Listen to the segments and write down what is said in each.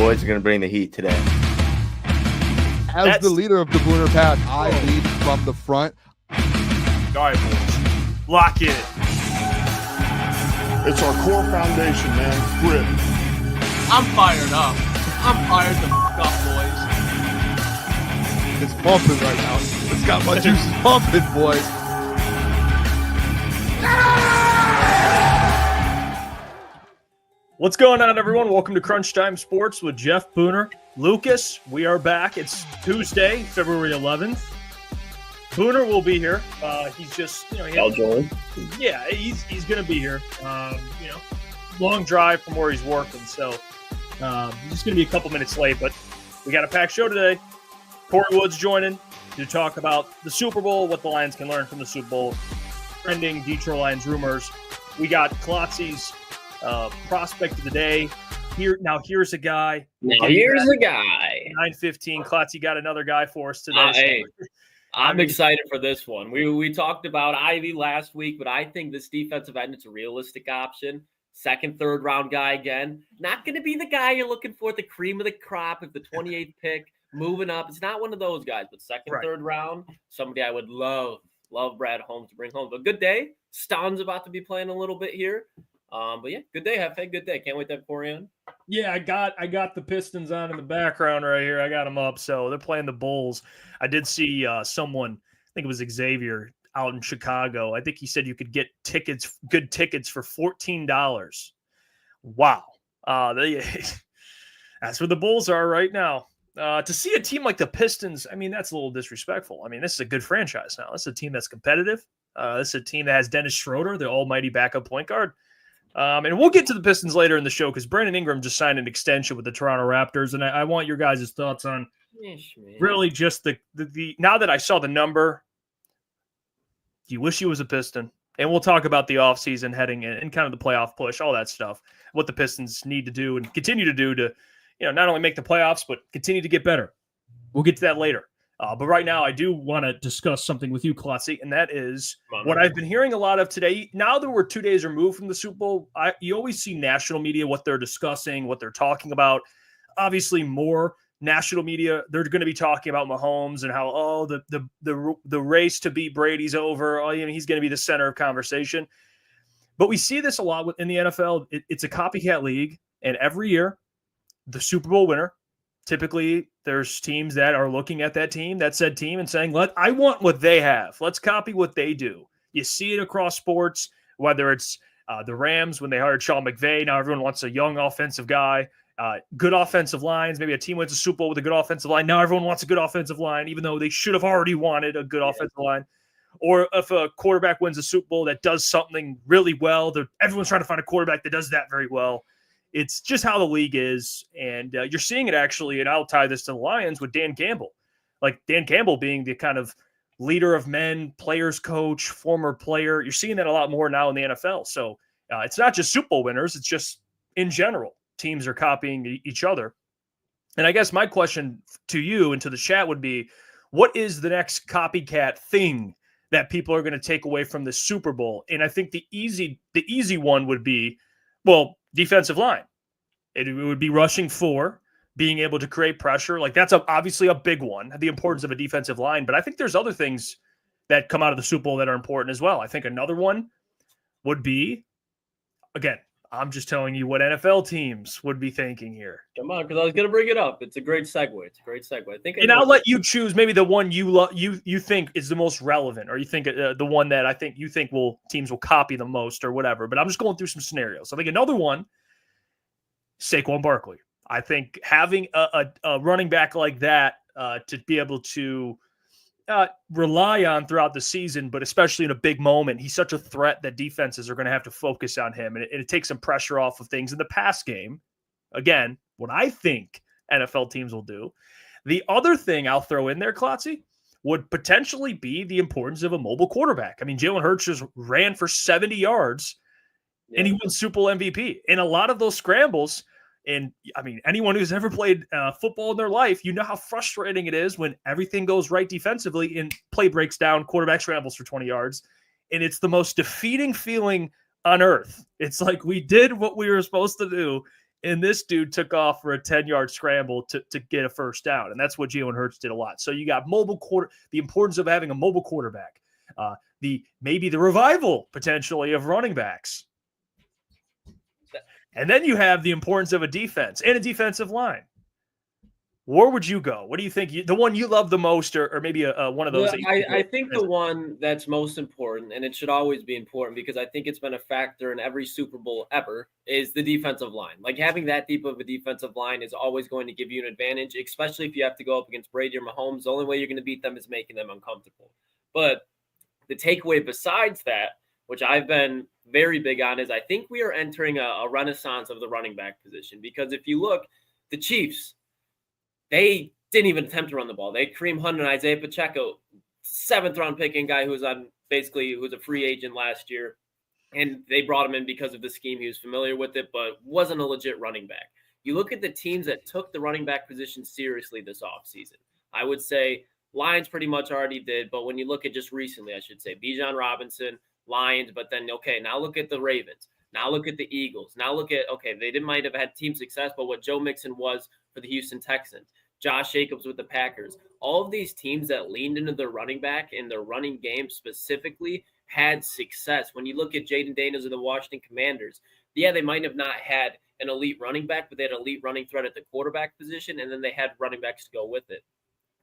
boys are going to bring the heat today. As the leader of the Booner Pack, I lead from the front. All right, boys. Lock in. It's our core foundation, man. Grit. I'm fired up. I'm fired the f*** up, boys. It's pumping right now. It's got my juices pumping, boys. What's going on, everyone? Welcome to Crunch Time Sports with Jeff, Booner, Lucas. We are back. It's Tuesday, February 11th. Booner will be here. He's just, he's going to be here. Long drive from where he's working, so he's just going to be a couple minutes late. But we got a packed show today. Kory Woods joining to talk about the Super Bowl, what the Lions can learn from the Super Bowl, trending Detroit Lions rumors. We got Klotzy's prospect of the day. Here's a guy. 9:15. Klotzy got another guy for us today. I'm excited for this one. We talked about Ivy last week, but I think this defensive end is a realistic option. Second, third round guy again. Not going to be the guy you're looking for at the cream of the crop at the 28th pick, moving up. It's not one of those guys, but second, third round, somebody I would love Brad Holmes to bring home. But good day. Stan's about to be playing a little bit here. But yeah, good day, Hefe. Good day. Can't wait to have Kory on. Yeah, I got the Pistons on in the background right here. I got them up, so they're playing the Bulls. I did see someone, I think it was Xavier, out in Chicago. I think he said you could get good tickets for $14. Wow. That's where the Bulls are right now. To see a team like the Pistons, I mean, that's a little disrespectful. I mean, this is a good franchise now. This is a team that's competitive. This is a team that has Dennis Schroeder, the almighty backup point guard. And we'll get to the Pistons later in the show because Brandon Ingram just signed an extension with the Toronto Raptors. And I want your guys' thoughts on really just the now that I saw the number, do you wish he was a Piston? And we'll talk about the offseason heading in and kind of the playoff push, all that stuff, what the Pistons need to do and continue to do to, not only make the playoffs, but continue to get better. We'll get to that later. But right now, I do want to discuss something with you, Klotzy, and that is what I've been hearing a lot of today. Now that we're 2 days removed from the Super Bowl, you always see national media, what they're discussing, what they're talking about. Obviously, more national media, they're going to be talking about Mahomes and how, the race to beat Brady's over. He's going to be the center of conversation. But we see this a lot in the NFL. It's a copycat league, and every year, the Super Bowl winner, typically, there's teams that are looking at that said team, and saying, I want what they have. Let's copy what they do. You see it across sports, whether it's the Rams when they hired Sean McVay. Now everyone wants a young offensive guy, good offensive lines. Maybe a team wins a Super Bowl with a good offensive line. Now everyone wants a good offensive line, even though they should have already wanted a good offensive line. Or if a quarterback wins a Super Bowl that does something really well, everyone's trying to find a quarterback that does that very well. It's just how the league is, and you're seeing it actually, and I'll tie this to the Lions with Dan Campbell. Like Dan Campbell being the kind of leader of men, players coach, former player. You're seeing that a lot more now in the NFL. So it's not just Super Bowl winners. It's just in general, teams are copying each other. And I guess my question to you and to the chat would be, what is the next copycat thing that people are going to take away from the Super Bowl? And I think the easy one would be, defensive line. It would be rushing for, being able to create pressure. Like that's obviously a big one, the importance of a defensive line. But I think there's other things that come out of the Super Bowl that are important as well. I think another one would be, again, I'm just telling you what NFL teams would be thinking here. Come on, because I was going to bring it up. It's a great segue. I think, and I'll let you choose maybe the one you think is the most relevant, or you think the one that I think you think teams will copy the most, or whatever. But I'm just going through some scenarios. I think another one, Saquon Barkley. I think having a running back like that to be able to rely on throughout the season, but especially in a big moment, he's such a threat that defenses are going to have to focus on him, and it takes some pressure off of things in the pass game. Again, what I think NFL teams will do. The other thing I'll throw in there, Klotzy, would potentially be the importance of a mobile quarterback. I mean, Jalen Hurts just ran for 70 yards, and he won Super Bowl MVP. And a lot of those scrambles, and I mean, anyone who's ever played football in their life, you know how frustrating it is when everything goes right defensively and play breaks down, quarterback scrambles for 20 yards. And it's the most defeating feeling on earth. It's like we did what we were supposed to do, and this dude took off for a 10-yard scramble to get a first down, and that's what Jalen Hurts did a lot. So you got the importance of having a mobile quarterback, maybe the revival potentially of running backs, and then you have the importance of a defense and a defensive line. Where would you go? What do you think? The one you love the most, or maybe one of those? Well, I think the one that's most important, and it should always be important because I think it's been a factor in every Super Bowl ever, is the defensive line. Like having that deep of a defensive line is always going to give you an advantage, especially if you have to go up against Brady or Mahomes. The only way you're going to beat them is making them uncomfortable. But the takeaway besides that, which I've been very big on, is I think we are entering a renaissance of the running back position. Because if you look, the Chiefs, they didn't even attempt to run the ball. They had Kareem Hunt and Isaiah Pacheco, 7th-round picking guy who was a free agent last year. And they brought him in because of the scheme. He was familiar with it, but wasn't a legit running back. You look at the teams that took the running back position seriously this offseason. I would say Lions pretty much already did, but when you look at just recently, I should say Bijan Robinson, Lions, but then, okay, now look at the Ravens. Now look at the Eagles. Now look at, they might have had team success, but what Joe Mixon was for the Houston Texans. Josh Jacobs with the Packers. All of these teams that leaned into their running back and their running game specifically had success. When you look at Jaden Daniels of the Washington Commanders, they might have not had an elite running back, but they had an elite running threat at the quarterback position, and then they had running backs to go with it.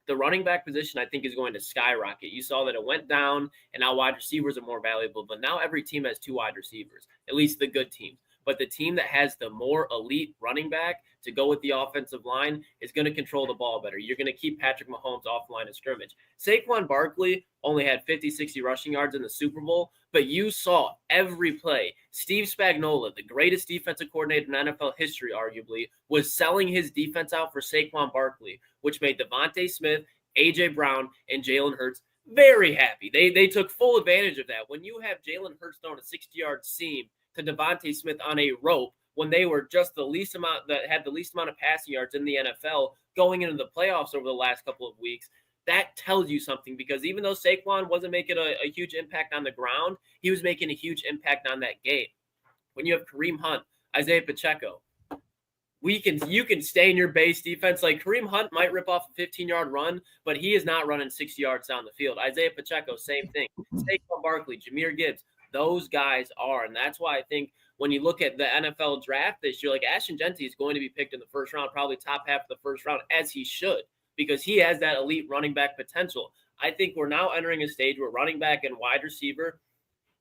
The running back position, I think, is going to skyrocket. You saw that it went down, and now wide receivers are more valuable, but now every team has 2 wide receivers, at least the good teams. But the team that has the more elite running back to go with the offensive line is going to control the ball better. You're going to keep Patrick Mahomes off the line of scrimmage. Saquon Barkley only had 50, 60 rushing yards in the Super Bowl, but you saw every play. Steve Spagnuolo, the greatest defensive coordinator in NFL history, arguably, was selling his defense out for Saquon Barkley, which made Devontae Smith, A.J. Brown, and Jalen Hurts very happy. They took full advantage of that. When you have Jalen Hurts throwing a 60-yard seam to Devontae Smith on a rope when they were just the least amount that had the least amount of passing yards in the NFL going into the playoffs over the last couple of weeks, that tells you something because even though Saquon wasn't making a huge impact on the ground, he was making a huge impact on that game. When you have Kareem Hunt, Isaiah Pacheco, you can stay in your base defense. Like Kareem Hunt might rip off a 15-yard run, but he is not running 60 yards down the field. Isaiah Pacheco, same thing. Saquon Barkley, Jahmyr Gibbs, those guys are. And that's why I think when you look at the NFL draft this year, like Ashton Gentry is going to be picked in the first round, probably top half of the first round, as he should, because he has that elite running back potential. I think we're now entering a stage where running back and wide receiver,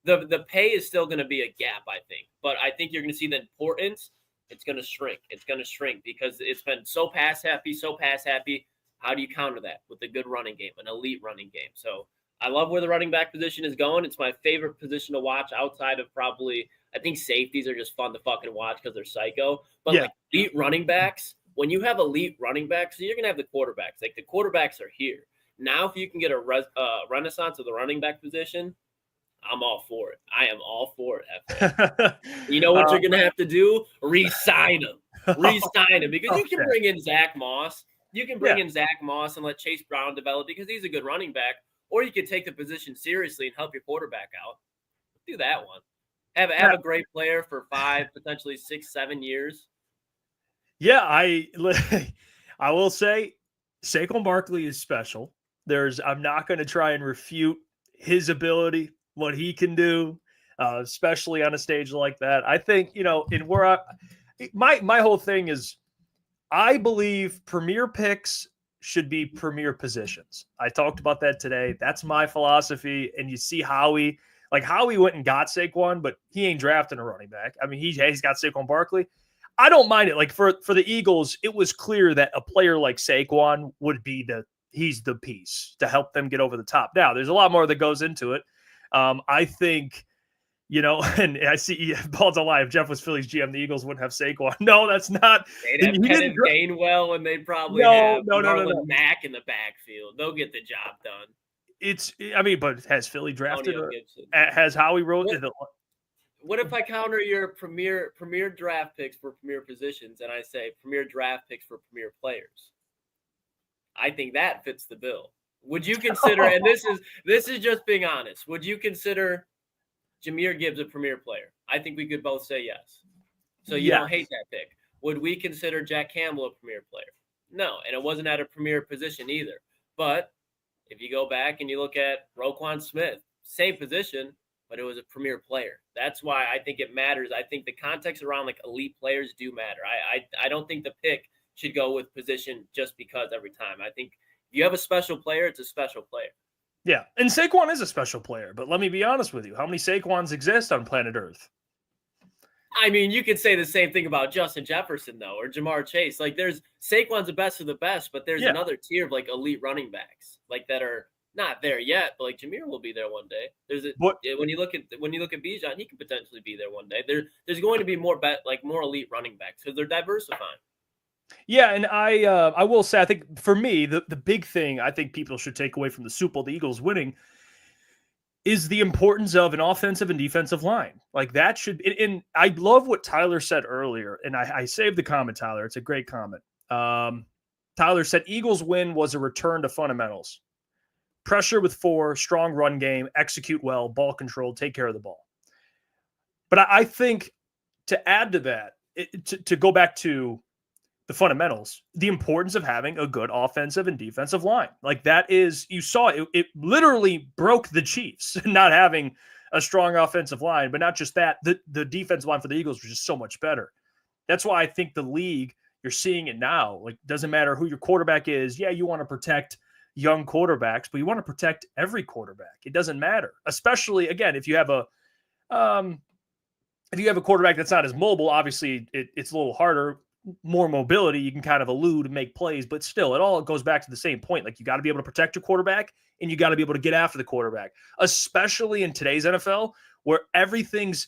the pay is still going to be a gap, I think. But I think you're going to see the importance. It's going to shrink. It's going to shrink because it's been so pass happy. How do you counter that with a good running game, an elite running game? So I love where the running back position is going. It's my favorite position to watch outside of probably, I think safeties are just fun to fucking watch because they're psycho. But like elite running backs, when you have elite running backs, you're going to have the quarterbacks. Like the quarterbacks are here. Now, if you can get a renaissance of the running back position, I'm all for it. I am all for it. You know what you're going to have to do? Re-sign him. Re-sign him. Because you can bring in Zach Moss. You can bring in Zach Moss and let Chase Brown develop because he's a good running back. Or you could take the position seriously and help your quarterback out. Do that one. Have a great player for 5, potentially 6, 7 years. Yeah, I will say Saquon Barkley is special. I'm not going to try and refute his ability, what he can do, especially on a stage like that. I think, my whole thing is I believe premier picks should be premier positions. I talked about that today. That's my philosophy. And you see Howie went and got Saquon, but he ain't drafting a running back. I mean, he's got Saquon Barkley. I don't mind it. Like for the Eagles, it was clear that a player like Saquon would be he's the piece to help them get over the top. Now, there's a lot more that goes into it. I think, and I see Paul's alive. If Jeff was Philly's GM, the Eagles wouldn't have Saquon. No, that's not. They'd have Kenneth Gainwell, and they'd probably have Marlon Mack in the backfield. They'll get the job done. But has Philly drafted? Has Howie wrote it? What if I counter your premier draft picks for premier positions, and I say premier draft picks for premier players? I think that fits the bill. Would you consider, and this is just being honest, would you consider Jahmyr Gibbs a premier player? I think we could both say yes. So you don't hate that pick. would we consider Jack Campbell a premier player? No, and it wasn't at a premier position either. But if you go back and you look at Roquan Smith, same position, but it was a premier player. That's why I think it matters. I think the context around like elite players do matter. I don't think the pick should go with position just because every time. I think if you have a special player, it's a special player. Yeah, and Saquon is a special player, but let me be honest with you. How many Saquons exist on planet Earth? I mean, you could say the same thing about Justin Jefferson, though, or Jamar Chase. Like, there's Saquon's the best of the best, but there's another tier of, like, elite running backs, like, that are not there yet, but, like, Jameer will be there one day. When you look at Bijan, he could potentially be there one day. There's going to be more elite running backs because they're diversifying. Yeah, and I will say, I think for me, the big thing I think people should take away from the Super Bowl, the Eagles winning, is the importance of an offensive and defensive line. Like that should, and I love what Tyler said earlier, and I saved the comment, Tyler. It's a great comment. Tyler said, Eagles win was a return to fundamentals. Pressure with 4, strong run game, execute well, ball control, take care of the ball. But I think to add to that, to go back to the fundamentals, the importance of having a good offensive and defensive line. Like that is, you saw it literally broke the Chiefs not having a strong offensive line, but not just that, the defensive line for the Eagles was just so much better. That's why I think the league, you're seeing it now. Like, doesn't matter who your quarterback is. Yeah, you want to protect young quarterbacks, but you want to protect every quarterback. It doesn't matter, especially again, if you have a quarterback that's not as mobile, obviously it's a little harder. More mobility, you can kind of elude and make plays, but still, it all goes back to the same point. Like, you got to be able to protect your quarterback and you got to be able to get after the quarterback, especially in today's NFL where everything's,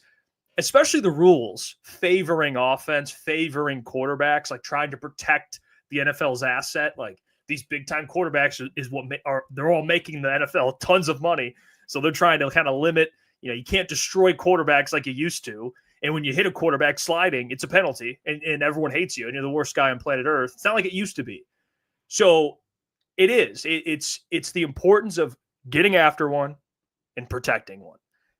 especially the rules favoring offense, favoring quarterbacks, like trying to protect the NFL's asset. Like, these big time quarterbacks is what they're all making the NFL tons of money. So they're trying to kind of limit, you can't destroy quarterbacks like you used to. And when you hit a quarterback sliding, it's a penalty and everyone hates you and you're the worst guy on planet Earth. It's not like it used to be. So it is. It's the importance of getting after one and protecting one.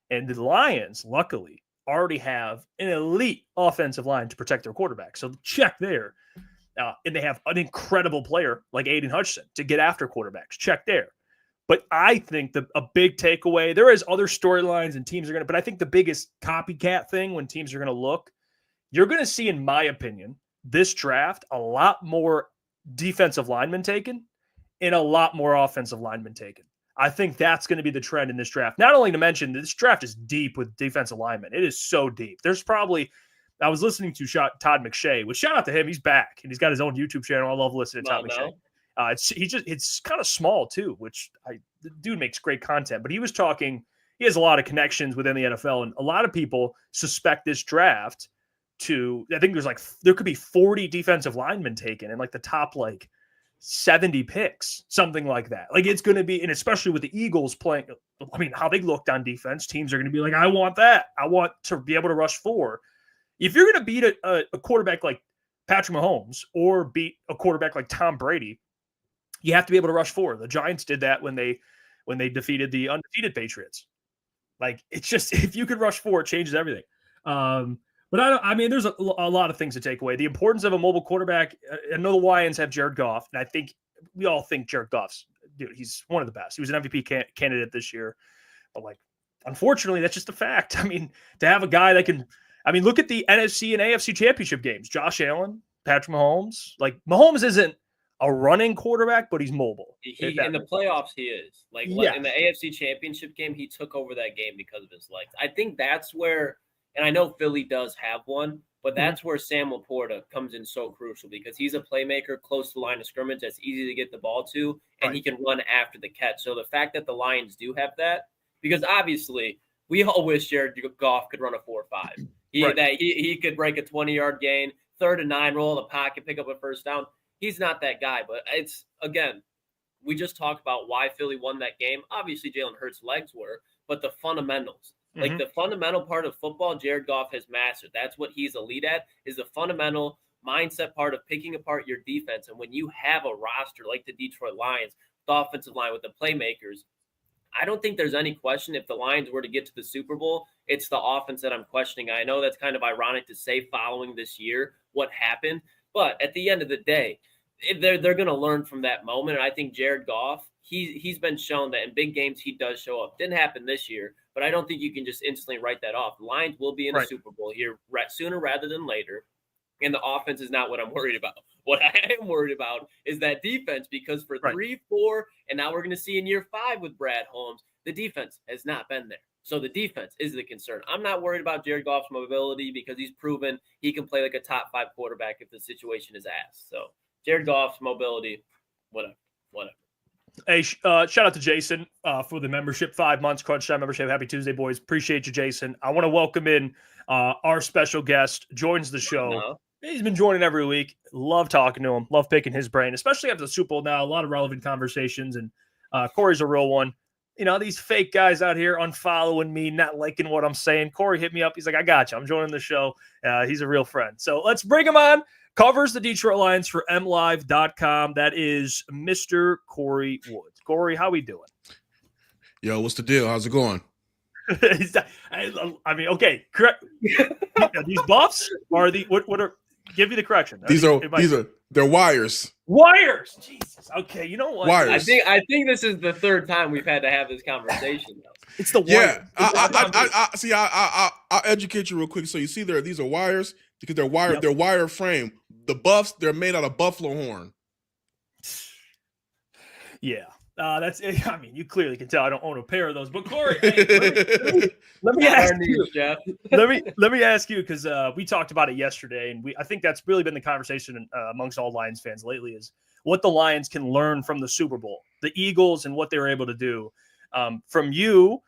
And the Lions, luckily, already have an elite offensive line to protect their quarterback. So check there. And they have an incredible player like Aiden Hutchinson to get after quarterbacks. Check there. But I think a big takeaway, there is other storylines and teams are going to, but I think the biggest copycat thing when teams are going to look, you're going to see, in my opinion, this draft, a lot more defensive linemen taken and a lot more offensive linemen taken. I think that's going to be the trend in this draft. Not only to mention this draft is deep with defensive linemen. It is so deep. There's probably, I was listening to Todd McShay, which shout out to him. He's back and he's got his own YouTube channel. I love listening to Todd McShay. It's kind of small too, which the dude makes great content, but he was talking, he has a lot of connections within the NFL, and a lot of people suspect this draft I think there could be 40 defensive linemen taken and like the top 70 picks, something like that. Like, it's going to be, and especially with the Eagles playing, I mean, how they looked on defense, teams are going to be like, I want that. I want to be able to rush 4. If you're going to beat a quarterback like Patrick Mahomes or beat a quarterback like Tom Brady, you have to be able to rush 4. The Giants did that when they defeated the undefeated Patriots. Like, it's just, if you could rush 4, it changes everything. But I mean, there's a lot of things to take away. The importance of a mobile quarterback. I know the Lions have Jared Goff, and I think we all think Jared Goff's, dude, he's one of the best. He was an MVP candidate this year. But unfortunately, that's just a fact. I mean, to have a guy that can, look at the NFC and AFC championship games. Josh Allen, Patrick Mahomes. Mahomes isn't a running quarterback, but he's mobile. In the playoffs, he is. In the AFC Championship game, he took over that game because of his legs. I think that's where, and I know Philly does have one, but that's where Sam Laporta comes in so crucial because he's a playmaker close to the line of scrimmage that's easy to get the ball to, and he can run after the catch. So the fact that the Lions do have that, because obviously we all wish Jared Goff could run a 4.5. He could break a 20-yard gain, 3rd and 9, roll in the pocket, pick up a first down. He's not that guy, but it's, again, we just talked about why Philly won that game. Obviously, Jalen Hurts' legs were, but the fundamentals, the fundamental part of football, Jared Goff has mastered. That's what he's elite at, is the fundamental mindset part of picking apart your defense. And when you have a roster like the Detroit Lions, the offensive line with the playmakers, I don't think there's any question if the Lions were to get to the Super Bowl, it's the offense that I'm questioning. I know that's kind of ironic to say following this year, what happened. But at the end of the day, they're going to learn from that moment. And I think Jared Goff, he's been shown that in big games he does show up. Didn't happen this year, but I don't think you can just instantly write that off. The Lions will be in the Super Bowl here sooner rather than later. And the offense is not what I'm worried about. What I am worried about is that defense, because for 3, 4, and now we're going to see in year 5 with Brad Holmes, the defense has not been there. So the defense is the concern. I'm not worried about Jared Goff's mobility because he's proven he can play like a top 5 quarterback if the situation is asked. So Jared Goff's mobility, whatever. Hey, shout out to Jason for the membership, 5 months, Crunch Time membership. Happy Tuesday, boys. Appreciate you, Jason. I want to welcome in our special guest, joins the show. He's been joining every week. Love talking to him. Love picking his brain, especially after the Super Bowl now. A lot of relevant conversations, and Kory's a real one. You know, these fake guys out here unfollowing me, not liking what I'm saying. Kory hit me up. He's like, I got you. I'm joining the show. He's a real friend. So let's bring him on. Covers the Detroit Lions for MLive.com. That is Mr. Kory Woods. Kory, how we doing? Yo, what's the deal? How's it going? I mean, okay, correct. These buffs are the what are? Give me the correction. They're wires. Wires. Jesus. Okay, you know what? Wires. I think this is the third time we've had to have this conversation. It's the wire. Yeah. I'll educate you real quick. So you see these are wires because they're wire. Yep. They're wire frame. The buffs, they're made out of buffalo horn. Yeah. That's it. I mean, you clearly can tell I don't own a pair of those. But Kory, hey, let me ask you, Jeff. let me ask you, because we talked about it yesterday, and I think that's really been the conversation amongst all Lions fans lately, is what the Lions can learn from the Super Bowl, the Eagles, and what they were able to do. From you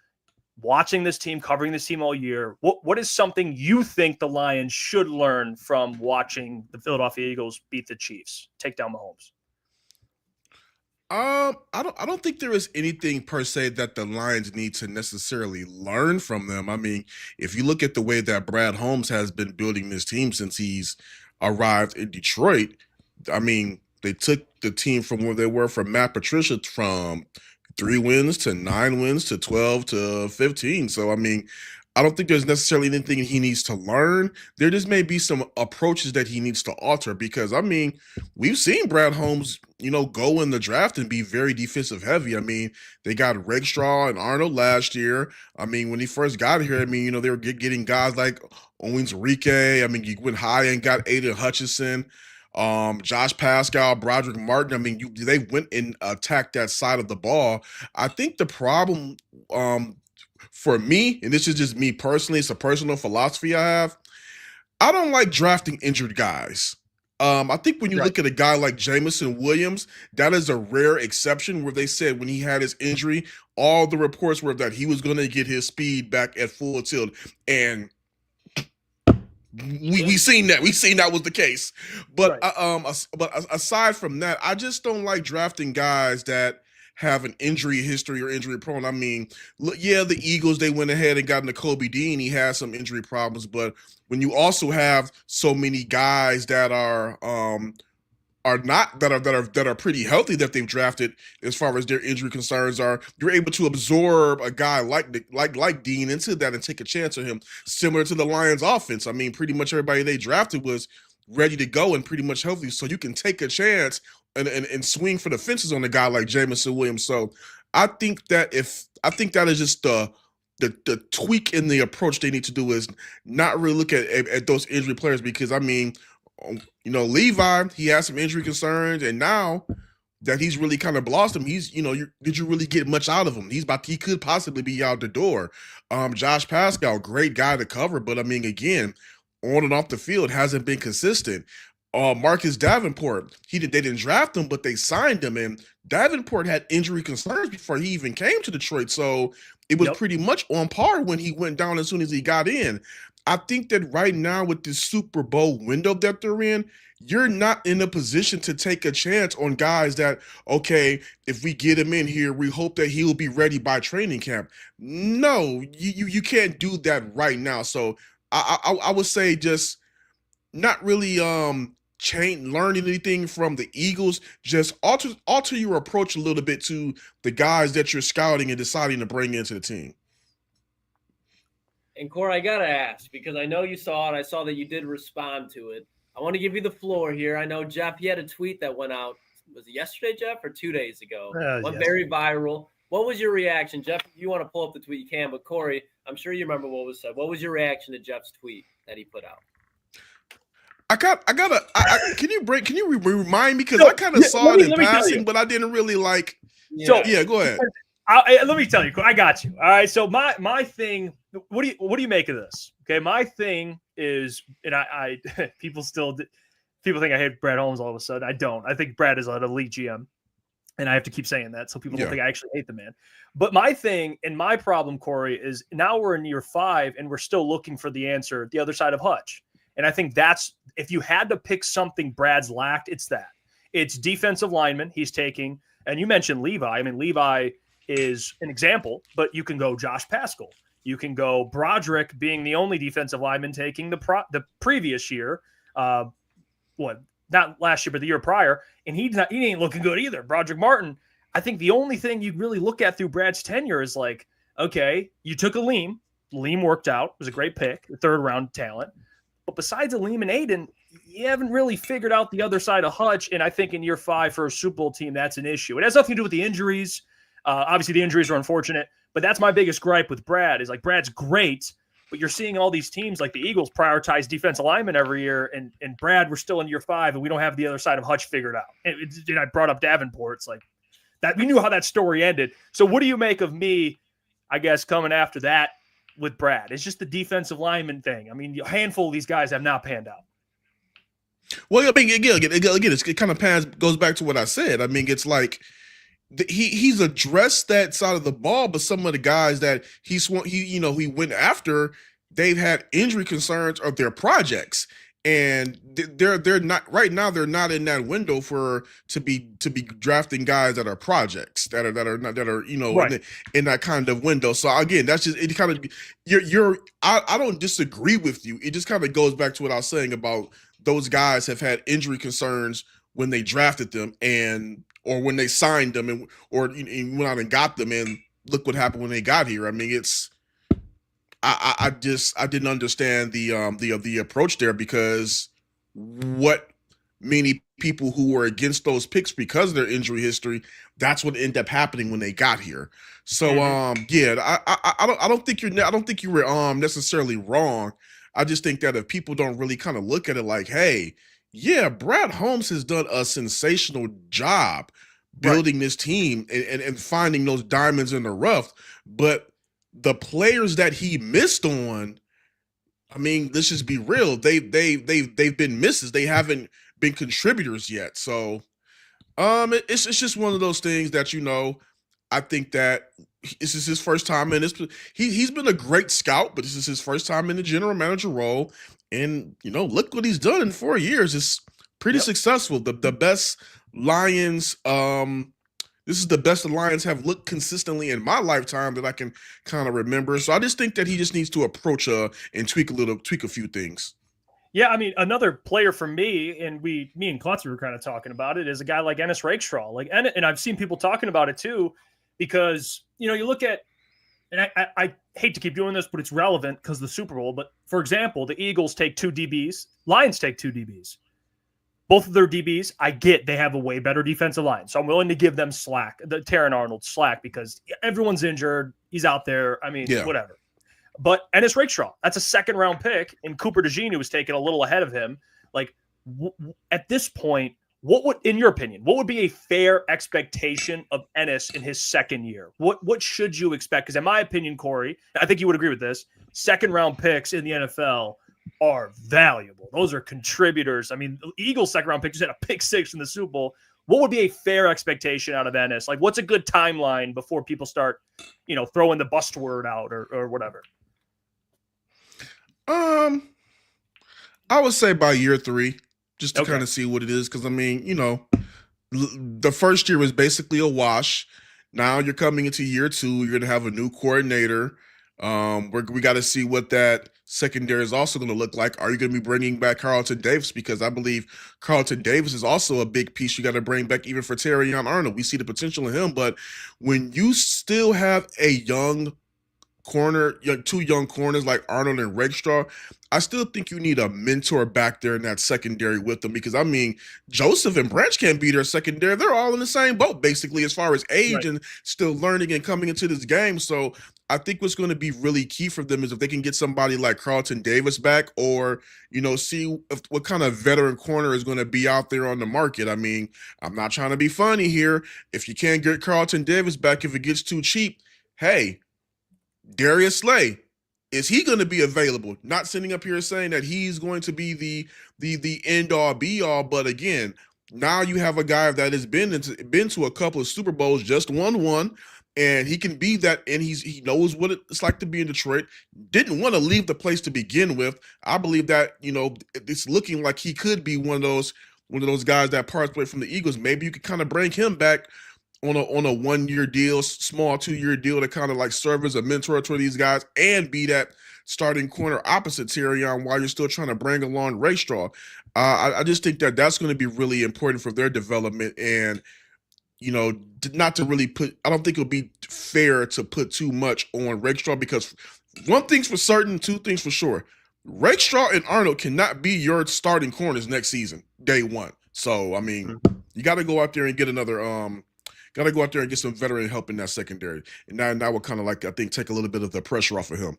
watching this team, covering this team all year, what is something you think the Lions should learn from watching the Philadelphia Eagles beat the Chiefs, take down Mahomes? I don't think there is anything per se that the Lions need to necessarily learn from them. I mean, if you look at the way that Brad Holmes has been building this team since he's arrived in Detroit, I mean, they took the team from where they were from Matt Patricia from 3 wins to 9 wins to 12 to 15. So, I mean, I don't think there's necessarily anything he needs to learn. There just may be some approaches that he needs to alter because, I mean, we've seen Brad Holmes, go in the draft and be very defensive heavy. I mean, they got Rakestraw and Arnold last year. I mean, when he first got here, I mean, they were getting guys like Owens Enrique. I mean, you went high and got Aiden Hutchinson, Josh Pascal, Broderick Martin. I mean, they went and attacked that side of the ball. I think the problem for me, and this is just me personally, it's a personal philosophy I have, I don't like drafting injured guys. I think when you look at a guy like Jameson Williams, that is a rare exception where they said when he had his injury, all the reports were that he was going to get his speed back at full tilt. And we seen that. We seen that was the case. But but aside from that, I just don't like drafting guys that have an injury history or injury prone. I mean, the Eagles, they went ahead and got Nakobe Dean. He has some injury problems, but when you also have so many guys that are pretty healthy that they've drafted as far as their injury concerns are, you're able to absorb a guy like Dean into that and take a chance on him, similar to the Lions offense. I mean, pretty much everybody they drafted was ready to go and pretty much healthy, so you can take a chance and swing for the fences on a guy like Jameson Williams. So I think that is just the tweak in the approach they need to do is not really look at those injury players because, I mean, Levi, he has some injury concerns, and now that he's really kind of blossomed, did you really get much out of him? He could possibly be out the door. Josh Pascal, great guy to cover, but I mean, again, on and off the field hasn't been consistent. Marcus Davenport, they didn't draft him, but they signed him, and Davenport had injury concerns before he even came to Detroit, so it was pretty much on par when he went down as soon as he got in. I think that right now with this Super Bowl window that they're in, you're not in a position to take a chance on guys that, okay, if we get him in here, we hope that he'll be ready by training camp. No, you can't do that right now. So I would say just not really learning anything from the Eagles. Just alter your approach a little bit to the guys that you're scouting and deciding to bring into the team. And Kory, I gotta ask, because I know you saw it. I saw that you did respond to it. I want to give you the floor here. I know Jeff, he had a tweet that went out. Was it yesterday, Jeff, or 2 days ago? Went very viral. What was your reaction, Jeff? If you want to pull up the tweet, you can. But Kory, I'm sure you remember what was said. What was your reaction to Jeff's tweet that he put out? Can you remind me? Because I kind of saw it in passing, but I didn't really like. Yeah, go ahead. Let me tell you, I got you. All right. So my thing, what do you make of this? Okay, my thing is, and I people think I hate Brad Holmes all of a sudden. I don't. I think Brad is an elite GM, and I have to keep saying that so people don't think I actually hate the man. But my thing and my problem, Kory, is now we're in year 5 and we're still looking for the answer, the other side of Hutch. And I think that's, if you had to pick something Brad's lacked, it's that. It's defensive lineman he's taking. And you mentioned Levi. I mean, Levi is an example, but you can go Josh Paschal. You can go Broderick being the only defensive lineman taking the previous year. Not last year, but the year prior. And he ain't looking good either. Broderick Martin. I think the only thing you really look at through Brad's tenure is like, okay, you took Aleem. Aleem worked out. It was a great pick, a 3rd-round talent. But besides Aleem and Aiden, you haven't really figured out the other side of Hutch. And I think in year 5 for a Super Bowl team, that's an issue. It has nothing to do with the injuries. Obviously, the injuries are unfortunate. But that's my biggest gripe with Brad is like Brad's great, but you're seeing all these teams like the Eagles prioritize defensive linemen every year. And Brad, we're still in year 5, and we don't have the other side of Hutch figured out. And I brought up Davenport. It's like that. We knew how that story ended. So what do you make of me, I guess, coming after that with Brad? It's just the defensive lineman thing. I mean, a handful of these guys have not panned out. Well, I mean, again, it kind of goes back to what I said. I mean, it's like he's addressed that side of the ball, but some of the guys that he went after, they've had injury concerns of their projects, and they're not right now. They're not in that window to be drafting guys that are projects that are in that kind of window. So again, that's just it. Kind of I don't disagree with you. It just kind of goes back to what I was saying about those guys have had injury concerns when they drafted them or when they signed them or went out and got them, and look what happened when they got here. I mean, I didn't understand the approach there, because what many people who were against those picks because of their injury history, that's what ended up happening when they got here. So I don't think you were necessarily wrong. I just think that if people don't really kind of look at it like, hey, yeah, Brad Holmes has done a sensational job building this team and finding those diamonds in the rough, but the players that he missed on, I mean, let's just be real. They've been misses. They haven't been contributors yet. So it's just one of those things that, I think that this is his first time in this. He's been a great scout, but this is his first time in the general manager role. And, look what he's done in 4 years. It's pretty successful. The best Lions, this is the best the Lions have looked consistently in my lifetime that I can kind of remember. So I just think that he just needs to approach and tweak a few things. Yeah, I mean, another player for me, and me and Klotz were kind of talking about it, is a guy like Ennis Rakestraw. And I've seen people talking about it too, because, you look at, and I hate to keep doing this, but it's relevant because of the Super Bowl. But for example, the Eagles take 2 DBs, Lions take 2 DBs. Both of their DBs, I get they have a way better defensive line. So I'm willing to give them slack, the Taron Arnold slack, because everyone's injured. He's out there. I mean, whatever. But Ennis Rakestraw, that's a 2nd-round pick, and Cooper DeJean, who was taken a little ahead of him. Like, at this point, what would, in your opinion, what would be a fair expectation of Ennis in his 2nd year? What should you expect? Because in my opinion, Kory, I think you would agree with this, 2nd-round picks in the NFL are valuable. Those are contributors. I mean, the Eagles' 2nd-round pick just had a pick 6 in the Super Bowl. What would be a fair expectation out of Ennis? Like, what's a good timeline before people start, throwing the bust word out or whatever? I would say by year 3, just to kind of see what it is. Because, I mean, the first year was basically a wash. Now you're coming into year 2. You're going to have a new coordinator. We got to see what that secondary is also going to look like. Are you going to be bringing back Carlton Davis? Because I believe Carlton Davis is also a big piece you got to bring back, even for Terrion Arnold. We see the potential in him. But when you still have a young two young corners like Arnold and Rakestraw, I still think you need a mentor back there in that secondary with them because, I mean, Joseph and Branch can't be their secondary. They're all in the same boat, basically, as far as age Right. and still learning and coming into this game. So I think what's going to be really key for them is if they can get somebody like Carlton Davis back or, see what kind of veteran corner is going to be out there on the market. I mean, I'm not trying to be funny here. If you can't get Carlton Davis back, if it gets too cheap, hey, Darius Slay, is he going to be available? Not sitting up here saying that he's going to be the end all be all, but again, now you have a guy that has been to a couple of Super Bowls, just won one, and he can be that, and he knows what it's like to be in Detroit. Didn't want to leave the place to begin with. I believe that it's looking like he could be one of those guys that parts away from the Eagles. Maybe you could kind of bring him back on a 1-year deal, small 2-year deal to kind of like serve as a mentor to these guys and be that starting corner opposite Terrion while you're still trying to bring along Rakestraw. I just think that that's going to be really important for their development and, not to really I don't think it'll be fair to put too much on Rakestraw because one thing's for certain, two things for sure. Rakestraw and Arnold cannot be your starting corners next season, day one. So, I mean, you got to go out there and get another got to go out there and get some veteran help in that secondary. And that will kind of like, I think, take a little bit of the pressure off of him.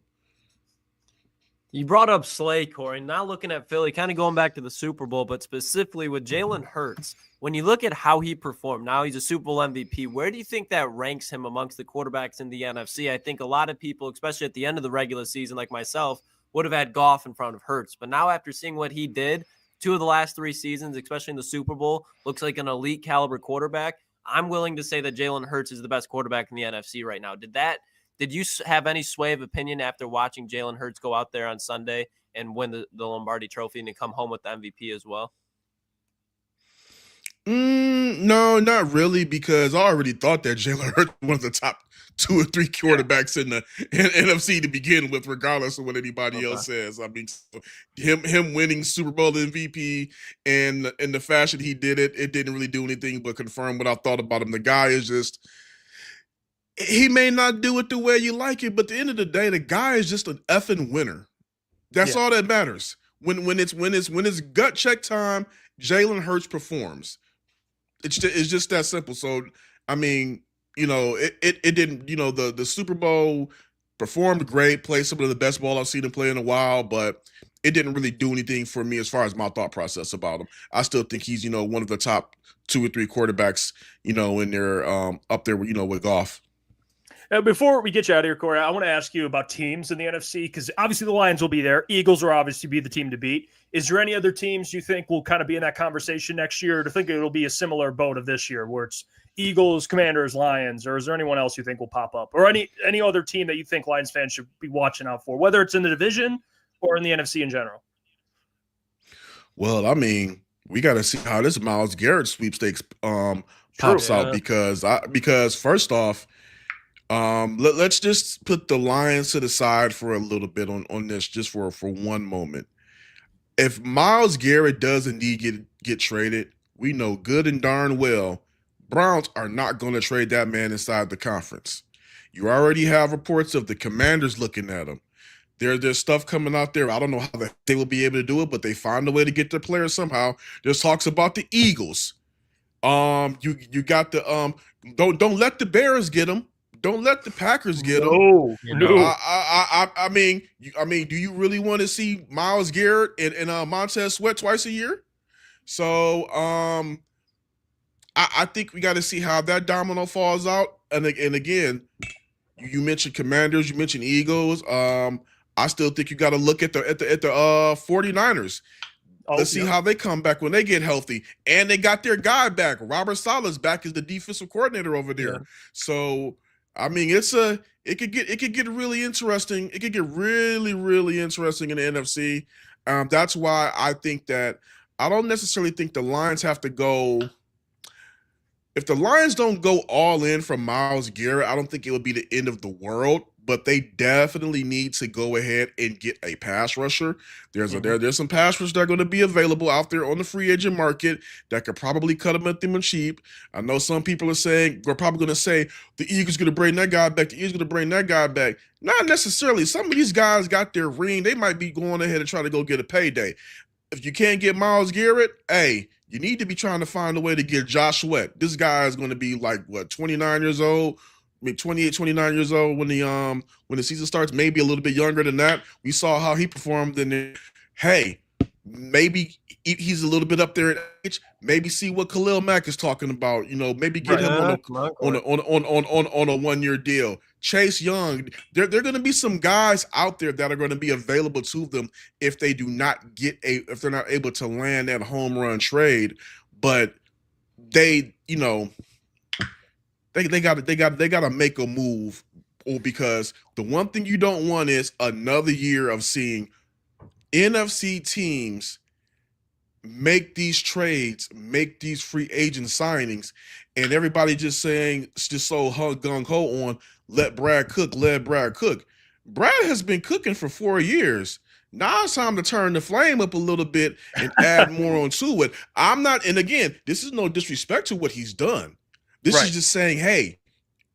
You brought up Slay, Kory. Now looking at Philly, kind of going back to the Super Bowl, but specifically with Jalen Hurts, when you look at how he performed, now he's a Super Bowl MVP, where do you think that ranks him amongst the quarterbacks in the NFC? I think a lot of people, especially at the end of the regular season like myself, would have had Goff in front of Hurts. But now after seeing what he did, 2 of the last 3 seasons, especially in the Super Bowl, looks like an elite caliber quarterback. I'm willing to say that Jalen Hurts is the best quarterback in the NFC right now. Did you have any sway of opinion after watching Jalen Hurts go out there on Sunday and win the Lombardi Trophy and to come home with the MVP as well? No, not really, because I already thought that Jalen Hurts was one of the top 2 or 3 quarterbacks in the NFC to begin with, regardless of what anybody else says. I mean, him winning Super Bowl MVP and in the fashion he did it didn't really do anything but confirm what I thought about him. The guy is just, he may not do it the way you like it, but at the end of the day, the guy is just an effing winner. That's all that matters. When it's gut check time, Jalen Hurts performs. It's just that simple. So, I mean, it didn't, the Super Bowl performed great, played some of the best ball I've seen him play in a while, but it didn't really do anything for me as far as my thought process about him. I still think he's, one of the top 2 or 3 quarterbacks, in there, up there, with Goff. Before we get you out of here, Kory, I want to ask you about teams in the NFC because obviously the Lions will be there. Eagles will obviously be the team to beat. Is there any other teams you think will kind of be in that conversation next year, or do you think it'll be a similar boat of this year where it's Eagles, Commanders, Lions, or is there anyone else you think will pop up, or any other team that you think Lions fans should be watching out for, whether it's in the division or in the NFC in general? Well, I mean, we got to see how this Myles Garrett sweepstakes pops out because first off, let's just put the Lions to the side for a little bit on this, just for one moment. If Myles Garrett does indeed get traded, we know good and darn well Browns are not going to trade that man inside the conference. You already have reports of the Commanders looking at him. There's stuff coming out there. I don't know how they will be able to do it, but they find a way to get their players somehow. There's talks about the Eagles. You got the don't let the Bears get them. Don't let the Packers get him. No. I mean, do you really want to see Myles Garrett and Montez Sweat twice a year? So, I think we got to see how that domino falls out. And again, you mentioned Commanders, you mentioned Eagles. I still think you got to look at the 49ers. Let's see how they come back when they get healthy. And they got their guy back. Robert Saleh's back as the defensive coordinator over there. Yeah. So, I mean, it could get really interesting. It could get really, really interesting in the NFC. That's why I think that I don't necessarily think the Lions have to go. If the Lions don't go all in from Myles Garrett, I don't think it would be the end of the world. but they definitely need to go ahead and get a pass rusher. There's some pass rushers that are going to be available out there on the free agent market that could probably cut them cheap. I know some people we're probably going to say the Eagles going to bring that guy back. The Eagles going to bring that guy back. Not necessarily. Some of these guys got their ring. They might be going ahead and trying to go get a payday. If you can't get Myles Garrett, hey, you need to be trying to find a way to get Josh Sweat. This guy is going to be like, 29 years old? I mean, 28, 29 years old when the season starts, maybe a little bit younger than that. We saw how he performed hey, maybe he's a little bit up there in age. Maybe see what Khalil Mack is talking about. Maybe get him on a 1-year deal. Chase Young. There are going to be some guys out there that are going to be available to them if they're not able to land that home run trade. But they gotta make a move, because the one thing you don't want is another year of seeing NFC teams make these trades, make these free agent signings, and everybody just so gung-ho on let Brad cook. Brad has been cooking for 4 years. Now it's time to turn the flame up a little bit and add more onto it. And again, this is no disrespect to what he's done. This is just saying, hey,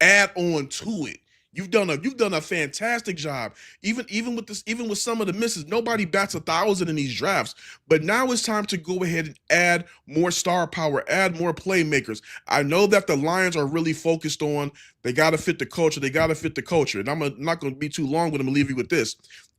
add on to it. You've done a fantastic job. Even with some of the misses, nobody bats 1,000 in these drafts. But now it's time to go ahead and add more star power, add more playmakers. I know that the Lions are really focused on they got to fit the culture. And I'm not going to be too long, but I'm going to leave you with this.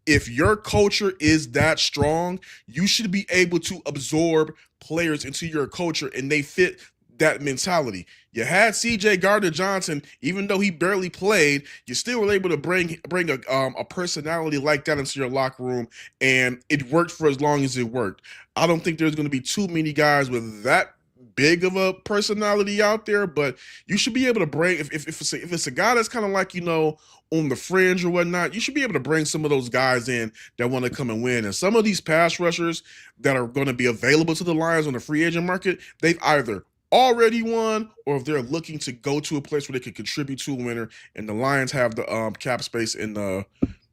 If your culture is that strong, you should be able to absorb players into your culture, and they fit that mentality. You had CJ Gardner-Johnson, even though he barely played, you still were able to bring a personality like that into your locker room, and it worked for as long as it worked. I don't think there's going to be too many guys with that big of a personality out there, but you should be able to bring, if it's a guy that's kind of like, on the fringe or whatnot, you should be able to bring some of those guys in that want to come and win. And some of these pass rushers that are going to be available to the Lions on the free agent market, they've either already won, or if they're looking to go to a place where they can contribute to a winner, and the Lions have the cap space and the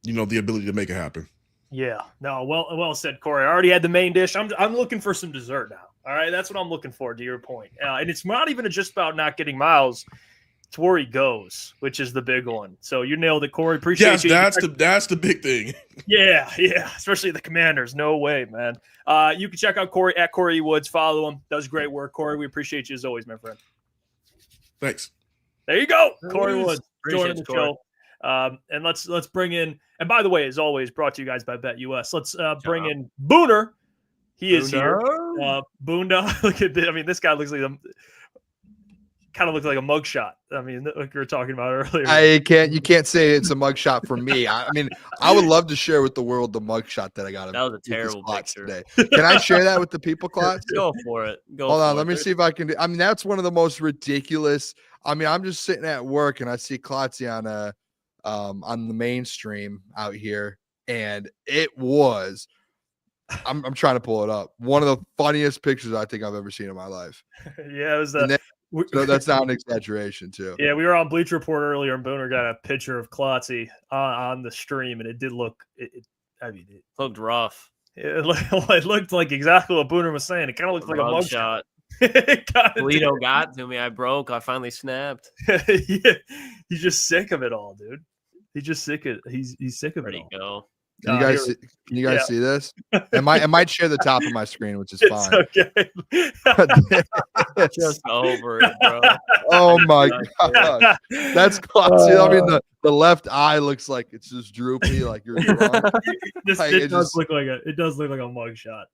ability to make it happen. Yeah, no, well said, Kory. I already had the main dish. I'm looking for some dessert now. All right, that's what I'm looking for, to your point. And it's not even just about not getting Myles. It's where he goes, which is the big one. So you nailed it, Kory. Appreciate you. Yes, that's the big thing. Yeah, especially the Commanders. No way, man. You can check out Kory at Kory Woods. Follow him. Does great work, Kory. We appreciate you as always, my friend. Thanks. There you go, Kory Woods joining the show. And let's bring in. And by the way, as always, brought to you guys by BetUS. Let's bring in Booner. He is here. Booner. Look at this. I mean, this guy looks like kind of looks like a mugshot. I mean, like we were talking about earlier. You can't say it's a mugshot for me. I mean, I would love to share with the world the mugshot that I got. That was a terrible picture today. Can I share that with the people, Klotz? Go for it. Hold on, let me see if I can do. I mean, that's one of the most ridiculous. I mean, I'm just sitting at work and I see Klotzy on the mainstream out here, and it was. I'm trying to pull it up. One of the funniest pictures I think I've ever seen in my life. Yeah, it was so that's not an exaggeration, too. Yeah, we were on Bleacher Report earlier, and Booner got a picture of Klotzy on the stream, and it did look. It looked rough. It looked like exactly what Booner was saying. It kind of looked like a mugshot. Toledo got to me. I finally snapped. Yeah, he's just sick of it all, dude. He's just sick of. He's sick of it all. There you go. Can you guys see this? It might share the top of my screen, which is fine. Okay. Just over it, bro. Oh my god, that's Klotzy. I mean, the left eye looks like it's just droopy, like you're drunk. It does look like a mugshot.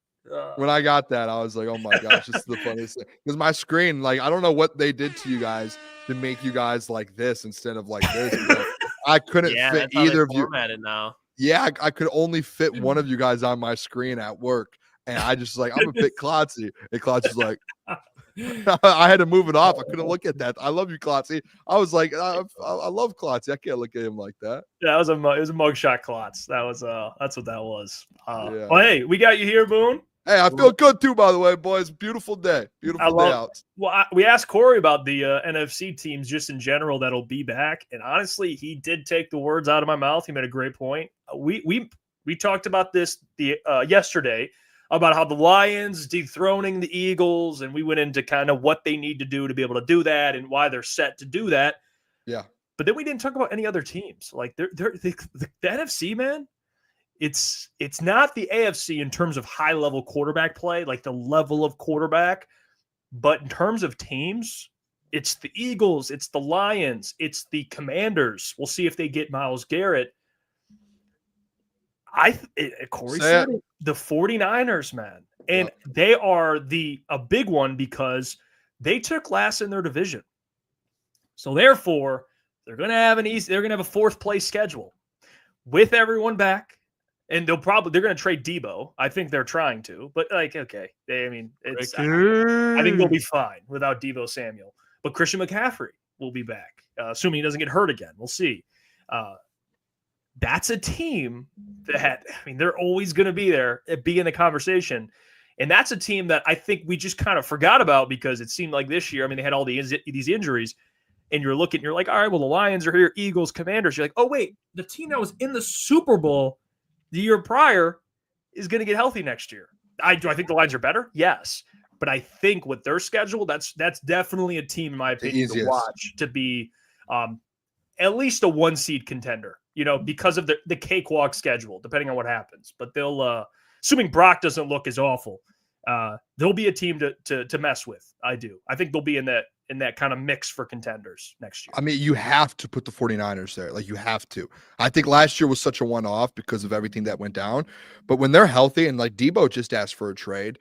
When I got that, I was like, oh my gosh, this is the funniest thing. Because my screen, like, I don't know what they did to you guys to make you guys like this instead of like this. But I couldn't fit either of you. Now. Yeah, I could only fit one of you guys on my screen at work. And I just like, I'm going to pick Klotzy. And Klotzy's like, I had to move it off. I couldn't look at that. I love you, Klotzy. I was like, I love Klotzy. I can't look at him like that. Yeah, it was a mugshot Klotz. That's what that was. Well, hey, we got you here, Boone. Hey, I feel good too, by the way, boys. Beautiful day. Beautiful day out. Well, we asked Kory about the NFC teams just in general that'll be back, and honestly, he did take the words out of my mouth. He made a great point. We talked about this yesterday about how the Lions dethroning the Eagles, and we went into kind of what they need to do to be able to do that and why they're set to do that. Yeah, but then we didn't talk about any other teams. Like the NFC, man. It's not the AFC in terms of high level quarterback play, like the level of quarterback, but in terms of teams, it's the Eagles, it's the Lions, it's the Commanders. We'll see if they get Myles Garrett. Kory said it, the 49ers, man. And they are a big one because they took last in their division. So therefore, they're going to have a fourth place schedule with everyone back. And they're going to trade Debo. I think they're trying to, but I think they'll be fine without Debo Samuel. But Christian McCaffrey will be back, assuming he doesn't get hurt again. We'll see. That's a team that, they're always going to be there, be in the conversation. And that's a team that I think we just kind of forgot about because it seemed like this year, they had all these injuries. And you're like, all right, well, the Lions are here, Eagles, Commanders. You're like, oh, wait, the team that was in the Super Bowl the year prior is going to get healthy next year. Do I think the Lions are better? Yes. But I think with their schedule, that's definitely a team, in my opinion, to watch to be at least a 1-seed contender, because of the cakewalk schedule, depending on what happens. But they'll, assuming Brock doesn't look as awful, they'll be a team to mess with. I do. I think they'll be in that kind of mix for contenders next year. You have to put the 49ers there. Like, you have to. I think last year was such a one-off because of everything that went down. But when they're healthy, and like Debo just asked for a trade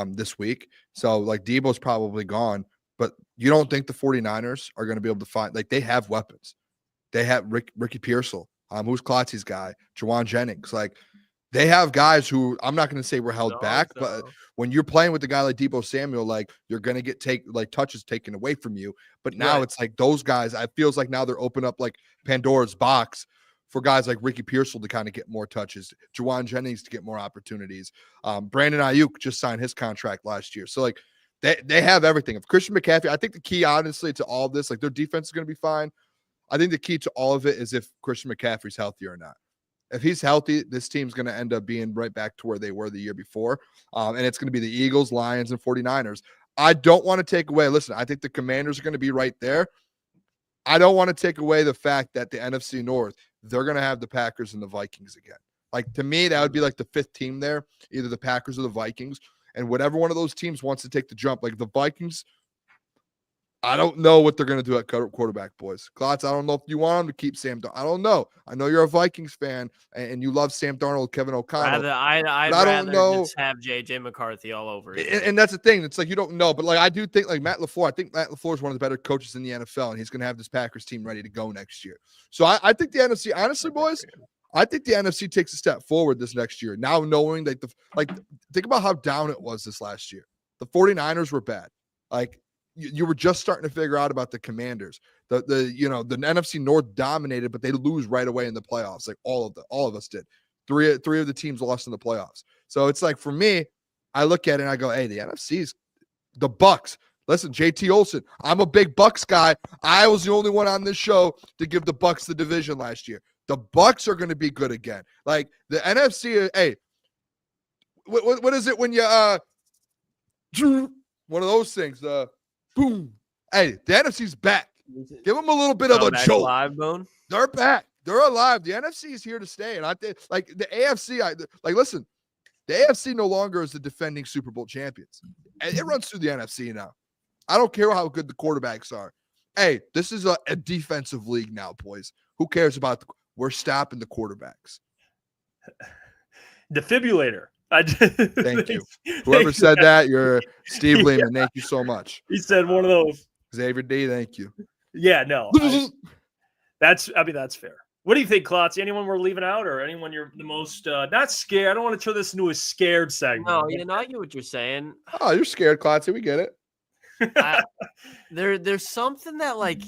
this week. So like Debo's probably gone. But you don't think the 49ers are going to be able to find, like, they have weapons. They have Ricky Pearsall, who's Klotzy's guy, Jawan Jennings. Like, they have guys who I'm not going to say were held back, but when you're playing with a guy like Debo Samuel, like, you're going to get touches taken away from you. But now it's like those guys, it feels like now they're opening up like Pandora's box for guys like Ricky Pearsall to kind of get more touches, Jawan Jennings to get more opportunities. Brandon Ayuk just signed his contract last year. So like they have everything. If Christian McCaffrey, I think the key, honestly, to all of this, like, their defense is going to be fine. I think the key to all of it is if Christian McCaffrey's healthy or not. If he's healthy, this team's going to end up being right back to where they were the year before. And it's going to be the Eagles, Lions, and 49ers. I don't want to take away. Listen, I think the Commanders are going to be right there. I don't want to take away the fact that the NFC North, they're going to have the Packers and the Vikings again. Like, to me, that would be like the fifth team there, either the Packers or the Vikings. And whatever one of those teams wants to take the jump, like the Vikings, I don't know what they're going to do at quarterback, boys. Klotz, I don't know if you want them to keep Sam Darnold. I don't know. I know you're a Vikings fan and you love Sam Darnold, Kevin O'Connell. I'd rather just have J.J. McCarthy all over it. And that's the thing. It's like you don't know. But like, I do think like Matt LaFleur, I think Matt LaFleur is one of the better coaches in the NFL, and he's going to have this Packers team ready to go next year. So I think the NFC, honestly, boys, I think the NFC takes a step forward this next year. Now knowing that think about how down it was this last year. The 49ers were bad. Like, you were just starting to figure out about the Commanders. The NFC North dominated, but they lose right away in the playoffs. Like all of us did. Three of the teams lost in the playoffs. So it's like, for me, I look at it and I go, hey, the NFC's the Bucks. Listen, JT Olsen, I'm a big Bucks guy. I was the only one on this show to give the Bucks the division last year. The Bucks are going to be good again. Like, the NFC, hey, what is it when you one of those things, boom. Hey, the NFC's back. Give them a little bit of a jolt. Alive, Boone? They're back. They're alive. The NFC is here to stay. And I think, like, the AFC, listen, the AFC no longer is the defending Super Bowl champions. And it runs through the NFC now. I don't care how good the quarterbacks are. Hey, this is a defensive league now, boys. Who cares about we're stopping the quarterbacks. Defibrillator. Thank you. Whoever said that, you're Steve Lehman. Thank you so much. He said one of those. Xavier D, thank you. Yeah, no. That's fair. What do you think, Klotz? Anyone we're leaving out, or anyone you're the most not scared? I don't want to turn this into a scared segment. No, I get what you're saying. Oh, you're scared, Klotz. We get it. There's something that, like,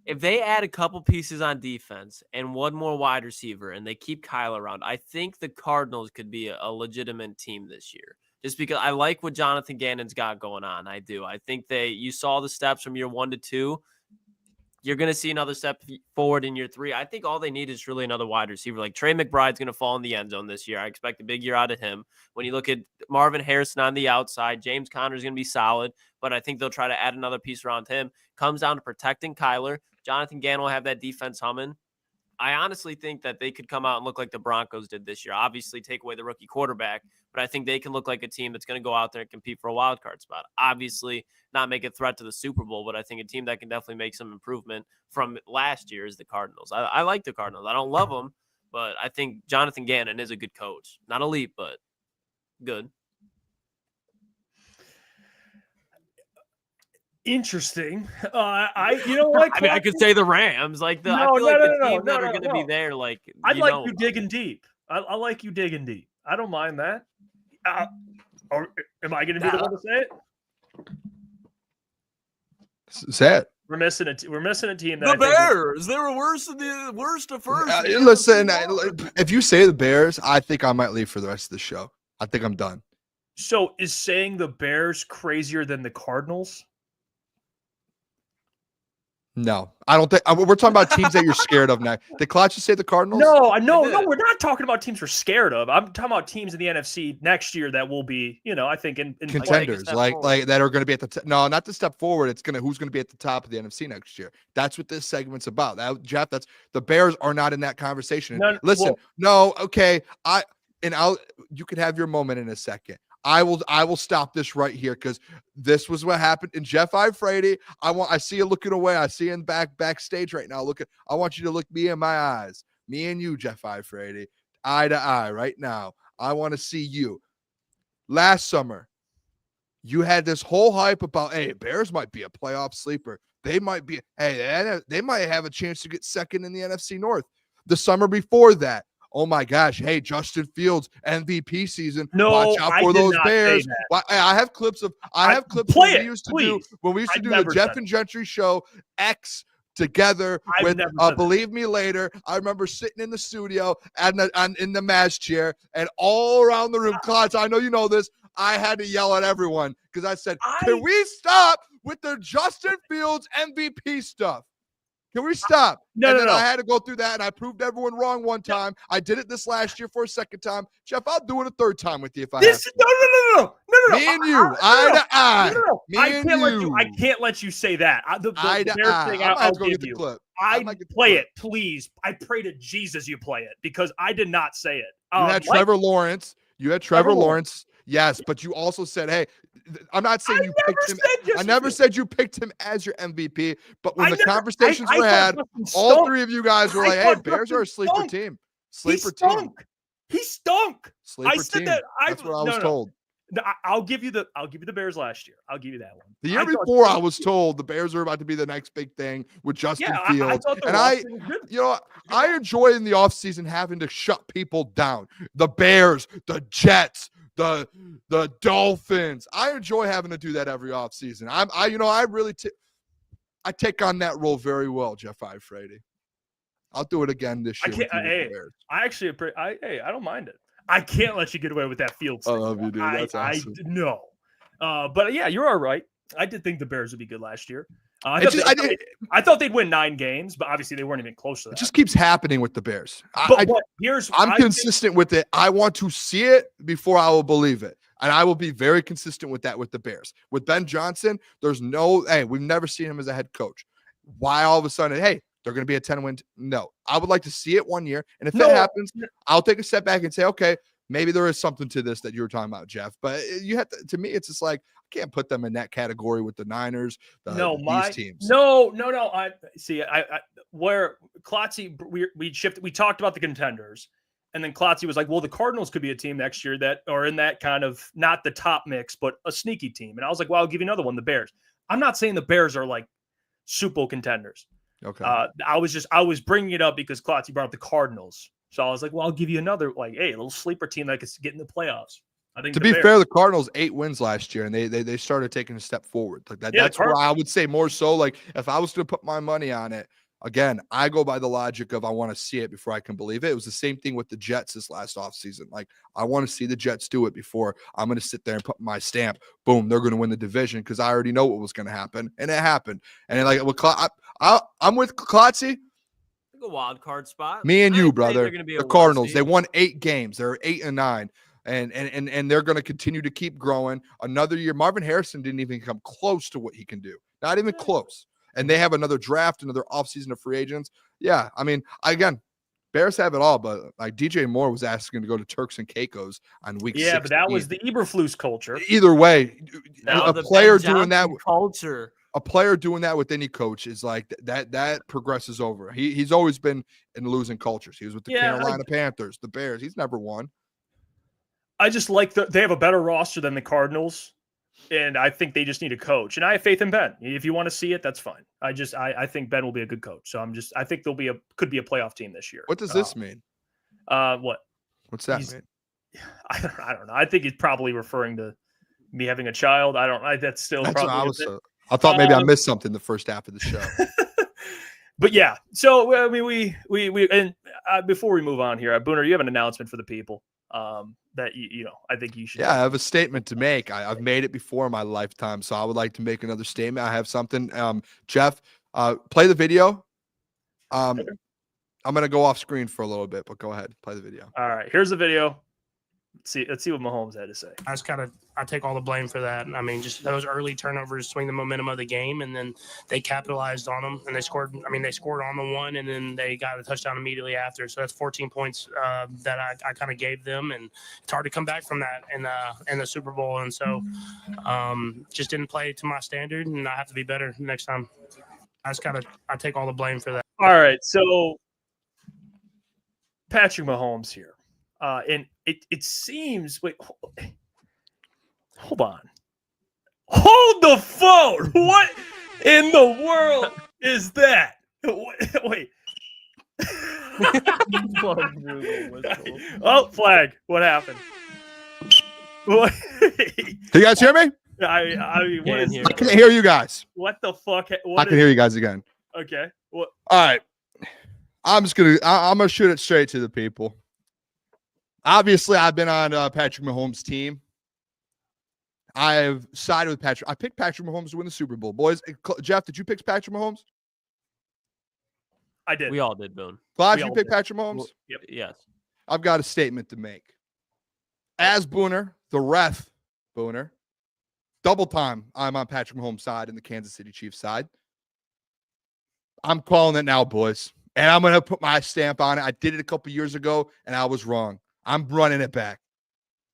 if they add a couple pieces on defense and one more wide receiver and they keep Kyle around, I think the Cardinals could be a legitimate team this year. Just because I like what Jonathan Gannon's got going on. I do. I think you saw the steps from year 1 to 2. You're going to see another step forward in year 3. I think all they need is really another wide receiver. Like Trey McBride's going to fall in the end zone this year. I expect a big year out of him. When you look at Marvin Harrison on the outside, James Conner's going to be solid, but I think they'll try to add another piece around him. Comes down to protecting Kyler. Jonathan Gannon will have that defense humming. I honestly think that they could come out and look like the Broncos did this year. Obviously, take away the rookie quarterback, but I think they can look like a team that's going to go out there and compete for a wild card spot. Obviously, not make a threat to the Super Bowl, but I think a team that can definitely make some improvement from last year is the Cardinals. I like the Cardinals. I don't love them, but I think Jonathan Gannon is a good coach. Not elite, but good. Interesting. You know what? I mean, I could say the Rams. I feel like the teams that are going to be there. Like, I like you digging deep. I like you digging deep. I don't mind that. Or am I going to be the one to say it? Say it. We're missing a team. The Bears. They were worse than the worst of first. Listen, if you say the Bears, I think I might leave for the rest of the show. I think I'm done. So is saying the Bears crazier than the Cardinals? No, I don't think we're talking about teams that you're scared of now. Did Klotz just say the Cardinals? No, we're not talking about teams we're scared of. I'm talking about teams in the NFC next year that will be, I think in contenders, like that are going to be at the no, not the step forward. It's who's going to be at the top of the NFC next year. That's what this segment's about. Jeff, that's the Bears are not in that conversation. Okay, you could have your moment in a second. I will stop this right here because this was what happened. And Jeff Iafrate, I see you looking away. I see you in backstage right now. I want you to look me in my eyes. Me and you, Jeff Iafrate, eye to eye right now. I want to see you. Last summer, you had this whole hype about, hey, Bears might be a playoff sleeper. They might be, they might have a chance to get second in the NFC North. The summer before that, oh my gosh, hey, Justin Fields, MVP season. No, watch out for those Bears. I have clips when we used to do the Jeff and Gentry show X together with Believe Me Later. I remember sitting in the studio and in the Maz chair and all around the room. Klotz, I know you know this. I had to yell at everyone because I said, can we stop with the Justin Fields MVP stuff? Can we stop? No. I had to go through that, and I proved everyone wrong one time. I did it this last year for a second time. Jeff, I'll do it a third time with you if I have to. No. Me and you, eye to eye. No. I can't let you say that. The Bears thing, I'll give you. Play it, please. I pray to Jesus you play it because I did not say it. You had Trevor Lawrence. Lawrence. Yes, but you also said, hey, I'm not saying you picked him. I never said you picked him as your MVP, but when the conversations were had, all three of you guys were like, hey, Bears are a sleeper team. He stunk. I said that. That's what I was told. I'll give you the Bears last year. I'll give you that one. The year before, I was told the Bears were about to be the next big thing with Justin Fields. I enjoy in the offseason having to shut people down. The Bears, the Jets, the Dolphins. I enjoy having to do that every offseason. I take on that role very well, Jeff Iafrate. I'll do it again this year. I don't mind it. I can't let you get away with that Fields thing. I love you, dude. That's awesome. No. But yeah, you're all right. I did think the Bears would be good last year. I thought they'd win 9 games, but obviously they weren't even close to that. It just keeps happening with the Bears. I'm consistent with it. I want to see it before I will believe it. And I will be very consistent with that with the Bears. With Ben Johnson, we've never seen him as a head coach. Why all of a sudden, hey, they're going to be a 10-win? No, I would like to see it one year. And if that happens, I'll take a step back and say, okay, maybe there is something to this that you were talking about, Jeff. But you have to me, it's just like, I can't put them in that category with the Niners, these teams. No. I see. Where Klotzy, we shifted. We talked about the contenders, and then Klotzy was like, "Well, the Cardinals could be a team next year that are in that kind of not the top mix, but a sneaky team." And I was like, "Well, I'll give you another one, the Bears." I'm not saying the Bears are like Super Bowl contenders. Okay. I was bringing it up because Klotzy brought up the Cardinals, so I was like, "Well, I'll give you another a little sleeper team that could get in the playoffs." I think to the be Bears. fair, the Cardinals 8 wins last year, and they started taking a step forward. Like that. Yeah, That's where I would say more so. Like if I was to put my money on it, again, I go by the logic of I want to see it before I can believe it. It was the same thing with the Jets this last offseason. Like I want to see the Jets do it before I'm going to sit there and put my stamp. Boom, they're going to win the division because I already know what was going to happen, and it happened. And like I'm with Klotzy. A wild card spot. Me and I you, think brother. they're gonna be a The one Cardinals. seed. They won 8 games. They're 8-9. And they're going to continue to keep growing. Another year, Marvin Harrison didn't even come close to what he can do. Not even close. And they have another draft, another offseason of free agents. Yeah, I mean, again, Bears have it all, but like DJ Moore was asking to go to Turks and Caicos on week 16. But that was the Eberflus culture. Either way, Now a the player Ben doing that Johnson culture. a player doing that with any coach is like that progresses over. He's always been in losing cultures. He was with the Carolina Panthers, the Bears. He's never won. I just like they have a better roster than the Cardinals, and I think they just need a coach. And I have faith in Ben. If you want to see it, that's fine. I think Ben will be a good coach. So I think could be a playoff team this year. What does this mean? What? What's that mean? I don't know. I think he's probably referring to me having a child. I don't know. That's still That's probably. what I thought maybe I missed something the first half of the show. But yeah, so I mean, we and before we move on here, Booner, you have an announcement for the people that I think you should. Yeah, I have a statement to make. I've made it before in my lifetime, so I would like to make another statement. I have something. Jeff, play the video. I'm gonna go off screen for a little bit, but go ahead, play the video. All right, here's the video. Let's see what Mahomes had to say. I take all the blame for that. I mean, just those early turnovers swing the momentum of the game, and then they capitalized on them and they scored. I mean, they scored on the one, and then they got a touchdown immediately after. So that's 14 points that I kind of gave them, and it's hard to come back from that in the Super Bowl. And so just didn't play to my standard, and I have to be better next time. I take all the blame for that. All right, so Patrick Mahomes here. And it seems, wait, hold on. Hold the phone. What in the world is that? Wait. Oh, flag. What happened? What? Can you guys hear me? I mean, what is I can't hear you guys. What the fuck? I can hear you guys again. Okay. What? All right. I'm gonna shoot it straight to the people. Obviously, I've been on Patrick Mahomes' team. I've sided with Patrick. I picked Patrick Mahomes to win the Super Bowl. Boys, Jeff, did you pick Patrick Mahomes? I did. We all did, Boone. Clive, you picked Patrick Mahomes? Yep. Yes. I've got a statement to make. As Booner, the ref, Booner, double time, I'm on Patrick Mahomes' side and the Kansas City Chiefs side. I'm calling it now, boys. And I'm going to put my stamp on it. I did it a couple years ago, and I was wrong. I'm running it back.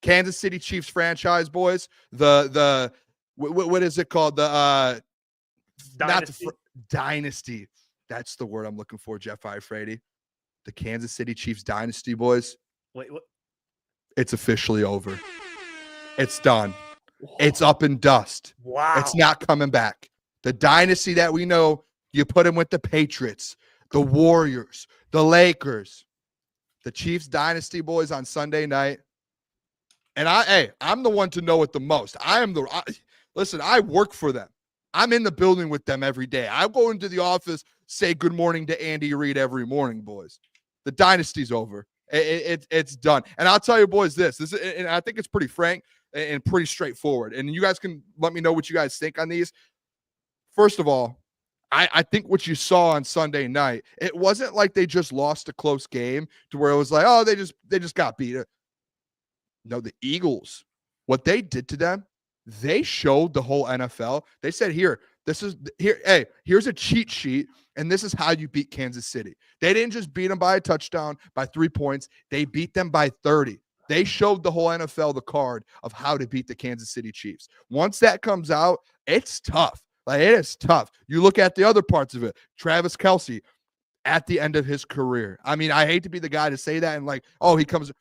Kansas City Chiefs franchise, boys. The what is it called? The Dynasty. Dynasty. That's the word I'm looking for, Jeff Iafrate. The Kansas City Chiefs dynasty, boys. Wait, what? It's officially over. It's done. It's up in dust. Wow. It's not coming back. The dynasty that we know, you put him with the Patriots, the Warriors, the Lakers. The Chiefs dynasty, boys, on Sunday night. And I'm the one to know it the most. Listen, I work for them. I'm in the building with them every day. I go into the office, say good morning to Andy Reid every morning, boys. The dynasty's over. It's done. And I'll tell you, boys, this is, and I think it's pretty frank and pretty straightforward. And you guys can let me know what you guys think on these. First of all, I think what you saw on Sunday night, it wasn't like they just lost a close game to where it was like, oh, they just got beat. No, the Eagles, what they did to them, they showed the whole NFL. They said, here's a cheat sheet, and this is how you beat Kansas City. They didn't just beat them by a touchdown, by 3 points. They beat them by 30. They showed the whole NFL the card of how to beat the Kansas City Chiefs. Once that comes out, it's tough. Like, it is tough. You look at the other parts of it. Travis Kelce at the end of his career. I mean, I hate to be the guy to say that and like, oh, he comes.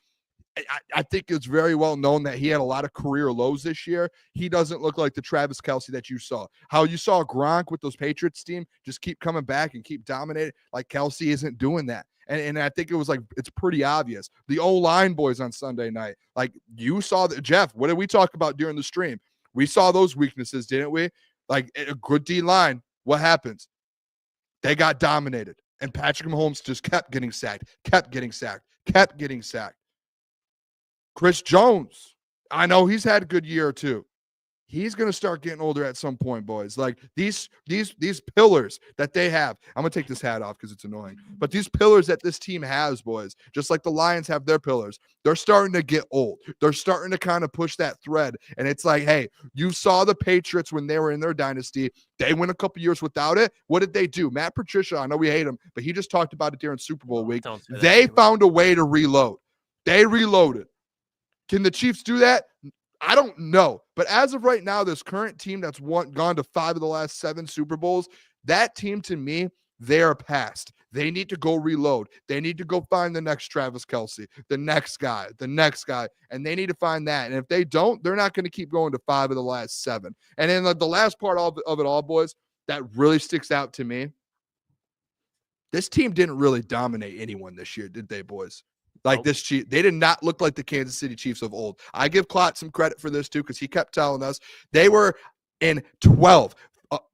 I think it's very well known that he had a lot of career lows this year. He doesn't look like the Travis Kelce that you saw. How you saw Gronk with those Patriots team just keep coming back and keep dominating. Like Kelce isn't doing that. And I think it was like, it's pretty obvious. The O-line boys on Sunday night, like you saw that. Jeff, what did we talk about during the stream? We saw those weaknesses, didn't we? Like a good D line. What happens? They got dominated. And Patrick Mahomes just kept getting sacked. Chris Jones, I know he's had a good year or two. He's going to start getting older at some point, boys. Like these pillars that they have. I'm going to take this hat off because it's annoying. But these pillars that this team has, boys, just like the Lions have their pillars, they're starting to get old. They're starting to kind of push that thread. And it's like, hey, you saw the Patriots when they were in their dynasty. They went a couple years without it. What did they do? Matt Patricia, I know we hate him, but he just talked about it during Super Bowl week. They found a way to reload. They reloaded. Can the Chiefs do that? I don't know. But as of right now, this current team that's gone to 5 of the last 7 Super Bowls, that team to me, they're past. They need to go reload. They need to go find the next Travis Kelce, the next guy, and they need to find that. And if they don't, they're not going to keep going to 5 of the last 7. And then the last part of it all, boys, that really sticks out to me, this team didn't really dominate anyone this year, did they, boys? Like this Chief, they did not look like the Kansas City Chiefs of old. I give Klotz some credit for this too, because he kept telling us they were in 12.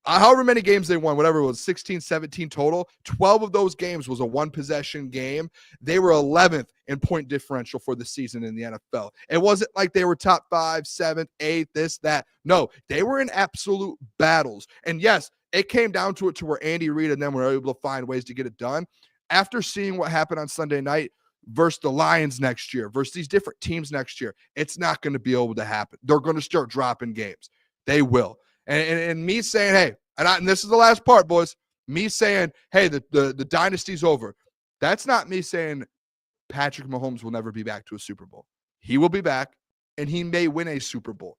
However many games they won, whatever it was, 16, 17 total. 12 of those games was a one-possession game. They were 11th in point differential for the season in the NFL. It wasn't like they were top 5, 7th, 8th, this, that. No, they were in absolute battles. And yes, it came down to it to where Andy Reid and them were able to find ways to get it done. After seeing what happened on Sunday night, versus the Lions next year, versus these different teams next year, it's not going to be able to happen. They're going to start dropping games. They will. And me saying, hey, and this is the last part, boys, me saying, hey, the dynasty's over. That's not me saying Patrick Mahomes will never be back to a Super Bowl. He will be back, and he may win a Super Bowl.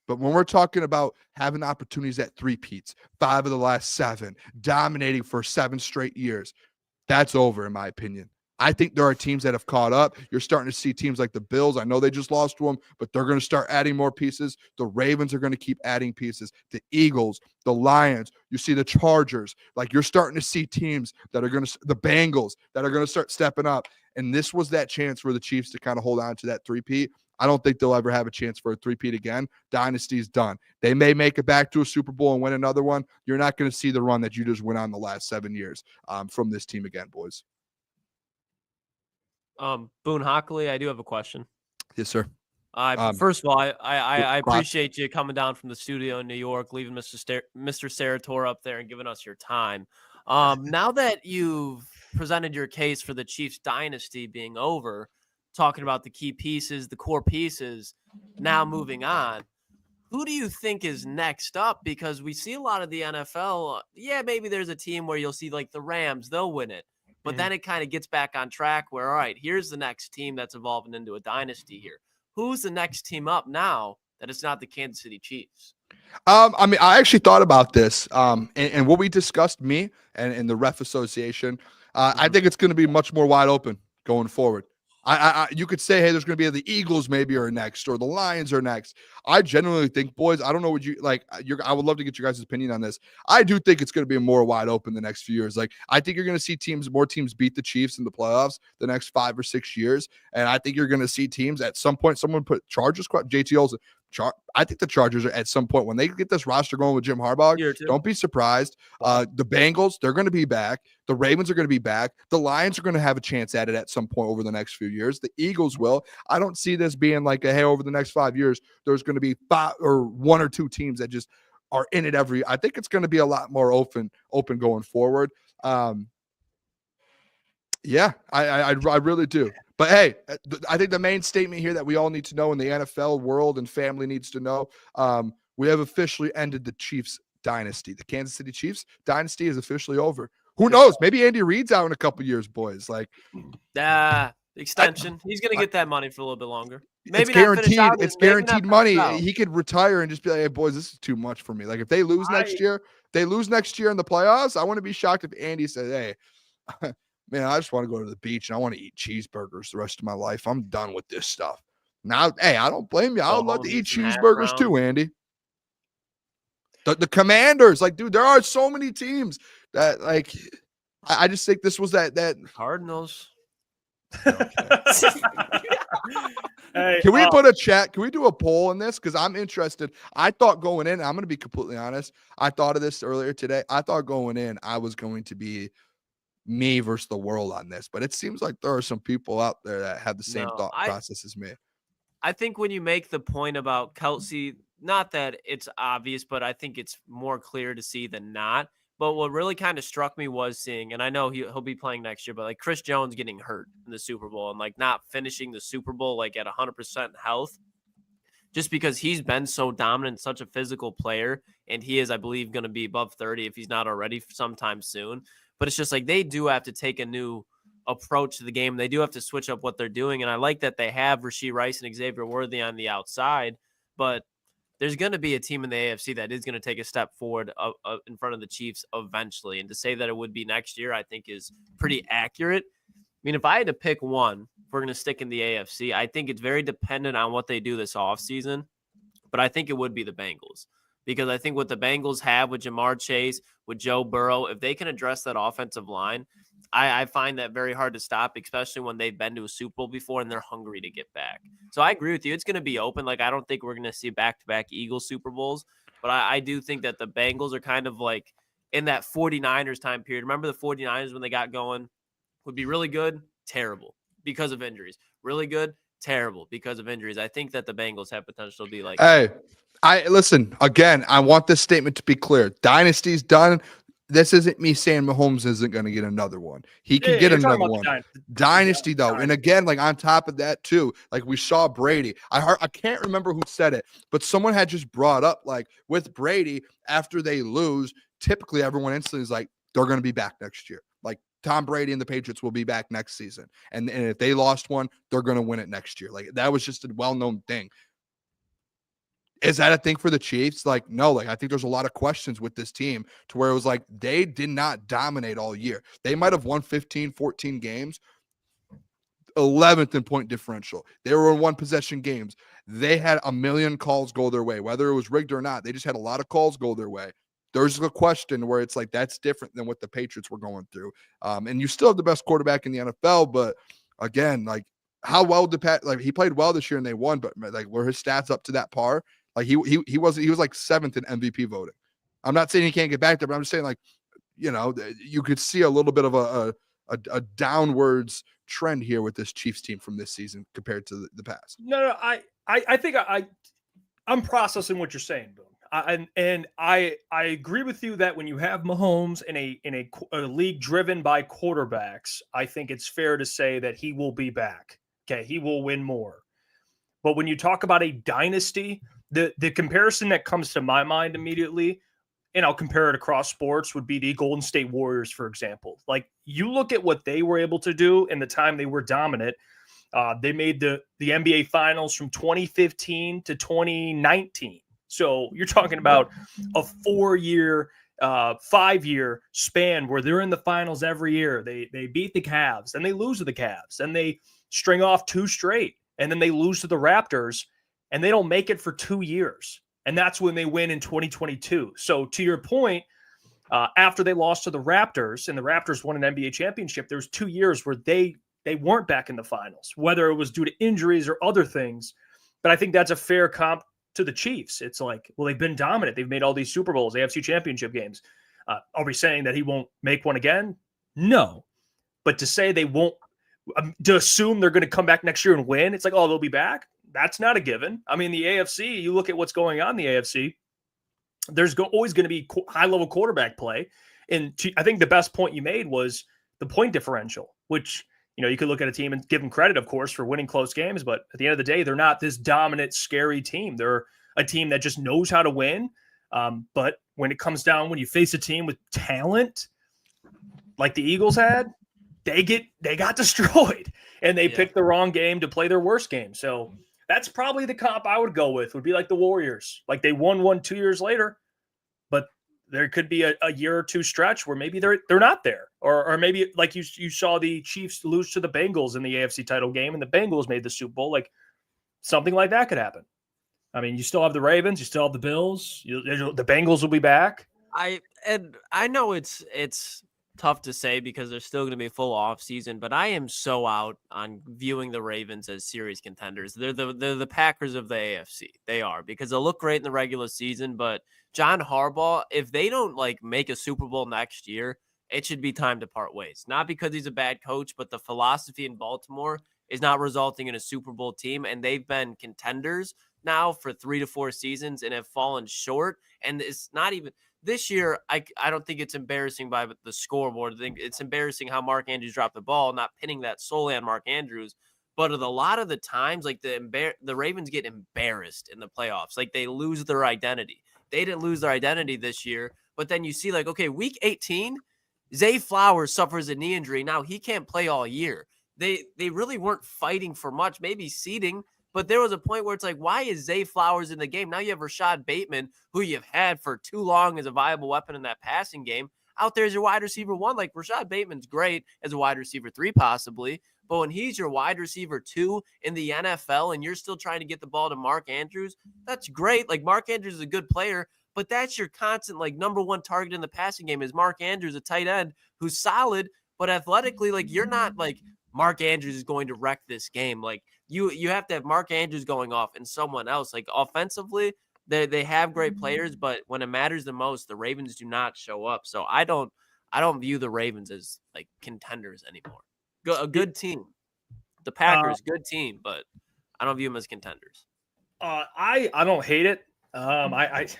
But when we're talking about having opportunities at 3-peats, 5 of the last 7, dominating for 7 straight years, that's over, in my opinion. I think there are teams that have caught up. You're starting to see teams like the Bills. I know they just lost to them, but they're going to start adding more pieces. The Ravens are going to keep adding pieces. The Eagles, the Lions, you see the Chargers. Like you're starting to see teams that are going to, the Bengals, that are going to start stepping up. And this was that chance for the Chiefs to kind of hold on to that 3-peat. I don't think they'll ever have a chance for a 3-peat again. Dynasty's done. They may make it back to a Super Bowl and win another one. You're not going to see the run that you just went on the last 7 years from this team again, boys. Boone Hockley, I do have a question. Yes, sir. First of all, I appreciate you coming down from the studio in New York, leaving Mr. Sarator up there and giving us your time. Now that you've presented your case for the Chiefs dynasty being over, talking about the key pieces, the core pieces, now moving on, who do you think is next up? Because we see a lot of the NFL. Yeah, maybe there's a team where you'll see like the Rams, they'll win it. But then it kind of gets back on track where, all right, here's the next team that's evolving into a dynasty here. Who's the next team up now that it's not the Kansas City Chiefs? I mean, I actually thought about this and what we discussed, me and the Ref Association. I think it's going to be much more wide open going forward. You could say, hey, there's going to be the Eagles maybe are next or the Lions are next. I genuinely think, boys, I don't know what you like. I would love to get your guys' opinion on this. I do think it's going to be more wide open the next few years. Like, I think you're going to see more teams beat the Chiefs in the playoffs the next 5 or 6 years. And I think you're going to see teams at some point, someone put Chargers, JT Olsen. I think the Chargers are at some point when they get this roster going with Jim Harbaugh, don't be surprised. The Bengals, they're going to be back. The Ravens are going to be back. The Lions are going to have a chance at it at some point over the next few years. The Eagles will. I don't see this being like hey, over the next 5 years, there's going to be 1 or 2 teams that just are in it every. I think it's going to be a lot more open going forward. Yeah, I really do. But hey, I think the main statement here that we all need to know in the NFL world and family needs to know, we have officially ended the Chiefs dynasty. The Kansas City Chiefs dynasty is officially over. Who knows? Maybe Andy Reid's out in a couple years, boys. Like, extension. He's going to get that money for a little bit longer. Maybe it's guaranteed. It's guaranteed money. He could retire and just be like, hey, boys, this is too much for me. Like, if they lose next year in the playoffs, I wouldn't be shocked if Andy said, hey, man, I just want to go to the beach and I want to eat cheeseburgers the rest of my life. I'm done with this stuff. Now, hey, I don't blame you. I Go would love home, to eat eat some hash cheeseburgers browns. too, Andy. The Commanders, like, dude, there are so many teams that, like, I just think this was that. Cardinals. Hey, Can we put a chat? Can we do a poll on this? Because I'm interested. I thought going in, I'm going to be completely honest. I thought of this earlier today. I thought going in, I was going to be me versus the world on this. But it seems like there are some people out there that have the same No, thought process as me. I think when you make the point about Kelsey, not that it's obvious, but I think it's more clear to see than not. But what really kind of struck me was seeing, and I know he'll be playing next year, but like Chris Jones getting hurt in the Super Bowl and like not finishing the Super Bowl like at 100% health, just because he's been so dominant, such a physical player, and he is, I believe, going to be above 30 if he's not already sometime soon. But it's just like they do have to take a new approach to the game. They do have to switch up what they're doing, and I like that they have Rashee Rice and Xavier Worthy on the outside, but there's going to be a team in the AFC that is going to take a step forward in front of the Chiefs eventually. And to say that it would be next year, I think is pretty accurate. I mean, if I had to pick one, if we're going to stick in the AFC, I think it's very dependent on what they do this offseason. But I think it would be the Bengals. Because I think what the Bengals have with Jamar Chase, with Joe Burrow, if they can address that offensive line, I find that very hard to stop, especially when they've been to a Super Bowl before and they're hungry to get back. So I agree with you. It's going to be open. Like, I don't think we're going to see back-to-back Eagles Super Bowls, but I do think that the Bengals are kind of like in that 49ers time period. Remember the 49ers when they got going? Would be really good, terrible because of injuries. Really good, terrible because of injuries. I think that the Bengals have potential to be like. Hey, listen, again, I want this statement to be clear. Dynasty's done. This isn't me saying Mahomes isn't going to get another one. He can get another one. Dynasty, though. And again, like on top of that, too, like we saw Brady. I can't remember who said it, but someone had just brought up, like, with Brady, after they lose, typically everyone instantly is like, they're going to be back next year. Like, Tom Brady and the Patriots will be back next season. And if they lost one, they're going to win it next year. Like, that was just a well-known thing. Is that a thing for the Chiefs? Like, no, like, I think there's a lot of questions with this team to where it was like, they did not dominate all year. They might have won 15, 14 games, 11th in point differential. They were in one possession games. They had a million calls go their way, whether it was rigged or not. They just had a lot of calls go their way. There's a question where it's like, that's different than what the Patriots were going through. And you still have the best quarterback in the NFL, but again, like, how well did he played well this year and they won, but like, were his stats up to that par? Like he was like 7th in MVP voting. I'm not saying he can't get back there, but I'm just saying, like, you know, you could see a little bit of a downwards trend here with this Chiefs team from this season compared to the past. No, I think I'm processing what you're saying, Boone. I agree with you that when you have Mahomes in a league driven by quarterbacks, I think it's fair to say that he will be back. Okay, he will win more. But when you talk about a dynasty, the comparison that comes to my mind immediately, and I'll compare it across sports, would be the Golden State Warriors, for example. Like, you look at what they were able to do in the time they were dominant. They made the NBA Finals from 2015 to 2019. So you're talking about a 4-year, 5-year span where they're in the finals every year. They beat the Cavs, and they lose to the Cavs, and they string off 2 straight, and then they lose to the Raptors, and they don't make it for 2 years. And that's when they win in 2022. So to your point, after they lost to the Raptors and the Raptors won an NBA championship, there was 2 years where they weren't back in the finals, whether it was due to injuries or other things. But I think that's a fair comp to the Chiefs. It's like, well, they've been dominant. They've made all these Super Bowls, AFC championship games. Are we saying that he won't make one again? No. But to say they won't, to assume they're going to come back next year and win, it's like, oh, they'll be back. That's not a given. I mean, the AFC, you look at what's going on in the AFC, there's always going to be high-level quarterback play. And I think the best point you made was the point differential, which, you know, you could look at a team and give them credit, of course, for winning close games. But at the end of the day, they're not this dominant, scary team. They're a team that just knows how to win. But when it comes down, when you face a team with talent like the Eagles had, they got destroyed. And they picked the wrong game to play their worst game. So that's probably the comp I would go with, would be like the Warriors. Like, they won 2 years later, but there could be a year or two stretch where maybe they're not there, Or maybe like you saw the Chiefs lose to the Bengals in the AFC title game, and the Bengals made the Super Bowl. Like something like that could happen. I mean, you still have the Ravens, you still have the Bills. The Bengals will be back. I know it's tough to say because they're still going to be full off season, but I am so out on viewing the Ravens as series contenders. They're the Packers of the AFC. They are, because they'll look great in the regular season, but John Harbaugh, if they don't like make a Super Bowl next year, it should be time to part ways. Not because he's a bad coach, but the philosophy in Baltimore is not resulting in a Super Bowl team, and they've been contenders now for 3 to 4 seasons and have fallen short. And it's not even this year. I don't think it's embarrassing by the scoreboard. I think it's embarrassing how Mark Andrews dropped the ball, not pinning that solely on Mark Andrews. But a lot of the times, like the Ravens get embarrassed in the playoffs. Like they lose their identity. They didn't lose their identity this year. But then you see like, okay, week 18, Zay Flowers suffers a knee injury. Now he can't play all year. They really weren't fighting for much, maybe seeding. But there was a point where it's like, why is Zay Flowers in the game? Now you have Rashad Bateman, who you've had for too long as a viable weapon in that passing game, out there as your wide receiver 1. Like Rashad Bateman's great as a wide receiver 3 possibly, but when he's your wide receiver 2 in the NFL and you're still trying to get the ball to Mark Andrews, that's great. Like Mark Andrews is a good player, but that's your constant like number 1 target in the passing game is Mark Andrews, a tight end who's solid, but athletically, like you're not like Mark Andrews is going to wreck this game. Like you have to have Mark Andrews going off and someone else. Like offensively, they have great players, but when it matters the most, the Ravens do not show up. So I don't view the Ravens as like contenders anymore. A good team. The Packers, good team, but I don't view them as contenders. I don't hate it. It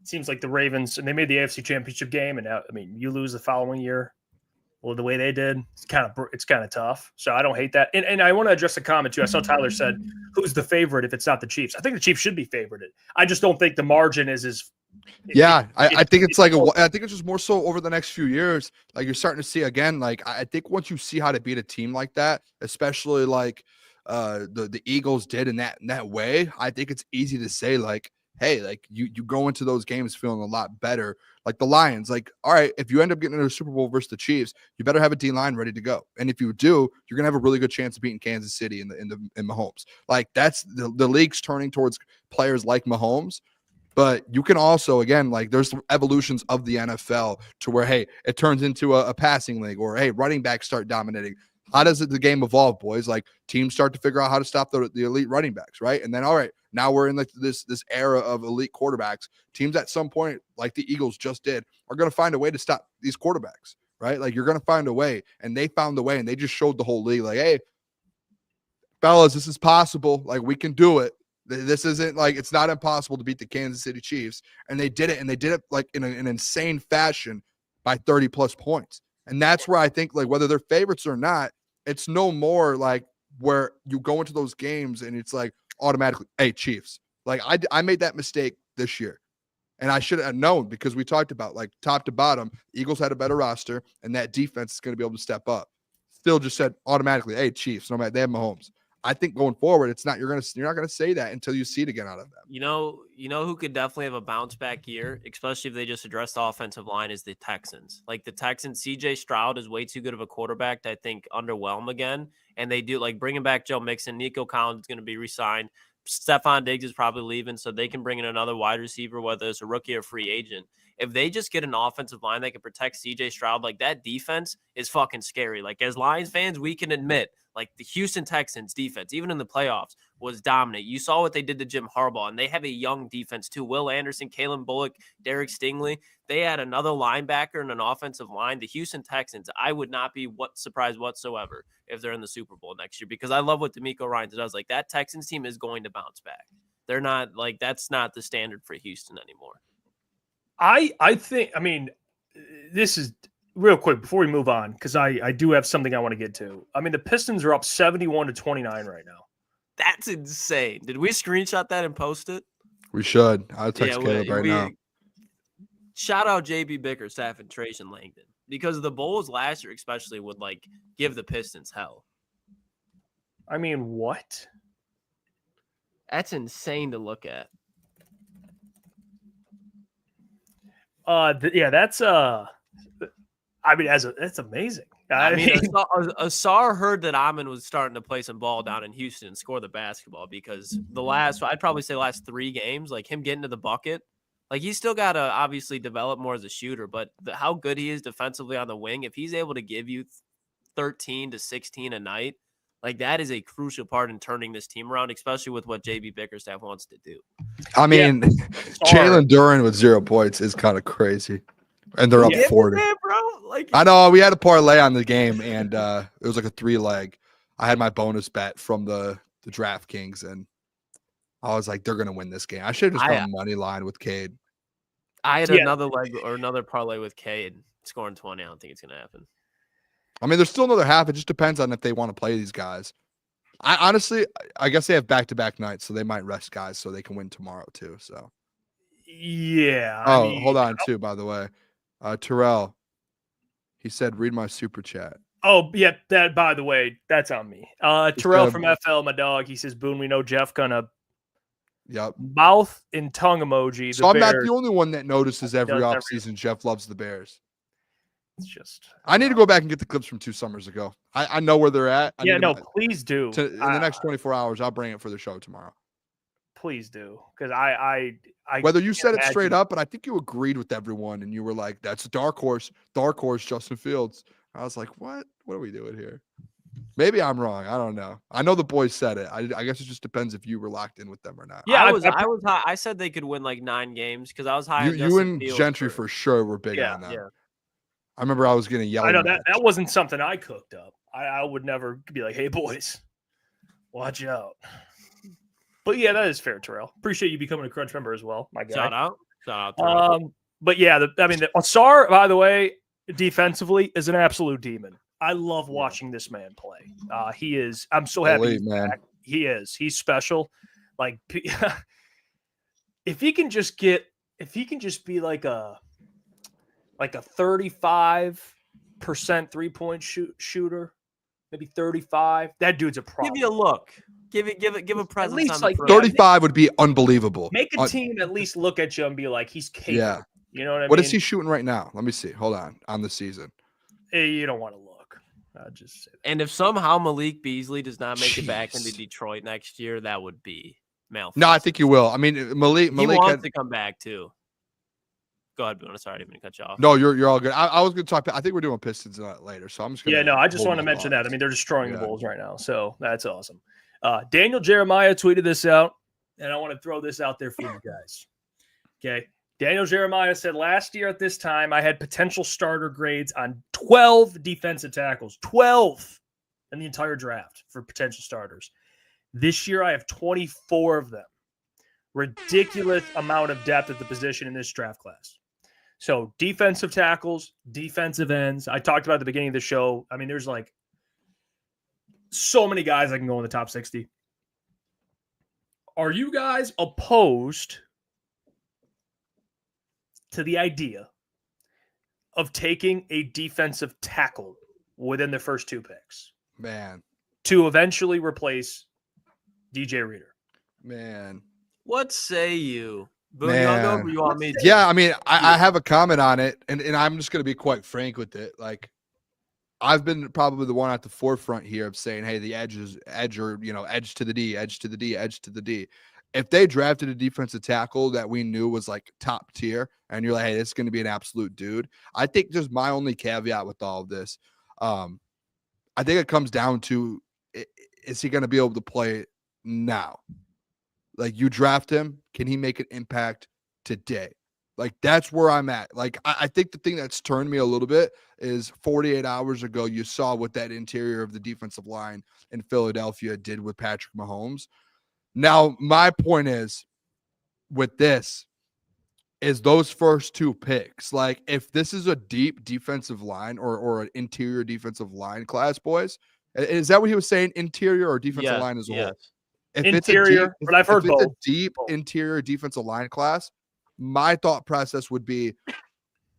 seems like the Ravens, and they made the AFC Championship game, and now, I mean, you lose the following year. Well, the way they did, it's kind of tough. So I don't hate that. And I want to address a comment too. I saw Tyler said, "Who's the favorite if it's not the Chiefs?" I think the Chiefs should be favorited. I just don't think the margin is as. I think it's like I think it's just more so over the next few years. Like you're starting to see again. Like I think once you see how to beat a team like that, especially like the Eagles did in that way, I think it's easy to say like, hey, like you go into those games feeling a lot better. Like the Lions, like, all right, if you end up getting into a Super Bowl versus the Chiefs, you better have a D-line ready to go. And if you do, you're gonna have a really good chance of beating Kansas City in Mahomes. Like that's the league's turning towards players like Mahomes. But you can also, again, like there's evolutions of the NFL to where, hey, it turns into a passing league, or hey, running backs start dominating. How does the game evolve, boys? Like teams start to figure out how to stop the elite running backs, right? And then, all right, now we're in like this era of elite quarterbacks. Teams at some point, like the Eagles just did, are going to find a way to stop these quarterbacks, right? Like you're going to find a way, and they found the way, and they just showed the whole league, like, hey, fellas, this is possible. Like we can do it. This isn't like it's not impossible to beat the Kansas City Chiefs, and they did it, and they did it like in an insane fashion by 30 plus points. And that's where I think like whether they're favorites or not, it's no more like where you go into those games and it's like automatically, hey, Chiefs. Like I made that mistake this year, and I should have known because we talked about like top to bottom, Eagles had a better roster, and that defense is going to be able to step up. Still just said automatically, hey, Chiefs. No matter they have Mahomes. I think going forward, it's not you're not gonna say that until you see it again out of them. You know who could definitely have a bounce back year, especially if they just address the offensive line, is the Texans. Like the Texans, CJ Stroud is way too good of a quarterback to, I think, underwhelm again. And they do like bringing back Joe Mixon. Nico Collins is going to be re-signed. Stephon Diggs is probably leaving, so they can bring in another wide receiver, whether it's a rookie or free agent. If they just get an offensive line that can protect CJ Stroud, like that defense is fucking scary. Like as Lions fans, we can admit, like the Houston Texans defense, even in the playoffs, was dominant. You saw what they did to Jim Harbaugh, and they have a young defense too. Will Anderson, Kalen Bullock, Derek Stingley. They had another linebacker and an offensive line. The Houston Texans, I would not be surprised whatsoever if they're in the Super Bowl next year, because I love what DeMeco Ryans does. Like that Texans team is going to bounce back. They're not like that's not the standard for Houston anymore. I think, I mean, this is real quick before we move on, because I do have something I want to get to. I mean, the Pistons are up 71-29 right now. That's insane. Did we screenshot that and post it? We should. I'll text Caleb right now. Shout out JB Bickerstaff and Trajan Langdon, because the Bulls last year especially would like give the Pistons hell. I mean, what? That's insane to look at. That's I mean, that's amazing. I mean, Asar heard that Amon was starting to play some ball down in Houston and score the basketball because I'd probably say last 3 games, like him getting to the bucket, like he's still got to obviously develop more as a shooter, but how good he is defensively on the wing, if he's able to give you 13 to 16 a night, like that is a crucial part in turning this team around, especially with what JB Bickerstaff wants to do. I mean, Jalen Duren with 0 points is kind of crazy. And they're up 40. There, bro. Like, I know we had a parlay on the game, and it was like a 3-leg. I had my bonus bet from the DraftKings, and I was like, they're gonna win this game. I should have just done money line with Cade. I had another leg or another parlay with Cade scoring 20. I don't think it's gonna happen. I mean, there's still another half. It just depends on if they want to play these guys. I guess they have back-to-back nights, so they might rest guys so they can win tomorrow too. So yeah. Hold on too. By the way, Terrell, he said, "Read my super chat." Oh, yeah. That, by the way, that's on me. Terrell from FL, my dog. He says, "Boone, we know Jeff gonna mouth and tongue emoji." So I'm not the only one that notices every offseason Jeff loves the Bears. It's just I need to go back and get the clips from 2 summers ago. I know where they're at. Please do. In the next 24 hours, I'll bring it for the show tomorrow. Please do, because I whether you said it straight up, but I think you agreed with everyone, and you were like, "That's a dark horse, Justin Fields." I was like, "What? What are we doing here?" Maybe I'm wrong. I don't know. I know the boys said it. I guess it just depends if you were locked in with them or not. Yeah, I was high. I said they could win like 9 games because I was high. You and Gentry for sure were big on that. Yeah. I remember I was getting yelled. I know that wasn't something I cooked up. I would never be like, "Hey boys, watch out." But yeah, that is fair, Terrell. Appreciate you becoming a Crunch member as well, my guy. Shout out. But yeah, the Asar, by the way, defensively is an absolute demon. I love watching this man play. He is. I'm so happy he's back. He is. He's special. Like, if he can just be like a 35% 3-point shooter, maybe 35. That dude's a problem. Give you a look. Give a presence. At least like 35 would be unbelievable. Make a team at least look at you and be like, he's capable. Yeah. You know what I mean? What is he shooting right now? Let me see. Hold on the season. You don't want to look. I'll just say that. And if somehow Malik Beasley does not make it back into Detroit next year, that would be malfeasance. No, I think he will. I mean, Malik wants to come back too. Go ahead, Booner. Sorry, I didn't mean to cut you off. No, you're all good. I was going to talk. I think we're doing Pistons later, so I'm just going to. Yeah, no, I just want to mention that. I mean, they're destroying the Bulls right now, so that's awesome. Daniel Jeremiah tweeted this out, and I want to throw this out there for you guys. Okay. Daniel Jeremiah said, "Last year at this time, I had potential starter grades on 12 defensive tackles, 12 in the entire draft for potential starters. This year, I have 24 of them. Ridiculous amount of depth at the position in this draft class. So defensive tackles, defensive ends. I talked about at the beginning of the show. I mean, there's like so many guys that can go in the top 60. Are you guys opposed to the idea of taking a defensive tackle within the first 2 picks? Man. To eventually replace DJ Reader? Man. What say you? Boone, you want to go or you want me to? Yeah, I mean, I have a comment on it, and I'm just going to be quite frank with it. Like, I've been probably the one at the forefront here of saying, hey, the edge or, edge to the D, edge to the D, edge to the D. If they drafted a defensive tackle that we knew was like top tier, and you're like, hey, this is going to be an absolute dude, I think just my only caveat with all of this, I think it comes down to, is he going to be able to play now? Like, you draft him, can he make an impact today? Like, that's where I'm at. Like, I think the thing that's turned me a little bit is 48 hours ago, you saw what that interior of the defensive line in Philadelphia did with Patrick Mahomes. Now, my point is, with this, is those first 2 picks. Like, if this is a deep defensive line or an interior defensive line class, boys, is that what he was saying? Interior or defensive line as a whole? If interior, but I've heard both. If it's a deep interior defensive line class, my thought process would be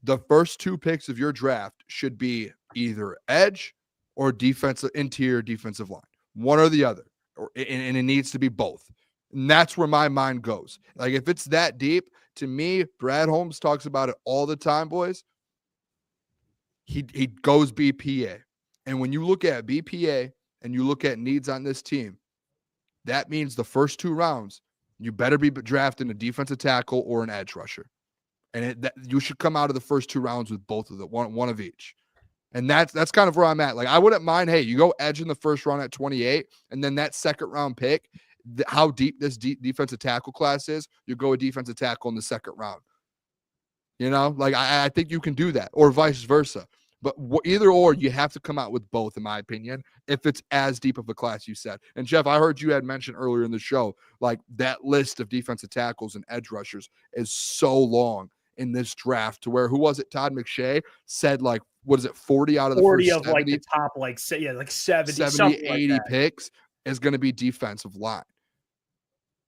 the first 2 picks of your draft should be either edge or interior defensive line, one or the other, and it needs to be both. And that's where my mind goes. Like, if it's that deep, to me, Brad Holmes talks about it all the time, boys. he goes BPA. And when you look at BPA and you look at needs on this team, that means the first 2 rounds, you better be drafting a defensive tackle or an edge rusher. And you should come out of the first 2 rounds with both of them, one of each. And that's kind of where I'm at. Like, I wouldn't mind, hey, you go edge in the first round at 28, and then that second round pick, how deep this defensive tackle class is, you go a defensive tackle in the second round. You know, like I think you can do that, or vice versa. But either or, you have to come out with both, in my opinion, if it's as deep of a class you said. And Jeff, I heard you had mentioned earlier in the show, like that list of defensive tackles and edge rushers is so long in this draft to where, who was it? Todd McShay said, like, what is it? 40 out of the 40 first of 70, like the top, like, say, yeah, like 70, 80 like picks is going to be defensive line.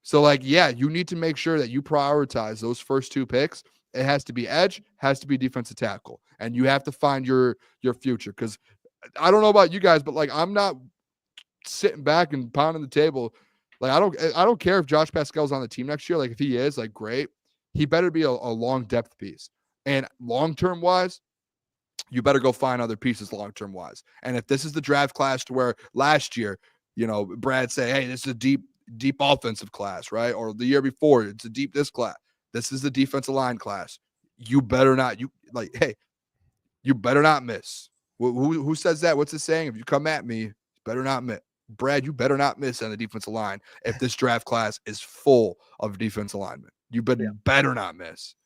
So, like, yeah, you need to make sure that you prioritize those first 2 picks. It has to be edge, has to be defensive tackle, and you have to find your future. Because I don't know about you guys, but like, I'm not sitting back and pounding the table. Like, I don't care if Josh Pascal's on the team next year. Like, if he is, like, great. He better be a long depth piece. And long-term wise, you better go find other pieces long-term wise. And if this is the draft class to where last year, you know, Brad say, hey, this is a deep offensive class, right? Or the year before, it's a deep this class. This is the defensive line class. You better not, you better not miss. Who says that? What's the saying? If you come at me, you better not miss. Brad, you better not miss on the defensive line if this draft class is full of defensive linemen. You better not miss.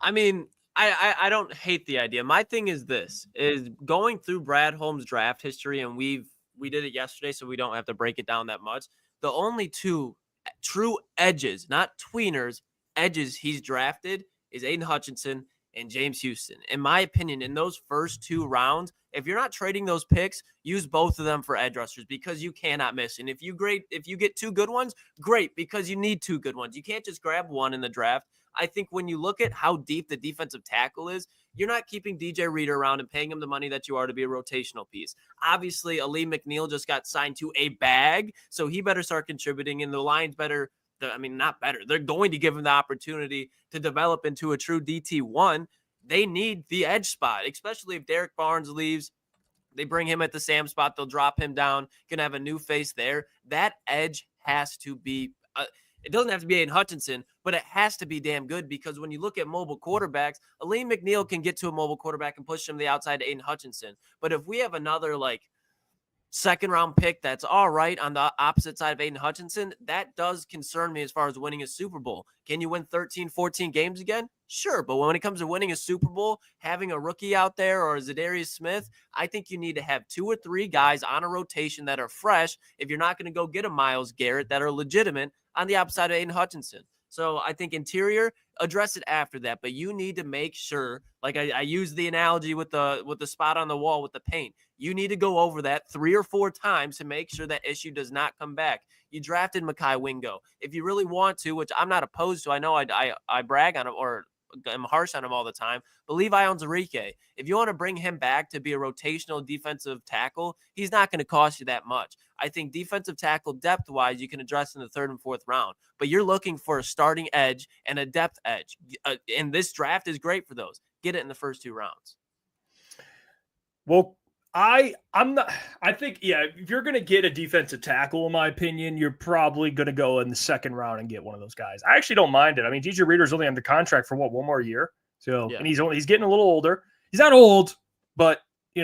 I mean, I don't hate the idea. My thing is this, is going through Brad Holmes' draft history, and we did it yesterday, so we don't have to break it down that much. The only 2 true edges, not tweeners, edges he's drafted is Aiden Hutchinson and James Houston. In my opinion, in those first 2 rounds, if you're not trading those picks, use both of them for edge rushers because you cannot miss. And if you get 2 good ones, great, because you need 2 good ones. You can't just grab one in the draft. I think when you look at how deep the defensive tackle is, you're not keeping DJ Reader around and paying him the money that you are to be a rotational piece. Obviously, Ali McNeil just got signed to a bag, so he better start contributing, and the Lions better – not better. They're going to give him the opportunity to develop into a true DT1. They need the edge spot, especially if Derek Barnes leaves. They bring him at the Sam spot. They'll drop him down. Going to have a new face there. That edge has to be it doesn't have to be Aiden Hutchinson, but it has to be damn good because when you look at mobile quarterbacks, Aleem McNeil can get to a mobile quarterback and push him to the outside to Aiden Hutchinson. But if we have another like second-round pick that's all right on the opposite side of Aiden Hutchinson, that does concern me as far as winning a Super Bowl. Can you win 13, 14 games again? Sure, but when it comes to winning a Super Bowl, having a rookie out there or Zadarius Smith, I think you need to have 2 or 3 guys on a rotation that are fresh if you're not going to go get a Myles Garrett that are legitimate on the opposite of Aiden Hutchinson. So I think interior, address it after that, but you need to make sure, like I use the analogy with the spot on the wall with the paint. You need to go over that 3 or 4 times to make sure that issue does not come back. You drafted Mekhi Wingo. If you really want to, which I'm not opposed to, I know I brag on him or I'm harsh on him all the time, but Levi Onwuzurike, if you want to bring him back to be a rotational defensive tackle, he's not going to cost you that much. I think defensive tackle depth-wise, you can address in the 3rd and 4th round, but you're looking for a starting edge and a depth edge, and this draft is great for those. Get it in the first 2 rounds. Well, I think, if you're going to get a defensive tackle, in my opinion, you're probably going to go in the 2nd round and get one of those guys. I actually don't mind it. I mean, DJ Reader's only under contract for 1 more year. So, yeah. And he's getting a little older. He's not old, but I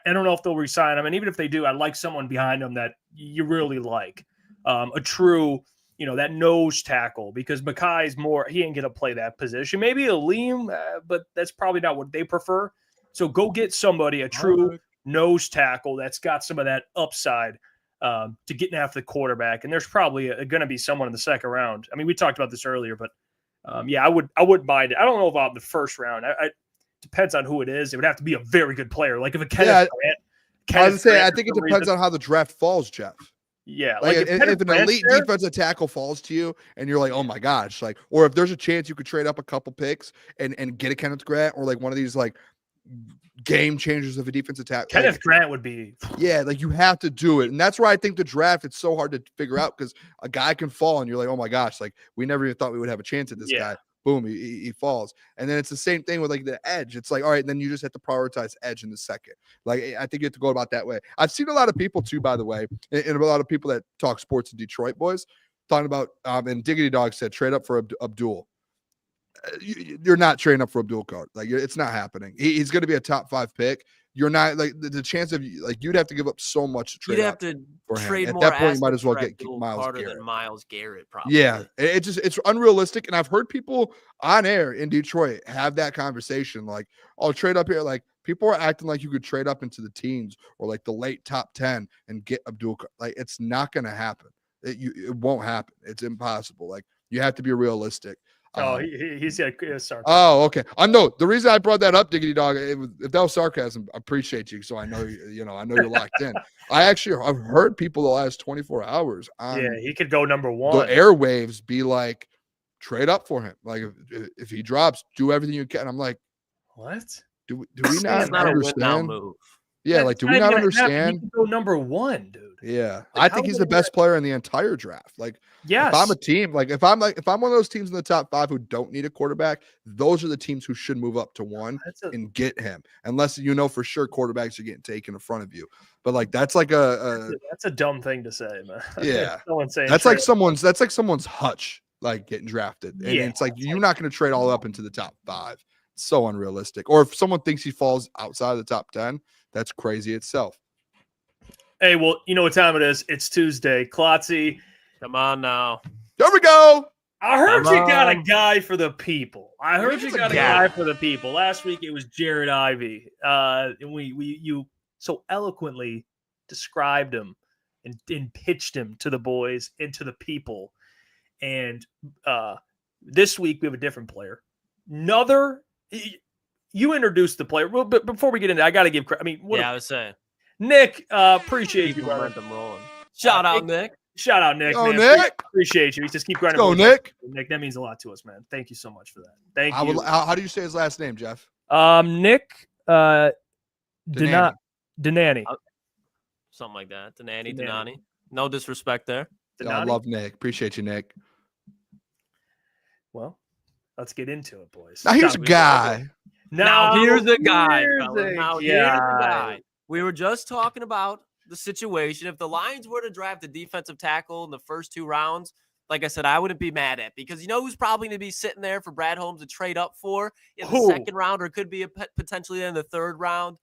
don't know if they'll re-sign him. And even if they do, I'd like someone behind him that you really like, a true, that nose tackle, because Mekhi's he ain't going to play that position. Maybe Aleem, but that's probably not what they prefer. So go get somebody, a true nose tackle that's got some of that upside to getting after the quarterback. And there's probably going to be someone in the 2nd round. I mean, we talked about this earlier, but I wouldn't mind it. I don't know about the 1st round. I depends on who it is. It would have to be a very good player. Like if a Kenneth Grant. I think it depends on how the draft falls, Jeff. Yeah. Like if an elite defensive tackle falls to you and you're like, oh my gosh, like, or if there's a chance you could trade up a couple picks and get a Kenneth Grant or like one of these like game changers of a defensive tackle. Kenneth Grant would be. Yeah, like you have to do it. And that's why I think the draft, it's so hard to figure out because a guy can fall and you're like, oh my gosh, like we never even thought we would have a chance at this guy. boom, he falls. And then it's the same thing with like the edge. It's like, all right, then you just have to prioritize edge in the second. Like, I think you have to go about that way. I've seen a lot of people too, by the way, and a lot of people that talk sports in Detroit, boys, talking about, and Diggity Dog said, trade up for Abdul. You're not trading up for Abdul Card. Like, it's not happening. He's going to be a top 5 pick. You're not, like, the chance of, like, you'd have to give up so much to trade. You'd have to trade at more. That point, you might as well get Myles Garrett Garrett. than Myles Garrett, probably. Yeah, it's unrealistic. And I've heard people on air in Detroit have that conversation, like, "Oh, trade up here." Like, people are acting like you could trade up into the teens or like the late top 10 and get Abdul. Like, it's not going to happen. It won't happen. It's impossible. Like, you have to be realistic. He's got sarcasm. Oh, okay. I know the reason I brought that up, Diggity Dog. If that was sarcasm, I appreciate you. So I know I know you're locked in. I've heard people the last 24 hours on he could go number 1. the airwaves be like, trade up for him. Like, if he drops, do everything you can. I'm like, what? Do we not It's not a win-now understand? move. Yeah, like, do we not understand? He could go number 1, dude. Yeah, Like, I think he's the best player in the entire draft. Like, yes. if I'm a team, like if I'm one of those teams in the top 5 who don't need a quarterback, those are the teams who should move up to 1 and get him, unless you know for sure quarterbacks are getting taken in front of you. But like, that's like that's a dumb thing to say, man. Yeah, Someone saying that's like someone's hutch like getting drafted, and it's like you're not going to trade all up into the top 5. It's so unrealistic. Or if someone thinks he falls outside of the top 10, that's crazy itself. Hey, well, you know what time it is? It's Tuesday. Klotzy, Come on now. There we go. I heard Come you got a on. guy for the people. I heard you got a guy for the people. Last week it was Jared Ivey. And you so eloquently described him and pitched him to the boys and to the people. And this week we have a different player. You introduced the player, but before we get into it, I got to give credit. I mean, I was saying. Nick, appreciate Keep you, the brother. momentum rolling. Shout out, Nick. Shout out, Nick. Go, man. Nick. Appreciate you. Just keep grinding. Go, Nick. Nick, that means a lot to us, man. Thank you so much for that. Thank I you. would, how do you say his last name, Jeff? Nick Denani. Denani. Something like that. Denani. No disrespect there. I love Nick. Appreciate you, Nick. Well, let's get into it, boys. Now here's a guy. Now here's the guy, here's fella. a Now here's the guy. guy. We were just talking about the situation. If the Lions were to draft a defensive tackle in the first 2 rounds, like I said, I wouldn't be mad at, because you know who's probably going to be sitting there for Brad Holmes to trade up for in the second round, or could be potentially in the 3rd round?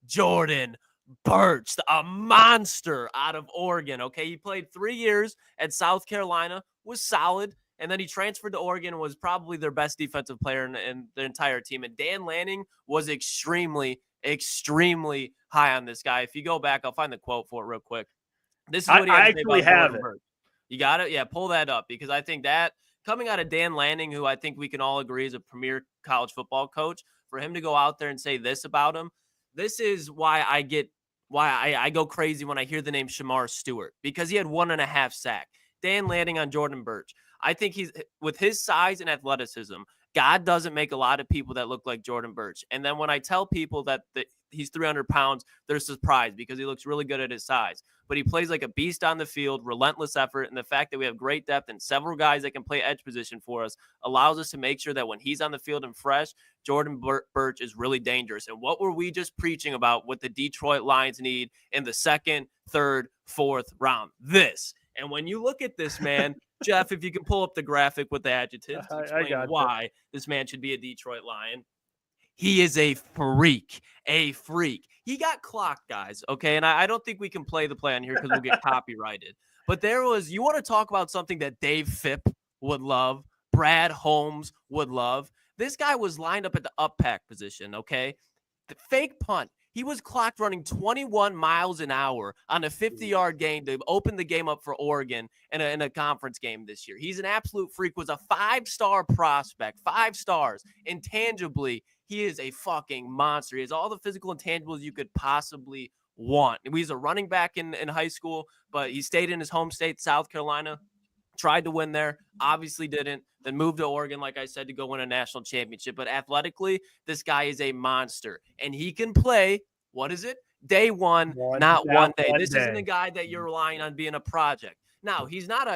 Jordan Burch, a monster out of Oregon. Okay, he played 3 years at South Carolina, was solid, and then he transferred to Oregon and was probably their best defensive player in the entire team. And Dan Lanning was extremely high on this guy. If you go back, I'll find the quote for it real quick. This is what he I had to say actually about have Jordan it. Burch. You got it? Yeah, pull that up, because I think that coming out of Dan Lanning, who I think we can all agree is a premier college football coach, for him to go out there and say this about him, this is why I go crazy when I hear the name Shamar Stewart, because he had 1.5 sacks. Dan Lanning on Jordan Burch. I think he's, with his size and athleticism, God doesn't make a lot of people that look like Jordan Burch. And then when I tell people that he's 300 pounds, they're surprised, because he looks really good at his size. But he plays like a beast on the field, relentless effort, and the fact that we have great depth and several guys that can play edge position for us allows us to make sure that when he's on the field and fresh, Jordan Burch is really dangerous. And what were we just preaching about what the Detroit Lions need in the 2nd, 3rd, 4th round? This. And when you look at this man, Jeff, if you can pull up the graphic with the adjectives to explain why this man should be a Detroit Lion. He is a freak. He got clocked, guys, okay? And I don't think we can play the play on here because we'll get copyrighted. But you want to talk about something that Dave Phipp would love, Brad Holmes would love. This guy was lined up at the up pack position, okay? The fake punt. He was clocked running 21 miles an hour on a 50-yard gain to open the game up for Oregon in a conference game this year. He's an absolute freak, was a 5-star prospect, 5 stars. Intangibly, he is a fucking monster. He has all the physical intangibles you could possibly want. He's a running back in high school, but he stayed in his home state, South Carolina. Tried to win there, obviously didn't, then moved to Oregon, like I said, to go win a national championship. But athletically, this guy is a monster. And he can play, what is it? Day one, not one day. This isn't a guy that you're relying on being a project. Now, he's not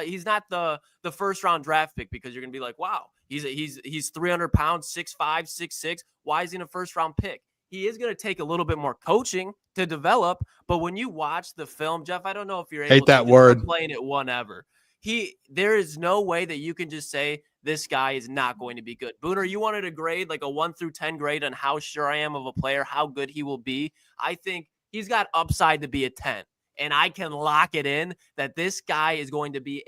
the first round draft pick because you're going to be like, wow, he's 300 pounds, 6'5", 6'6". Why is he in a first round pick? He is going to take a little bit more coaching to develop, but when you watch the film, Jeff, I don't know if you're able Hate that to word. playing it whenever. There is no way that you can just say this guy is not going to be good. Booner, you wanted a grade, like a 1 through 10 grade on how sure I am of a player, how good he will be. I think he's got upside to be a 10. And I can lock it in that this guy is going to be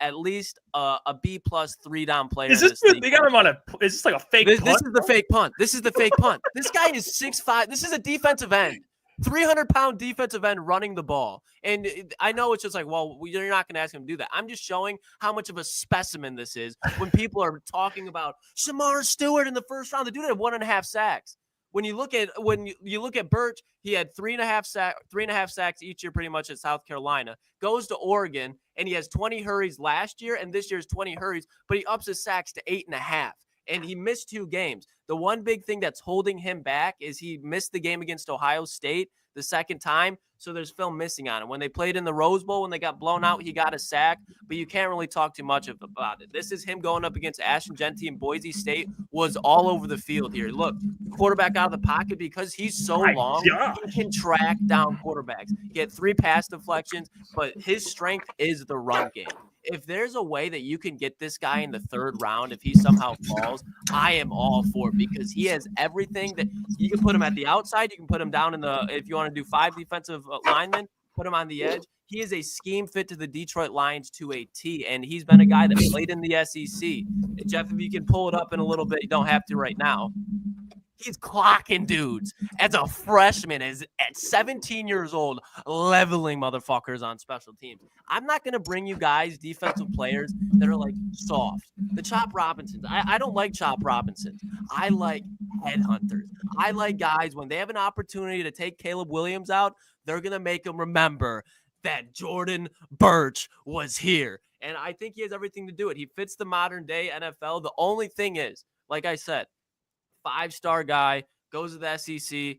at least a B+ 3-down player. Is this they got him on is this like a fake punt? This is the fake punt. This is the fake punt. This guy is 6'5". This is a defensive end. 300-pound defensive end running the ball. And I know it's just like, well, you're not going to ask him to do that. I'm just showing how much of a specimen this is when people are talking about Shamar Stewart in the first round. The dude had 1.5 sacks. When you look at Birch, he had 3.5 sacks each year pretty much at South Carolina. Goes to Oregon, and he has 20 hurries last year, and this year's 20 hurries, but he ups his sacks to 8.5. And he missed 2 games. The one big thing that's holding him back is he missed the game against Ohio State the second time, so there's film missing on him. When they played in the Rose Bowl, when they got blown out, he got a sack, but you can't really talk too much about it. This is him going up against Ashton Gentry and Boise State, was all over the field here. Look, quarterback out of the pocket, because he's so long, he can track down quarterbacks. He had 3 pass deflections, but his strength is the run game. If there's a way that you can get this guy in the 3rd round, if he somehow falls, I am all for it, because he has everything that you can put him at the outside. You can put him down if you want to do 5 defensive linemen, put him on the edge. He is a scheme fit to the Detroit Lions to a T, and he's been a guy that played in the SEC. And Jeff, if you can pull it up in a little bit, you don't have to right now. He's clocking dudes as a freshman, at 17 years old, leveling motherfuckers on special teams. I'm not going to bring you guys defensive players that are like soft. The Chop Robinsons. I don't like Chop Robinsons. I like headhunters. I like guys, when they have an opportunity to take Caleb Williams out, they're going to make them remember that Jordan Birch was here. And I think he has everything to do it. He fits the modern day NFL. The only thing is, like I said, 5-star guy, goes to the SEC.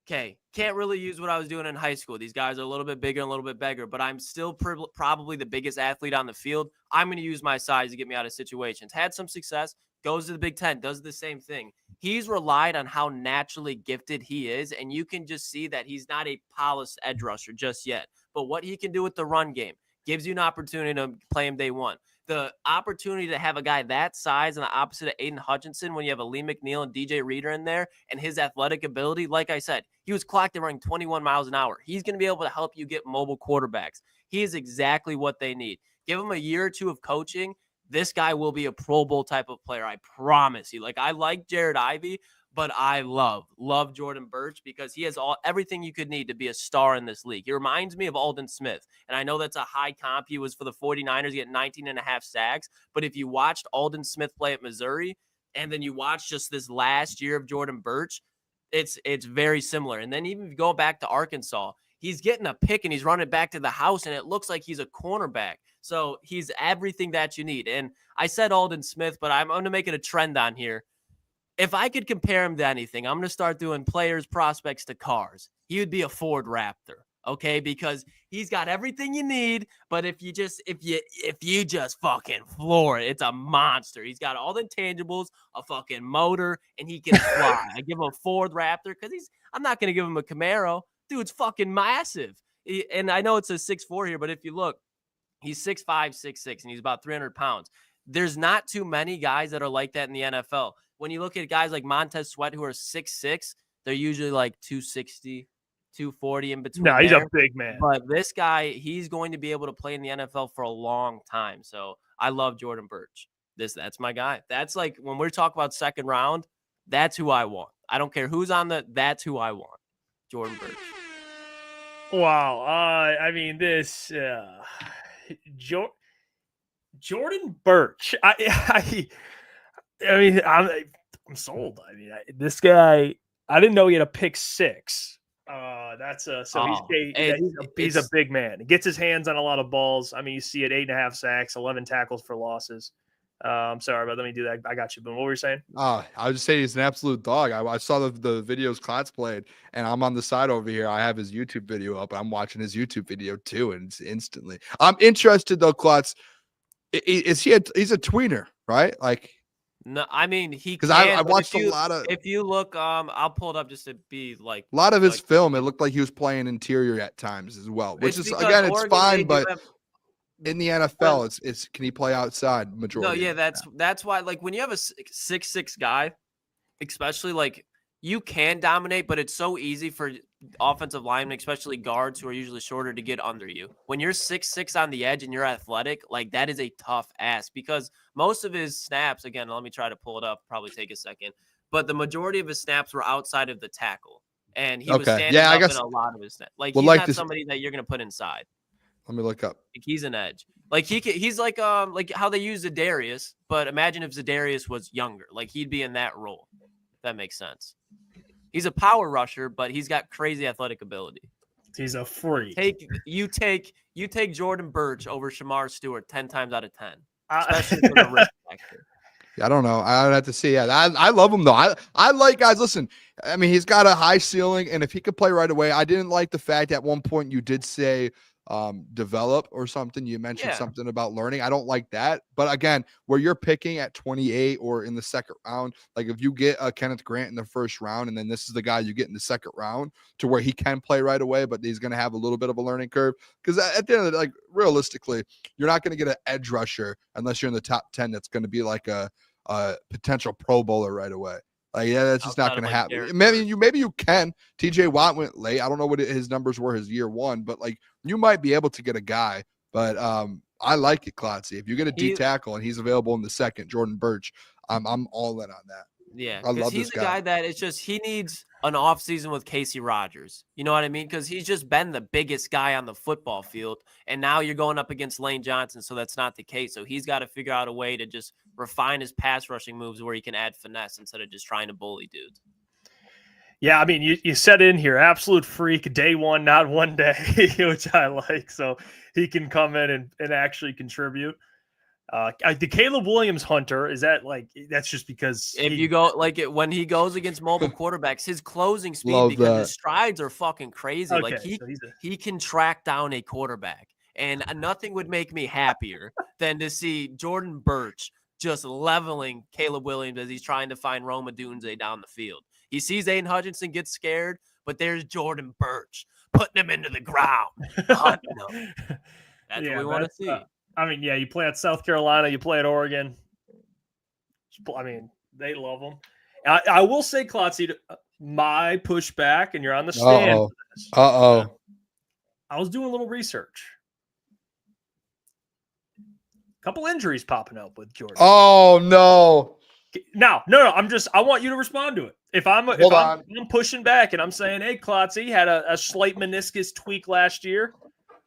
Okay, can't really use what I was doing in high school. These guys are a little bit bigger and a little bit bigger, but I'm still probably the biggest athlete on the field. I'm going to use my size to get me out of situations. Had some success, goes to the Big Ten, does the same thing. He's relied on how naturally gifted he is, and you can just see that he's not a polished edge rusher just yet. But what he can do with the run game gives you an opportunity to play him day one. The opportunity to have a guy that size and the opposite of Aiden Hutchinson when you have a Lee McNeil and DJ Reader in there and his athletic ability, like I said, he was clocked at running 21 miles an hour. He's going to be able to help you get mobile quarterbacks. He is exactly what they need. Give him a year or 2 of coaching. This guy will be a Pro Bowl type of player. I promise you. Like, I like Jared Ivey, but I love Jordan Birch because he has everything you could need to be a star in this league. He reminds me of Aldon Smith, and I know that's a high comp. He was for the 49ers, getting 19.5 sacks, but if you watched Aldon Smith play at Missouri, and then you watch just this last year of Jordan Birch, it's very similar. And then even if you go back to Arkansas, he's getting a pick and he's running back to the house, and it looks like he's a cornerback. So he's everything that you need. And I said Aldon Smith, but I'm going to make it a trend on here. If I could compare him to anything, I'm going to start doing players, prospects to cars. He would be a Ford Raptor, okay? Because he's got everything you need, but if you just fucking floor it, it's a monster. He's got all the intangibles, a fucking motor, and he can fly. I give him a Ford Raptor because I'm not going to give him a Camaro. Dude's fucking massive. And I know it's a 6'4" here, but if you look, he's 6'5", 6'6", and he's about 300 pounds. There's not too many guys that are like that in the NFL. When you look at guys like Montez Sweat, who are 6'6", they're usually like 260, 240 in between. No, he's a big man. But this guy, he's going to be able to play in the NFL for a long time. So I love Jordan Birch. That's my guy. That's like when we're talking about second round, that's who I want. I don't care who's on that's who I want. Jordan Birch. Wow. I mean, this Jordan Birch. I mean, I'm sold. I mean, this guy. I didn't know he had a pick 6. He's a big man. He gets his hands on a lot of balls. I mean, you see it, 8.5 sacks, 11 tackles for losses. I'm sorry, but let me do that. I got you, Boone. What were you saying? I was just saying he's an absolute dog. I saw the videos Klotz played, and I'm on the side over here. I have his YouTube video up. I'm watching his YouTube video too, and it's instantly. I'm interested though, Klotz. Is he? He's a tweener, right? Like, No, I mean he because can. I but watched if you, a lot of If you look, I'll pull it up just to be like a lot of his like, film. It looked like he was playing interior at times as well, which It's is because again, it's Oregon, they fine. do But have- in the NFL, it's can he play outside no, majority? yeah, of the that's why like when you have a 6'6" guy, especially like you can dominate, but it's so easy for offensive linemen, especially guards who are usually shorter, to get under you. When you're 6'6" on the edge and you're athletic, like that is a tough ask because most of his snaps, again, let me try to pull it up, probably take a second, but the majority of his snaps were outside of the tackle. And he was Okay. standing Yeah, I up guess- in a lot of his snaps. Like Well, he's like not this- somebody that you're going to put inside. Let me look up. Like he's an edge. Like he's like how they use Za'Darius, but imagine if Za'Darius was younger. Like he'd be in that role. If that makes sense. He's a power rusher, but he's got crazy athletic ability. He's a freak. You take Jordan Birch over Shamar Stewart 10 times out of 10, I- especially for the risk factor. Yeah, I don't know. I'd have to see. Yeah, I love him though. I like guys. Listen, I mean, he's got a high ceiling, and if he could play right away, I didn't like the fact at one point you did say develop or something. You mentioned Yeah. something about learning. I don't like that. But again, where you're picking at 28 or in the second round, like if you get a Kenneth Grant in the first round, and then this is the guy you get in the second round to where he can play right away, but he's going to have a little bit of a learning curve. Because at the end of the day, like realistically, you're not going to get an edge rusher unless you're in the top 10. That's going to be like a potential Pro Bowler right away. Like, yeah, that's just not Outside going of, to like, happen. Derek Maybe you can. TJ Watt went late. I don't know what his numbers were his year one, but like you might be able to get a guy. But I like it, Klotzy. If you get a D tackle and he's available in the second, Jordan Birch, I'm all in on that. Yeah, I because love he's this the guy that it's just he needs an offseason with Casey Rogers. You know what I mean? Because he's just been the biggest guy on the football field, and now you're going up against Lane Johnson, so that's not the case. So he's got to figure out a way to just refine his pass rushing moves where he can add finesse instead of just trying to bully dudes. Yeah, I mean, you said in here, absolute freak, day one, not one day, which I like. So he can come in and actually contribute. The Caleb Williams Hunter, is that like, that's just because If you go like it when he goes against mobile quarterbacks, his closing speed, Love because that. his strides are fucking crazy. Okay, Like so he can track down a quarterback, and nothing would make me happier than to see Jordan Birch just leveling Caleb Williams as he's trying to find Roma Dunze down the field. He sees Aiden Hutchinson get scared, but there's Jordan Birch putting him into the ground. Hunting him. That's what we want to see. I mean, yeah, you play at South Carolina, you play at Oregon. I mean, they love them. I will say, Klotzy, my pushback, and you're on the stand. For this. I was doing a little research. A couple injuries popping up with Jordan. Oh no. No. I want you to respond to it. If I'm pushing back and I'm saying, hey, Klotzy had a slight meniscus tweak last year,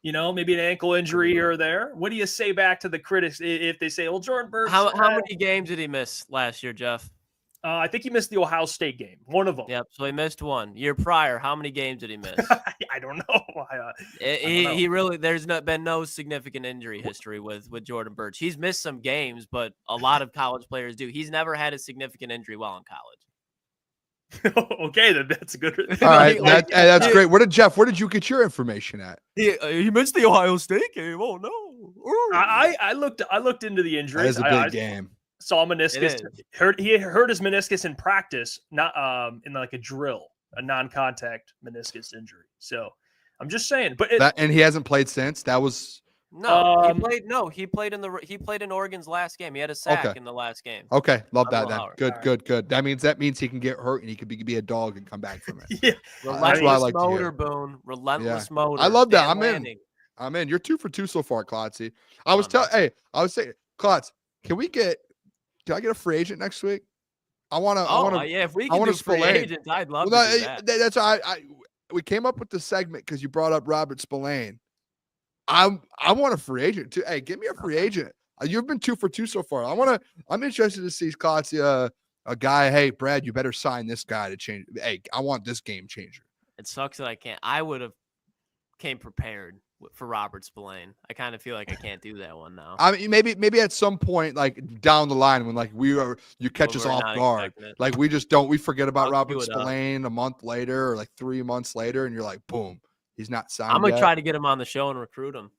you know, maybe an ankle injury here or there. What do you say back to the critics if they say, well, Jordan Birch? How many games did he miss last year, Jeff? I think he missed the Ohio State game, one of them. Yep, so he missed one. Year prior, how many games did he miss? I don't know. He really, there's been no significant injury history with Jordan Birch. He's missed some games, but a lot of college players do. He's never had a significant injury while in college. Okay, then that's a good. All right, that's great. Where did you get your information at? He missed the Ohio State game. Oh no! I looked into the injuries. That is a big game. Saw meniscus. He hurt his meniscus in practice, not in like a drill, a non-contact meniscus injury. So I'm just saying. But and he hasn't played since. That was He played in Oregon's last game. He had a sack in the last game. Okay, love that. Then good. That means he can get hurt and he could be a dog and come back from it. Yeah, relentless motor, Boone. Relentless motor. I love that. I'm in. You're 2 for 2 so far, Klotzy. I was saying, Klotz, can I get a free agent next week? I want to. Yeah, if we can do free agents, I'd love to do that. That's we came up with the segment because you brought up Robert Spillane. I want a free agent too. Hey, give me a free agent. You've been 2 for 2 so far. I'm interested to see Klotzy, a guy. Hey, Brad, you better sign this guy to change. Hey, I want this game changer. It sucks that I can't. I would have came prepared for Robert Spillane. I kind of feel like I can't do that one now. I mean, maybe at some point, like down the line, when like you catch us We're off not guard, expecting it. like we forget about I'll Robert queue it up. Spillane a month later or like 3 months later, and you're like, boom, he's not signed. I'm gonna yet. try to get him on the show and recruit him.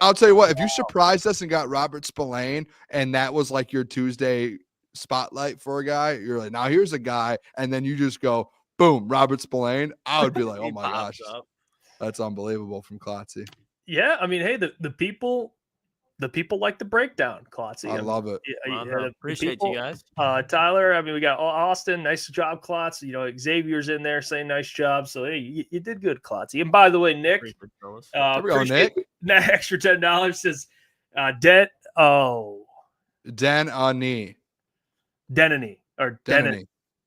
I'll tell you what, if you surprised us and got Robert Spillane, and that was like your Tuesday spotlight for a guy, you're like, now here's a guy, and then you just go, boom, Robert Spillane. I would be like, He oh my pops gosh, up. that's unbelievable from Klotzy. Yeah, I mean, hey, the people like the breakdown, Klotzy. I love it. Appreciate you guys. Tyler, I mean, we got Austin. Nice job, Klotz. You know, Xavier's in there saying nice job. So, hey, you did good, Klotzy. And by the way, Nick, There we go, appreciate Nick. that extra $10 says, Denany or Denany.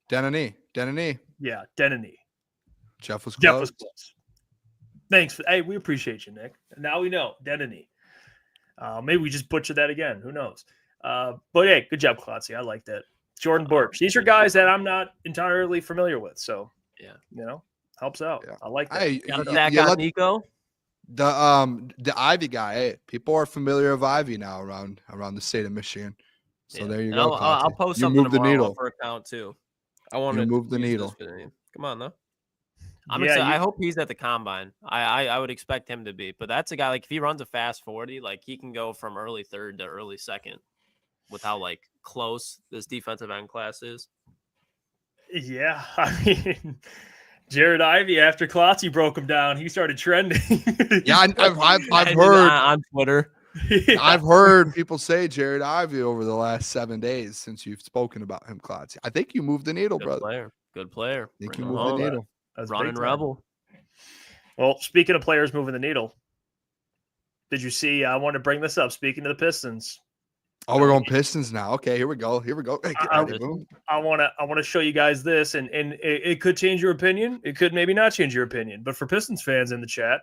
Denany. Yeah, Denany. Jeff was Jeff close. was close. Thanks. Hey, we appreciate you, Nick. Now we know Denany. Maybe we just butchered that again. Who knows? But hey, good job, Klotzy. I like that. Jordan Birch. These are guys that I'm not entirely familiar with. So, Yeah. you know, helps out. Yeah. I like that. Hey, Got a you stack let- on Nico. the Ivy guy. Hey, people are familiar of Ivy now around the state of Michigan. So there you And go. I'll Klotzy. post You something moved the tomorrow needle. for account too. I want to moved the use this needle. for the name. Come on, though. I'm Yeah, excited. you- I hope he's at the combine. I would expect him to be, but that's a guy like if he runs a fast 40, like he can go from early third to early second with how like close this defensive end class is. Yeah, I mean, Jared Ivey after Klotzy broke him down, he started trending. Yeah, I've And heard on Twitter. Yeah. I've heard people say Jared Ivey over the last 7 days since you've spoken about him, Klotzy. I think you moved the needle, Good brother. player. Good player. I think Bring you him moved the home. needle. That's Running big time. Rebel. Well, speaking of players moving the needle, did you see? I want to bring this up. Speaking of the Pistons, Oh, we're going Pistons now. Okay, here we go. Hey, get I- ready, boom. I want to show you guys this, and it could change your opinion. It could maybe not change your opinion. But for Pistons fans in the chat,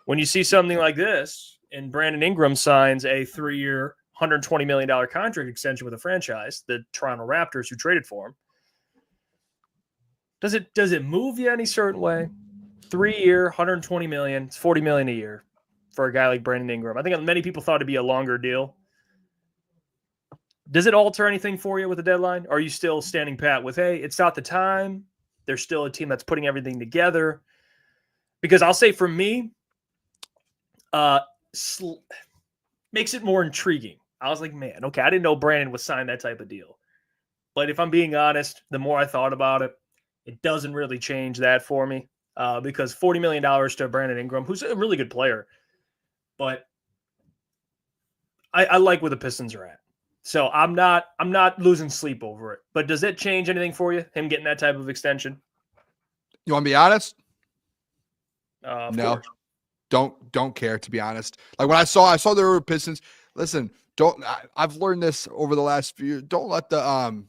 when you see something like this, and Brandon Ingram signs a 3-year, $120 million contract extension with a franchise, the Toronto Raptors, who traded for him, does it move you any certain way? 3-year, $120 million, it's $40 million a year for a guy like Brandon Ingram. I think many people thought it'd be a longer deal. Does it alter anything for you with the deadline? Or are you still standing pat with, hey, it's not the time? There's still a team that's putting everything together. Because I'll say for me, makes it more intriguing. I was like, man, okay, I didn't know Brandon would sign that type of deal. But if I'm being honest, the more I thought about it, it doesn't really change that for me. Because $40 million to Brandon Ingram, who's a really good player. But I like where the Pistons are at. So I'm not losing sleep over it. But does it change anything for you, him getting that type of extension? You want to be honest? Of No. course. Don't care, to be honest. Like when I saw there were Pistons. Listen, I've learned this over the last few years. Don't let the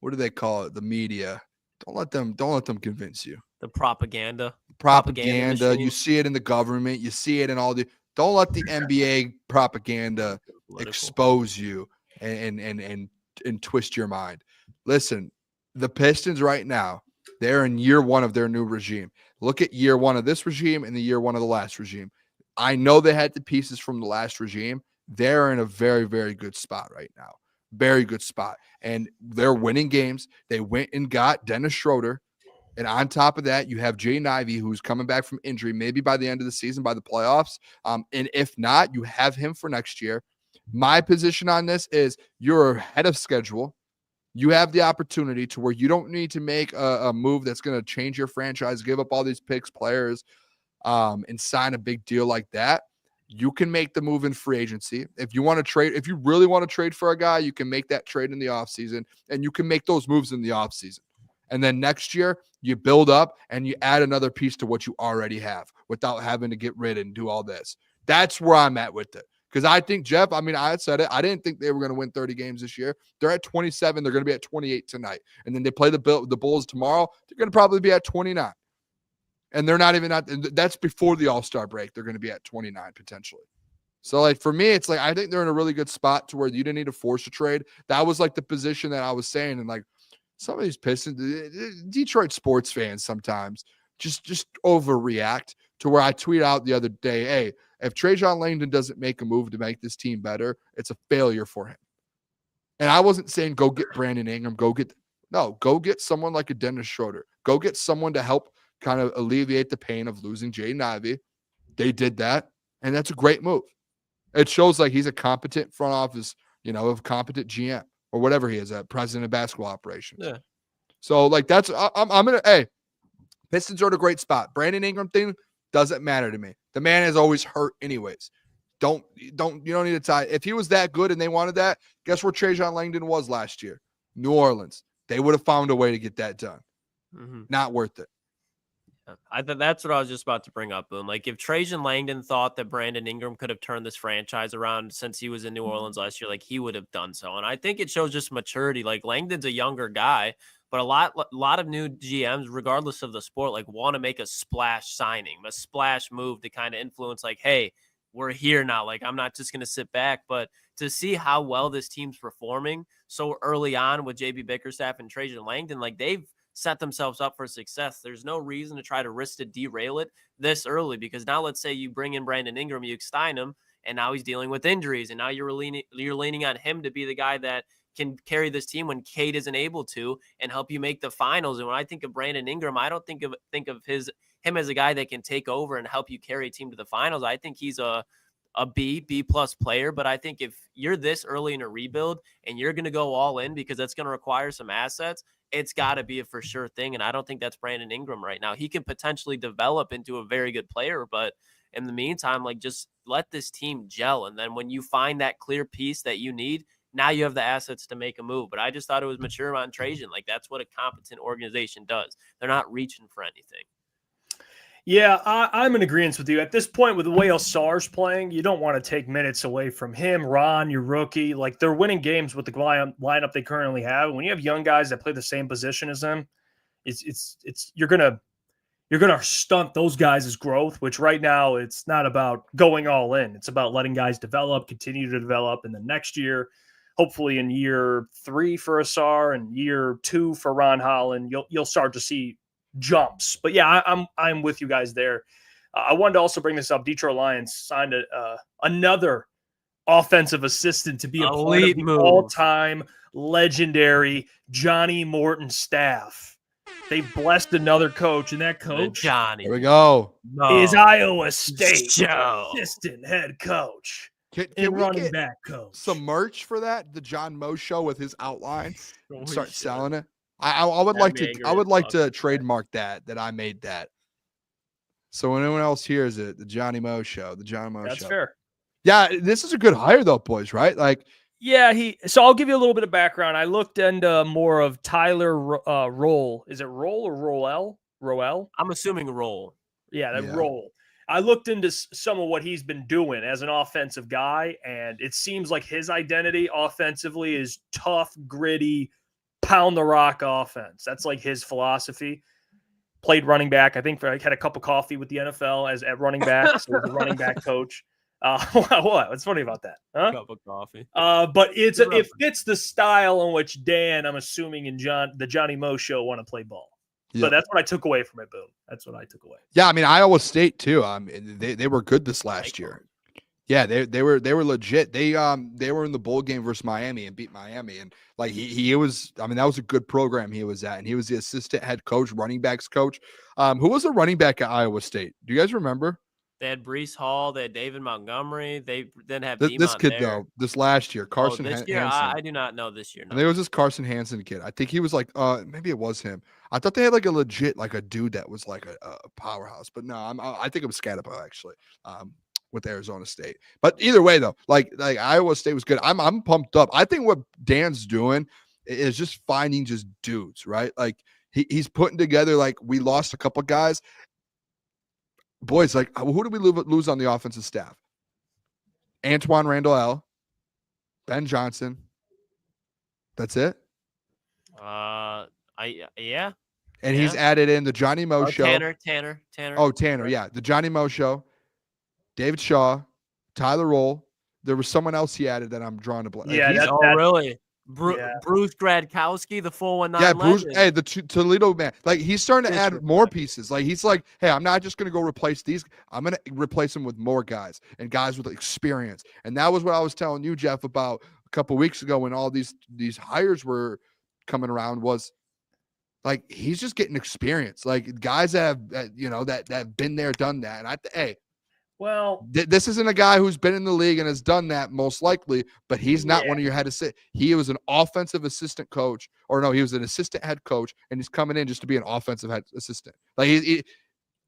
what do they call it? The media. Don't let them convince you. The propaganda. Propaganda. machine. You see it in the government. You see it in all the. Don't let the NBA propaganda Political. expose you and twist your mind. Listen, the Pistons right now, they're in year one of their new regime. Look at year one of this regime and the year one of the last regime. I know they had the pieces from the last regime. They're in a very, very good spot right now. Very good spot. And they're winning games. They went and got Dennis Schroeder. And on top of that, you have Jaden Ivey, who's coming back from injury, maybe by the end of the season, by the playoffs. And if not, you have him for next year. My position on this is you're ahead of schedule. You have the opportunity to where you don't need to make a move that's going to change your franchise, give up all these picks, players, and sign a big deal like that. You can make the move in free agency. If you want to trade, if you really want to trade for a guy, you can make that trade in the offseason, and you can make those moves in the offseason. And then next year, you build up and you add another piece to what you already have without having to get rid and do all this. That's where I'm at with it. Because I think, Jeff, I mean, I said it. I didn't think they were going to win 30 games this year. They're at 27. They're going to be at 28 tonight. And then they play the Bulls tomorrow. They're going to probably be at 29. And they're not even at, that's before the All-Star break. They're going to be at 29 potentially. So, like, for me, it's like, I think they're in a really good spot to where you didn't need to force a trade. That was like the position that I was saying. And like, some of these Pistons, Detroit sports fans sometimes just overreact to where I tweeted out the other day, hey, if Trajan Langdon doesn't make a move to make this team better, it's a failure for him. And I wasn't saying go get Brandon Ingram, go get someone like a Dennis Schroeder. Go get someone to help kind of alleviate the pain of losing Jaden Ivey. They did that, and that's a great move. It shows like he's a competent front office, a competent GM or whatever he is, a president of basketball operations. Yeah. So like I'm gonna Pistons are in a great spot. Brandon Ingram thing doesn't matter to me. The man is always hurt anyways. You don't need to tie. If he was that good and they wanted that, guess where Trajan Langdon was last year? New Orleans. They would have found a way to get that done. Mm-hmm. Not worth it. That's what I was just about to bring up, Boone. Like, if Trajan Langdon thought that Brandon Ingram could have turned this franchise around since he was in New Orleans last year, like, he would have done so. And I think it shows just maturity. Like, Langdon's a younger guy, but a lot of new GMs, regardless of the sport, like, want to make a splash signing, a splash move to kind of influence, like, hey, we're here now. Like, I'm not just going to sit back. But to see how well this team's performing so early on with JB Bickerstaff and Trajan Langdon, like, they've set themselves up for success. There's no reason to try to risk to derail it this early, because now let's say you bring in Brandon Ingram, you extend him, and now he's dealing with injuries, and now you're leaning on him to be the guy that can carry this team when Cade isn't able to and help you make the finals. And when I think of Brandon Ingram, I don't think of him as a guy that can take over and help you carry a team to the finals. I think he's a B plus player, but I think if you're this early in a rebuild and you're going to go all in because that's going to require some assets, it's got to be a for sure thing. And I don't think that's Brandon Ingram right now. He can potentially develop into a very good player, but in the meantime, like, just let this team gel. And then when you find that clear piece that you need, now you have the assets to make a move. But I just thought it was mature on Trajan. Like, that's what a competent organization does. They're not reaching for anything. Yeah, I'm in agreement with you. At this point, with the way Sar's playing, you don't want to take minutes away from him. Ron, your rookie, like, they're winning games with the lineup they currently have. And when you have young guys that play the same position as them, you're gonna stunt those guys' growth. Which right now, it's not about going all in. It's about letting guys develop, continue to develop, and then next year, hopefully in year 3 for Sar and year 2 for Ron Holland, you'll start to see jumps. But yeah, I'm with you guys there. I wanted to also bring this up. Detroit Lions signed another offensive assistant to be a part of the all-time legendary Johnny Morton staff. They blessed another coach, and that coach, Johnny, here we go, is Iowa State Joe. assistant head coach can and we running get back coach. some merch for that? The John Moe show with his outline. Oh, Start shit. selling it. I would That'd like be to. angry I would as like fuck. to trademark that I made that. So when anyone else hears it, the Johnny Moe show, the John Moe show. That's fair. Yeah, this is a good hire though, boys. Right? Like, Yeah, so I'll give you a little bit of background. I looked into more of Tyler Roll. Is it Roll or Roel? Roel? I'm assuming Roll. Yeah, that Yeah. Roll. I looked into some of what he's been doing as an offensive guy, and it seems like his identity offensively is tough, gritty, pound the rock offense. That's like his philosophy. Played running back. I think had a cup of coffee with the NFL at running back. So he's a running back coach. What? What's funny about that? Huh? Cup of coffee. But it fits the style in which Dan, I'm assuming, and the Johnny Moe show want to play ball. Yeah. So that's what I took away from it, Boom. That's what I took away. yeah, I mean Iowa State too. They were good this last year. Yeah, they were legit. They were in the bowl game versus Miami and beat Miami, and like he was. I mean, that was a good program he was at, and he was the assistant head coach, running backs coach. Who was the running back at Iowa State? Do you guys remember? They had Breece Hall. They had David Montgomery. They then have This kid there. though, this last year, Carson this year, Hansen. I do not know this year. No. And there was this Carson Hansen kid. I think he was like, maybe it was him. I thought they had like a legit, like a dude that was like a powerhouse, but no, I think it was Scatabo actually, with Arizona State. But either way though, like Iowa State was good. I'm pumped up. I think what Dan's doing is just finding just dudes, right? Like he's putting together, like, we lost a couple guys. Boys, like, who did we lose on the offensive staff? Antoine Randall L, Ben Johnson. That's it. Yeah. And he's added in the Johnny Moe show. Tanner. Oh, Tanner, yeah. The Johnny Moe show. David Shaw, Tyler Roll. There was someone else he added that I'm drawing a blank. Yeah, really? Bruce Gradkowski, the 419 Yeah, Bruce. legend. Hey, the Toledo man. Like, he's starting to add Disrespect. more pieces. Like, he's like, hey, I'm not just going to go replace these. I'm going to replace them with more guys and guys with experience. And that was what I was telling you, Jeff, about a couple weeks ago when all these hires were coming around. Was like, he's just getting experience. Like, guys that have that have been there, done that. And Well, this isn't a guy who's been in the league and has done that most likely, but he's not one of your head to sit. He was an offensive assistant coach, or no, he was an assistant head coach, and he's coming in just to be an offensive head assistant. Like,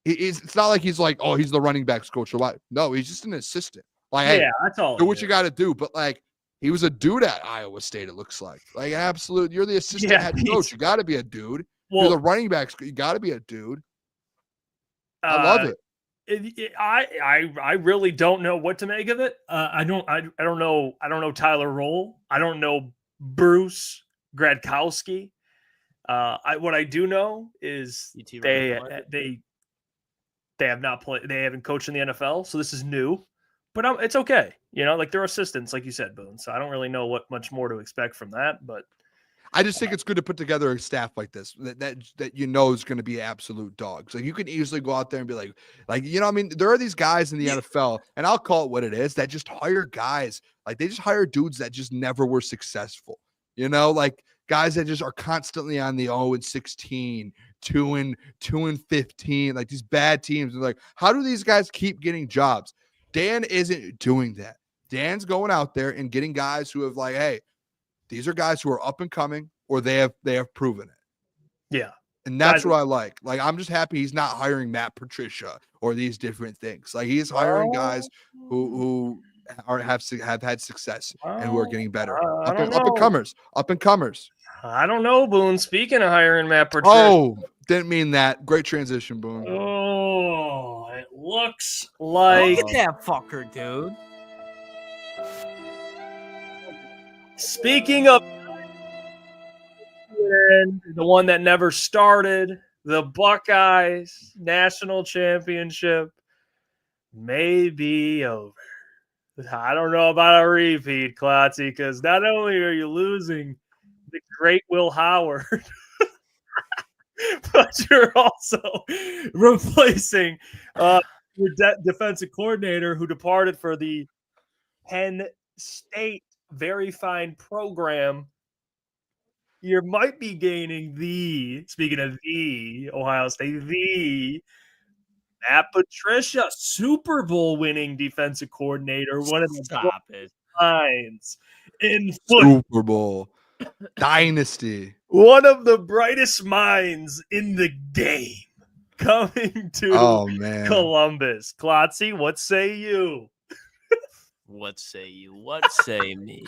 it's not like he's like, oh, he's the running backs coach or what. No, he's just an assistant. Like, hey, that's all. do what you got to do. But like, he was a dude at Iowa State. It looks like absolute. You're the assistant head coach. You got to be a dude. Well, you're the running backs. You got to be a dude. I love it. I really don't know what to make of it. I don't know Tyler Roll. I don't know Bruce Gradkowski. What I do know is they have not played. They haven't coached in the NFL, so this is new. But it's okay. Like, they're assistants, like you said, Boone. So I don't really know what much more to expect from that. But I just think it's good to put together a staff like this that is going to be absolute dogs. Like, you can easily go out there and be like, I mean, there are these guys in the NFL, and I'll call it what it is, that just hire guys. Like, they just hire dudes that just never were successful. Like guys that just are constantly on the 0-16, 2-15, like these bad teams. Like, how do these guys keep getting jobs? Dan isn't doing that. Dan's going out there and getting guys who have like, hey, these are guys who are up and coming, or they have proven it. Yeah. And that's what I like. Like, I'm just happy he's not hiring Matt Patricia or these different things. Like, he's hiring guys who have had success and who are getting better. Up and comers. I don't know, Boone. Speaking of hiring Matt Patricia. Oh, didn't mean that. Great transition, Boone. Oh, it looks like Look at that fucker, dude. Speaking of the one that never started, the Buckeyes national championship may be over. I don't know about a repeat, Klotzy, because not only are you losing the great Will Howard, but you're also replacing your defensive coordinator who departed for the Penn State very fine program. You might be gaining speaking of the Ohio State, the Matt Patricia, Super Bowl winning defensive coordinator, one of the minds in Super Bowl dynasty, one of the brightest minds in the game, coming to Columbus. Klotzy, what say you? What say you? What say me?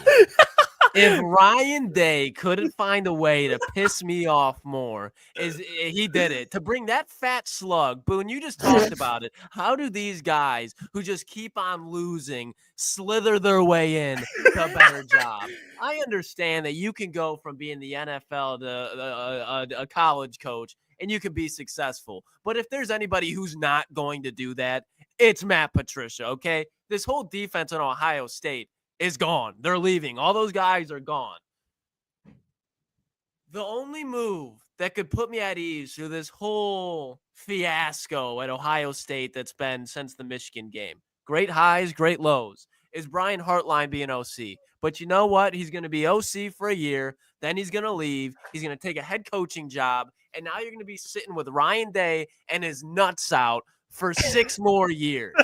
If Ryan Day couldn't find a way to piss me off more, he did it. To bring that fat slug, Boone, you just talked about it. How do these guys who just keep on losing slither their way in to a better job? I understand that you can go from being the NFL to a college coach and you can be successful. But if there's anybody who's not going to do that, it's Matt Patricia, okay? This whole defense in Ohio State is gone. They're leaving. All those guys are gone. The only move that could put me at ease through this whole fiasco at Ohio State that's been since the Michigan game, great highs, great lows, is Brian Hartline being OC. But you know what? He's going to be OC for a year. Then he's going to leave. He's going to take a head coaching job. And now you're going to be sitting with Ryan Day and his nuts out for 6 more years.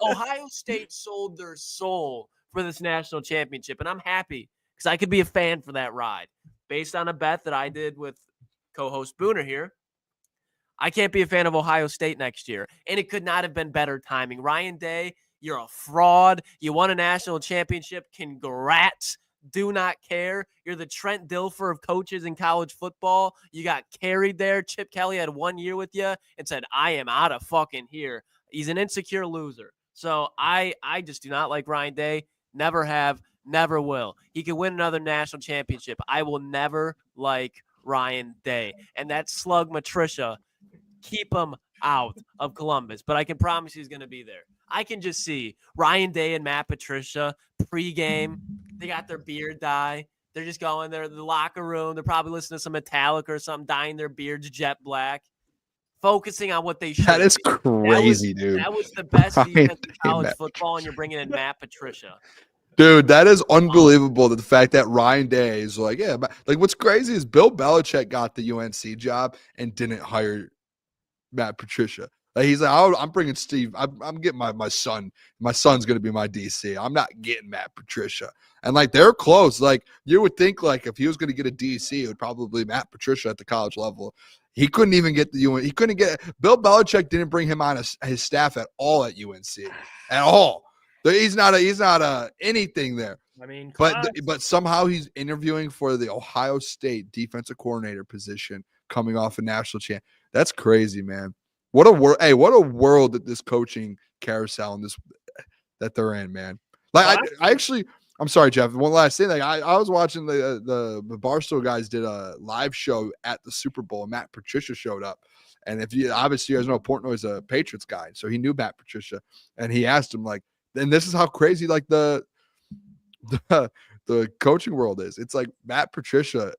Ohio State sold their soul for this national championship, and I'm happy because I could be a fan for that ride. Based on a bet that I did with co-host Booner here, I can't be a fan of Ohio State next year, and it could not have been better timing. Ryan Day, you're a fraud. You won a national championship. Congrats. Do not care. You're the Trent Dilfer of coaches in college football. You got carried there. Chip Kelly had 1 year with you and said, I am out of fucking here. He's an insecure loser. So I just do not like Ryan Day. Never have, never will. He can win another national championship. I will never like Ryan Day. And that slug Matricia, keep him out of Columbus. But I can promise he's going to be there. I can just see Ryan Day and Matt Patricia pregame. They got their beard dye. They're just going there in the locker room. They're probably listening to some Metallica or something, dyeing their beards jet black, focusing on what they should. That is be. crazy, dude. That was the best Ryan defense in Day, college Matt football, and you're bringing in Matt Patricia. Dude, that is unbelievable. That the fact that Ryan Day is like, yeah, but like what's crazy is Bill Belichick got the UNC job and didn't hire Matt Patricia. Like he's like, I'm bringing Steve. I'm getting my son. My son's gonna be my DC. I'm not getting Matt Patricia. And like they're close. Like you would think, like if he was gonna get a DC, it would probably be Matt Patricia at the college level. He couldn't even get the UN. He couldn't get. Bill Belichick didn't bring him on his staff at all at UNC at all. He's not anything there. I mean, but somehow he's interviewing for the Ohio State defensive coordinator position, coming off a national champ. That's crazy, man. What a world! Hey, what a world that this coaching carousel and that they're in, man. Like I actually, I'm sorry, Jeff. One last thing. Like I was watching the Barstool guys did a live show at the Super Bowl, and Matt Patricia showed up. And if you obviously you guys know Portnoy's a Patriots guy, so he knew Matt Patricia, and he asked him like, and this is how crazy like the coaching world is. It's like Matt Patricia,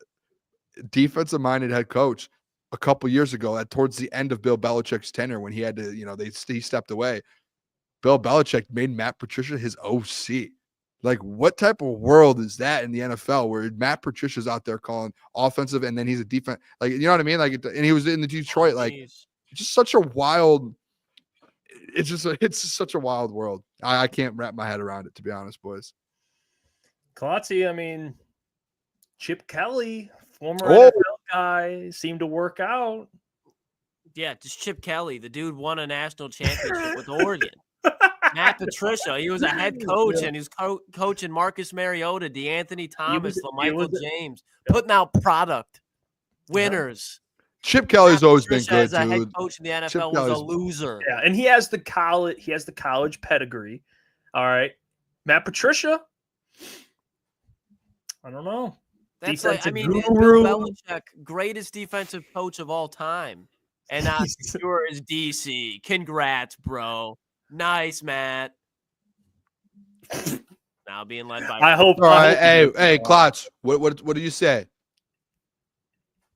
defensive minded head coach, a couple years ago, towards the end of Bill Belichick's tenure, when he had to, he stepped away. Bill Belichick made Matt Patricia his OC. Like, what type of world is that in the NFL where Matt Patricia's out there calling offensive and then he's a defense? Like, you know what I mean? Like, and he was in the Detroit. Like, just such a wild. It's such a wild world. I can't wrap my head around it, to be honest, boys. Klotzy, I mean, Chip Kelly, former NFL guy, seemed to work out. Yeah, just Chip Kelly. The dude won a national championship with Oregon. Matt Patricia, he was a head coach, and he was coaching Marcus Mariota, DeAnthony Thomas, LaMichael James, putting out product, winners. Chip Kelly's always been good, as a head coach in the NFL was a loser. Yeah, and he has the college pedigree. All right. Matt Patricia, I don't know. That's Bill Belichick, greatest defensive coach of all time. And now secure is DC. Congrats, bro. Nice, Matt. Now being led by I hope. All right, hey, Klotz, what do you say?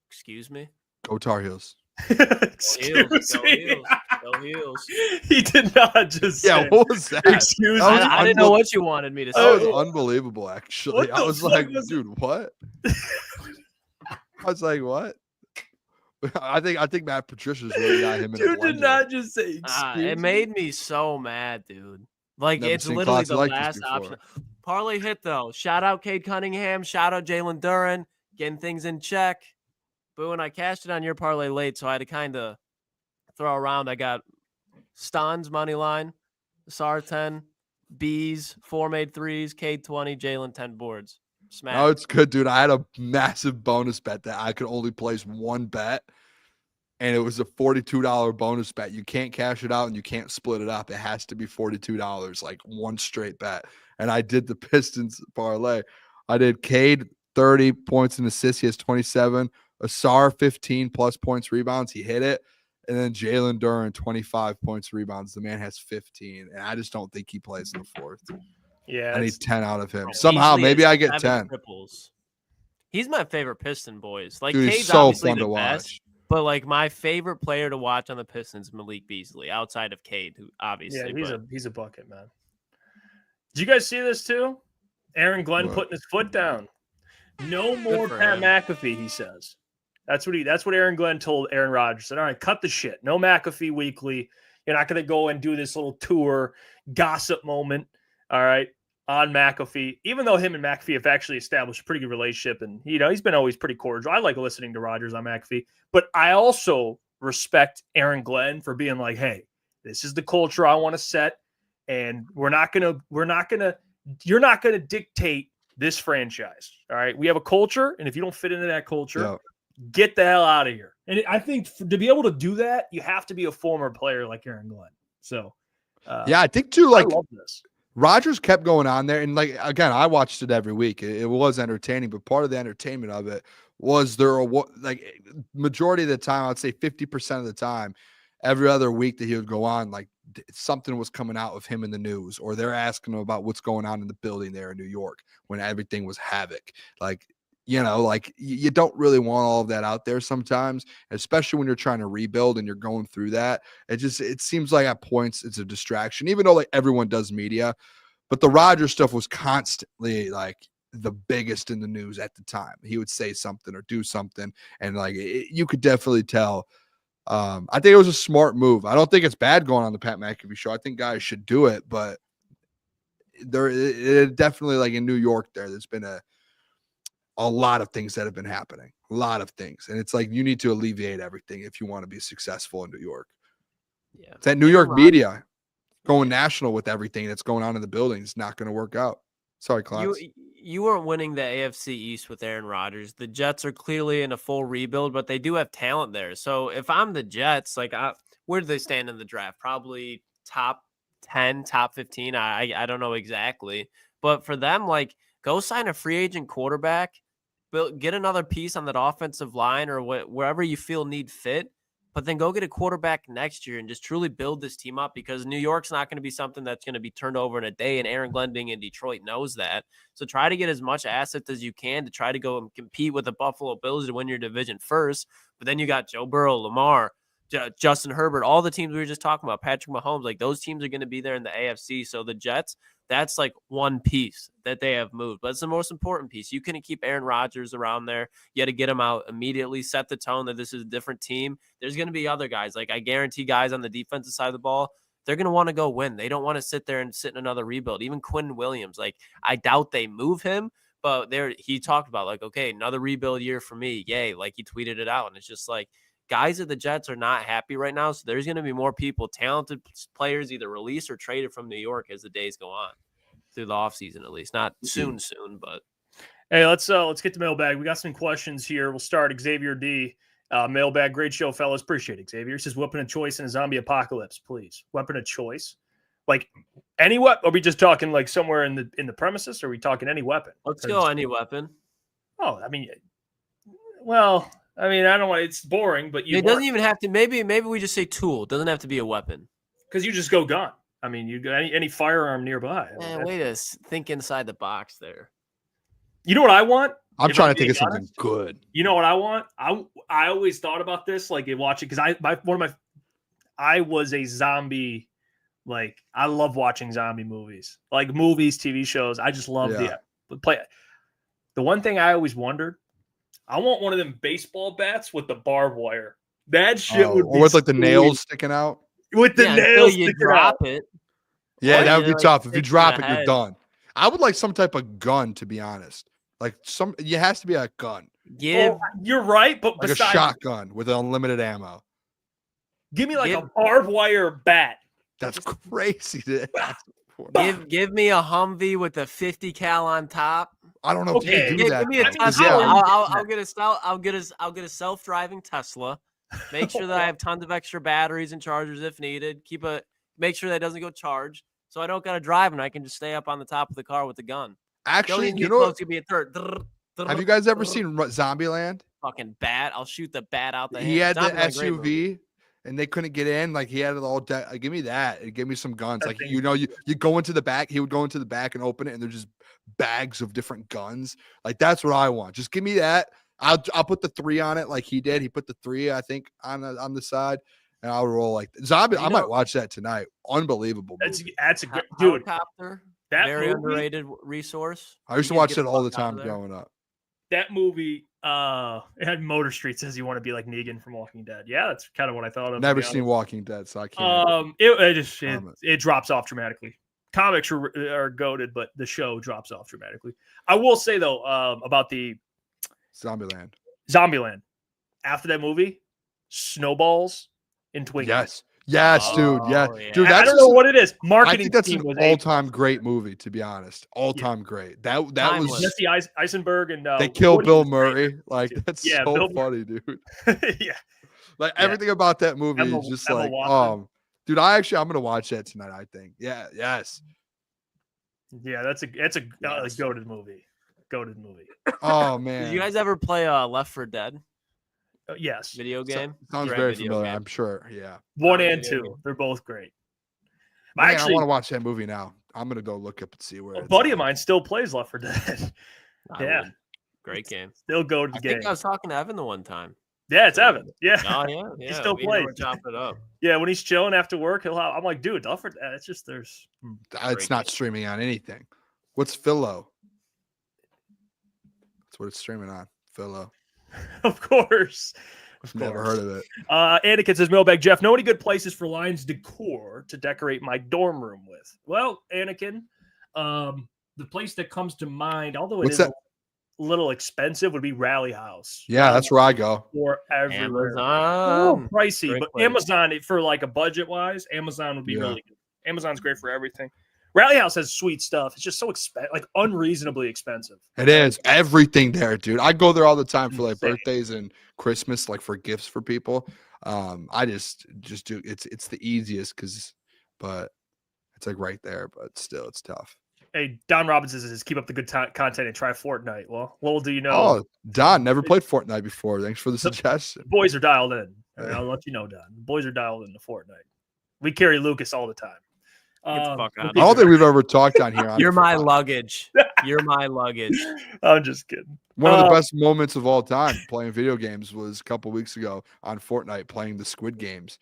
Excuse me? Go Tar Heels. Excuse me. Go Heels. He did not just say, what was that? Excuse me. I didn't know what you wanted me to say. That was unbelievable, actually. I was like, dude, what? I was like, what? I think Matt Patricia's really got him in Dude did not just say it made me so mad, dude. Like, Never it's literally the like last option. Parlay hit, though. Shout out Cade Cunningham. Shout out Jalen Duren. Getting things in check. But when I cashed it on your parlay late, so I had to kind of throw around. I got Stans money line, SAR 10, Bees, 4 made threes, Cade 20, Jalen 10 boards. Smash. Oh, it's good, dude. I had a massive bonus bet that I could only place one bet, and it was a $42 bonus bet. You can't cash it out and you can't split it up. It has to be $42, like one straight bet. And I did the Pistons parlay. I did Cade 30 points and assists. He has 27. Asar 15 plus points, rebounds. He hit it. And then Jalen Duren 25 points, rebounds. The man has 15, and I just don't think he plays in the fourth. Yeah, I need 10 out of him. Somehow, maybe I get 10. Triples. He's my favorite Piston, boys. Like, Dude, Cade's he's so obviously fun the to best, watch. but like my favorite player to watch on the Pistons, Malik Beasley, outside of Cade, who obviously. Yeah, he's a bucket, man. Did you guys see this too? Aaron Glenn putting his foot down. No more Pat McAfee, he says. That's what Aaron Glenn told Aaron Rodgers. Said, all right, cut the shit. No McAfee weekly. You're not going to go and do this little tour gossip moment. All right. On McAfee, even though him and McAfee have actually established a pretty good relationship, and he's been always pretty cordial. I like listening to Rodgers on McAfee, but I also respect Aaron Glenn for being like, hey, this is the culture I want to set, and you're not gonna dictate this franchise. All right. We have a culture, and if you don't fit into that culture, get the hell out of here. And I think to be able to do that, you have to be a former player like Aaron Glenn. So I think too, like, I love this. Rodgers kept going on there, and like again, I watched it every week. It was entertaining, but part of the entertainment of it was majority of the time, I'd say 50% of the time, every other week that he would go on, like something was coming out of him in the news, or they're asking him about what's going on in the building there in New York when everything was havoc. Like like you don't really want all of that out there sometimes, especially when you're trying to rebuild and you're going through that. It seems like at points it's a distraction, even though like everyone does media. But the Rodgers stuff was constantly like the biggest in the news at the time. He would say something or do something, and like you could definitely tell. I think it was a smart move. I don't think it's bad going on the Pat McAfee show. I think guys should do it, but it definitely, like in New York, there's been a lot of things that have been happening, a lot of things, and it's like you need to alleviate everything if you want to be successful in New York. Yeah, That New York media going national with everything that's going on in the building is not going to work out. Sorry, Klotz. You weren't winning the AFC East with Aaron Rodgers. The Jets are clearly in a full rebuild, but they do have talent there. So if I'm the Jets, like where do they stand in the draft? Probably top 10, top 15. I don't know exactly. But for them, like, go sign a free agent quarterback, get another piece on that offensive line or wherever you feel need fit, but then go get a quarterback next year and just truly build this team up, because New York's not going to be something that's going to be turned over in a day, and Aaron Glenn being in Detroit knows that. So try to get as much assets as you can to try to go and compete with the Buffalo Bills to win your division first. But then you got Joe Burrow, Lamar, Justin Herbert, all the teams we were just talking about, Patrick Mahomes, like those teams are going to be there in the AFC. So the Jets, that's like one piece that they have moved, but it's the most important piece. You couldn't keep Aaron Rodgers around there. You had to get him out immediately, set the tone that this is a different team. There's going to be other guys. Like I guarantee guys on the defensive side of the ball, they're going to want to go win. They don't want to sit there and sit in another rebuild. Even Quinn Williams, like I doubt they move him, but he talked about like, okay, another rebuild year for me. Yay. Like he tweeted it out. And it's just like, guys at the Jets are not happy right now, so there's going to be more people, talented players, either released or traded from New York as the days go on through the offseason, at least. Not soon, but. Hey, let's get to Mailbag. We got some questions here. We'll start Xavier D. Mailbag, great show, fellas. Appreciate it, Xavier. He says, weapon of choice in a zombie apocalypse, please. Weapon of choice. Like any weapon? Are we just talking like somewhere in the premises, or are we talking any weapon? Let's go any weapon. Oh, I mean, well, I mean, I don't want. It's boring, but it doesn't even have to. Maybe we just say tool. It doesn't have to be a weapon. Because you just go gun. I mean, you got any firearm nearby. Way to think inside the box there. You know what I want? I'm trying to think of something good. You know what I want? I always thought about this, like in watching, because I was a zombie. Like I love watching zombie movies, like movies, TV shows. I just love the play. The one thing I always wondered. I want one of them baseball bats with the barbed wire. That shit would be or with like sweet. the nails sticking out. With the nails you sticking drop out. it. Yeah, that would be tough. If you drop it, head. you're done. I would like some type of gun, to be honest. Like it has to be a gun. You're right, but like a shotgun with unlimited ammo. Give me like a barbed wire bat. That's crazy. Give me a Humvee with a 50 cal on top. I don't know if you do that. Give me a Tesla. I'll get a self-driving Tesla. Make sure that I have tons of extra batteries and chargers if needed. Make sure that doesn't go charged, so I don't gotta drive and I can just stay up on the top of the car with the gun. Actually, you know what? Have you guys ever seen Zombieland? Fucking bat! I'll shoot the bat out the. He had the SUV. And they couldn't get in. Like he had it all. Give me that. And give me some guns. Like you go into the back. He would go into the back and open it, and there's just bags of different guns. Like that's what I want. Just give me that. I'll put the 3 on it, like he did. He put the 3, I think, on the side, and I'll roll like zombie. I might watch that tonight. Unbelievable. That's a good dude. Helicopter. That very movie, underrated resource. I used to watch it all the time growing up. That movie, it had Motor Street says you want to be like Negan from Walking Dead. Yeah, that's kind of what I thought of. Never seen Walking Dead, so I can't. It drops off dramatically. Comics are goated, but the show drops off dramatically. I will say though, about the Zombieland. After that movie, snowballs and Twinkies. Yes, dude. Yeah, dude. I don't know what it is. Marketing. I think that's an all-time great movie, to be honest. All-time great. That was Jesse Eisenberg and they kill Bill Murray. Like that's so funny, dude. Yeah, like everything about that movie is just like, dude. I'm gonna watch that tonight. I think. Yeah. Yes. Yeah, that's a goated movie. Goated movie. Oh man. Did you guys ever play Left 4 Dead? Yes. Video game. Sounds very familiar. I'm sure. Yeah. 1 and 2. They're both great. Man, I want to watch that movie now. I'm gonna go look up and see where. A buddy of mine still plays Left 4 Dead. Yeah. Great game. Still go to the I game. think I was talking to Evan the one time. Yeah, it's Evan. Yeah. Oh, yeah. He still we never plays. chopped it up. Yeah, when he's chilling after work, I'm like, dude, Alfred, it's just there's. It's not streaming on anything. What's Philo? That's what it's streaming on. Philo. Of course. Never heard of it. Anakin says, Mailbag, Jeff, know any good places for Lions decor to decorate my dorm room with? Well, Anakin, the place that comes to mind, although it is a little expensive, would be Rally House. Yeah, that's where I go. For everywhere. Amazon. Pricey, Great but place. Amazon, for like a budget wise, Amazon would be really good. Amazon's great for everything. Rally House has sweet stuff. It's just so expensive, like unreasonly expensive. It is everything there, dude. I go there all the time for like Insane. birthdays and Christmas, like for gifts for people. I just do. It's the easiest but it's like right there. But still, it's tough. Hey, Don Robinson says, keep up the good content and try Fortnite. Well, little do you know. Oh, Don, never played Fortnite before. Thanks for the suggestion. Boys are dialed in. I'll let you know, Don. The boys are dialed into Fortnite. We carry Lucas all the time. Get the fuck out of I don't think we've ever talked on here. You're my luggage. You're my luggage. I'm just kidding. One of the best moments of all time playing video games was a couple weeks ago on Fortnite playing the Squid Games.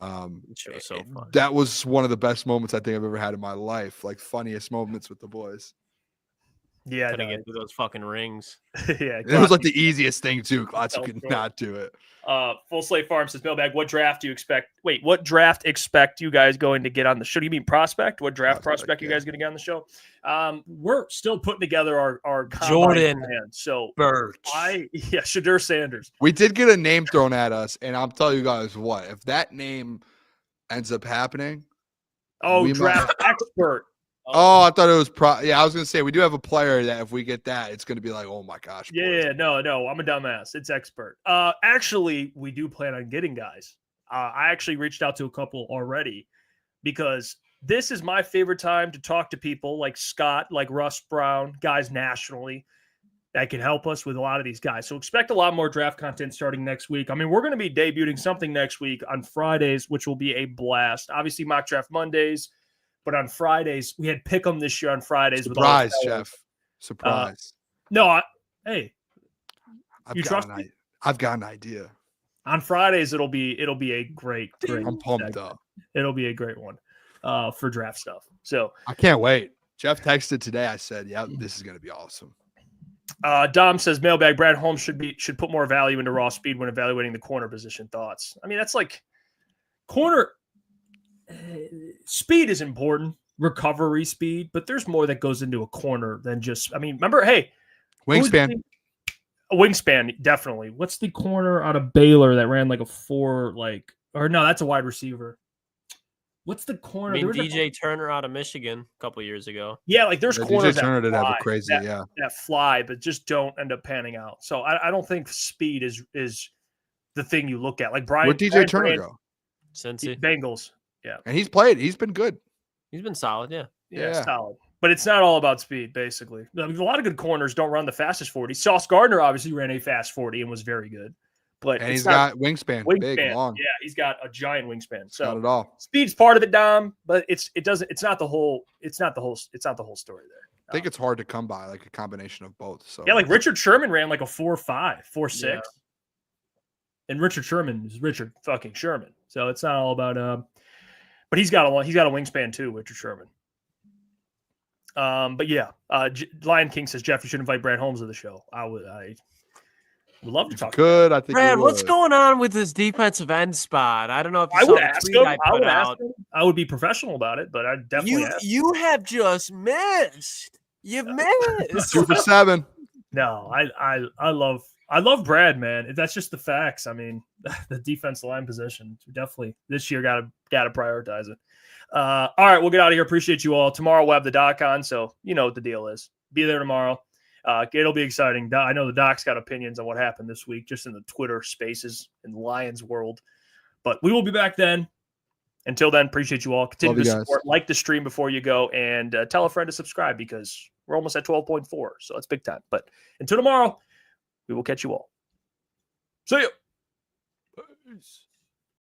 It was so fun. That was one of the best moments I think I've ever had in my life. Like funniest moments with the boys. Yeah, Couldn't get through those fucking rings. Yeah, It was like the easiest thing too. Klotz could not do it. Full Slate Farm says, Mailbag, what draft do you expect? Wait, what draft expect you guys going to get on the show? Do you mean prospect? What draft prospect you guys going to get on the show? We're still putting together our Jordan plan. So Birch. Shadur Sanders. We did get a name thrown at us, and I'll tell you guys what. If that name ends up happening, draft expert. Oh, I thought it was I was gonna say we do have a player that if we get that, it's gonna be like, oh my gosh. Yeah, no, I'm a dumbass. It's expert. Actually, we do plan on getting guys. I actually reached out to a couple already because this is my favorite time to talk to people like Scott, like Russ Brown, guys nationally that can help us with a lot of these guys. So expect a lot more draft content starting next week. I mean, we're going to be debuting something next week on Fridays, which will be a blast. Obviously, mock draft Mondays. But on Fridays, we had Pick'em this year on Fridays. Surprise, Jeff. Surprise. Hey, I've got an idea. On Fridays, it'll be a great. I'm pumped up. It'll be a great one for draft stuff. So I can't wait. Jeff texted today. I said, "Yeah, this is going to be awesome." Dom says, Mailbag, Brad Holmes should put more value into raw speed when evaluating the corner position. Thoughts? I mean, that's like corner. Speed is important, recovery speed, but there's more that goes into a corner than just, I mean, remember, hey, wingspan. A wingspan, definitely. What's the corner out of Baylor that ran like a 4, no, that's a wide receiver. What's the corner? I mean, DJ Turner out of Michigan a couple years ago. Yeah, like there's corners DJ Turner did have a crazy, that fly, but just don't end up panning out. So I don't think speed is the thing you look at. Like Where'd DJ Turner go? Cincy. Bengals. Yeah. And he's played. He's been good. He's been solid, Yeah, solid. But it's not all about speed, basically. I mean, a lot of good corners don't run the fastest 40. Sauce Gardner obviously ran a fast 40 and was very good. But he's got wingspan, big, long. Yeah, he's got a giant wingspan. So not at all. Speed's part of it, Dom, but it's not the whole story there. I think it's hard to come by, like a combination of both. So yeah, like Richard Sherman ran like a 4.5, 4.6. Yeah. And Richard Sherman is Richard fucking Sherman. So it's not all about but he's got a wingspan too, Richard Sherman. But yeah, Lion King says, Jeff, you should invite Brad Holmes to the show. I would love to talk. Good, I think. Brad, what's going on with this defensive end spot? I don't know if you I saw would the ask tweet him. I I would put ask out. him. I would be professional about it, but I definitely ask. You have just missed. You've missed. 2 for 7. No, I love Brad, man. That's just the facts. I mean, the defense line position definitely this year got to prioritize it. All right, we'll get out of here. Appreciate you all. Tomorrow we'll have the doc on, so you know what the deal is. Be there tomorrow. It'll be exciting. I know the doc's got opinions on what happened this week, just in the Twitter spaces in the Lions world. But we will be back then. Until then, appreciate you all. Continue to support. Like the stream before you go, and tell a friend to subscribe because we're almost at 12.4, so that's big time. But until tomorrow, we will catch you all. See you. Peace.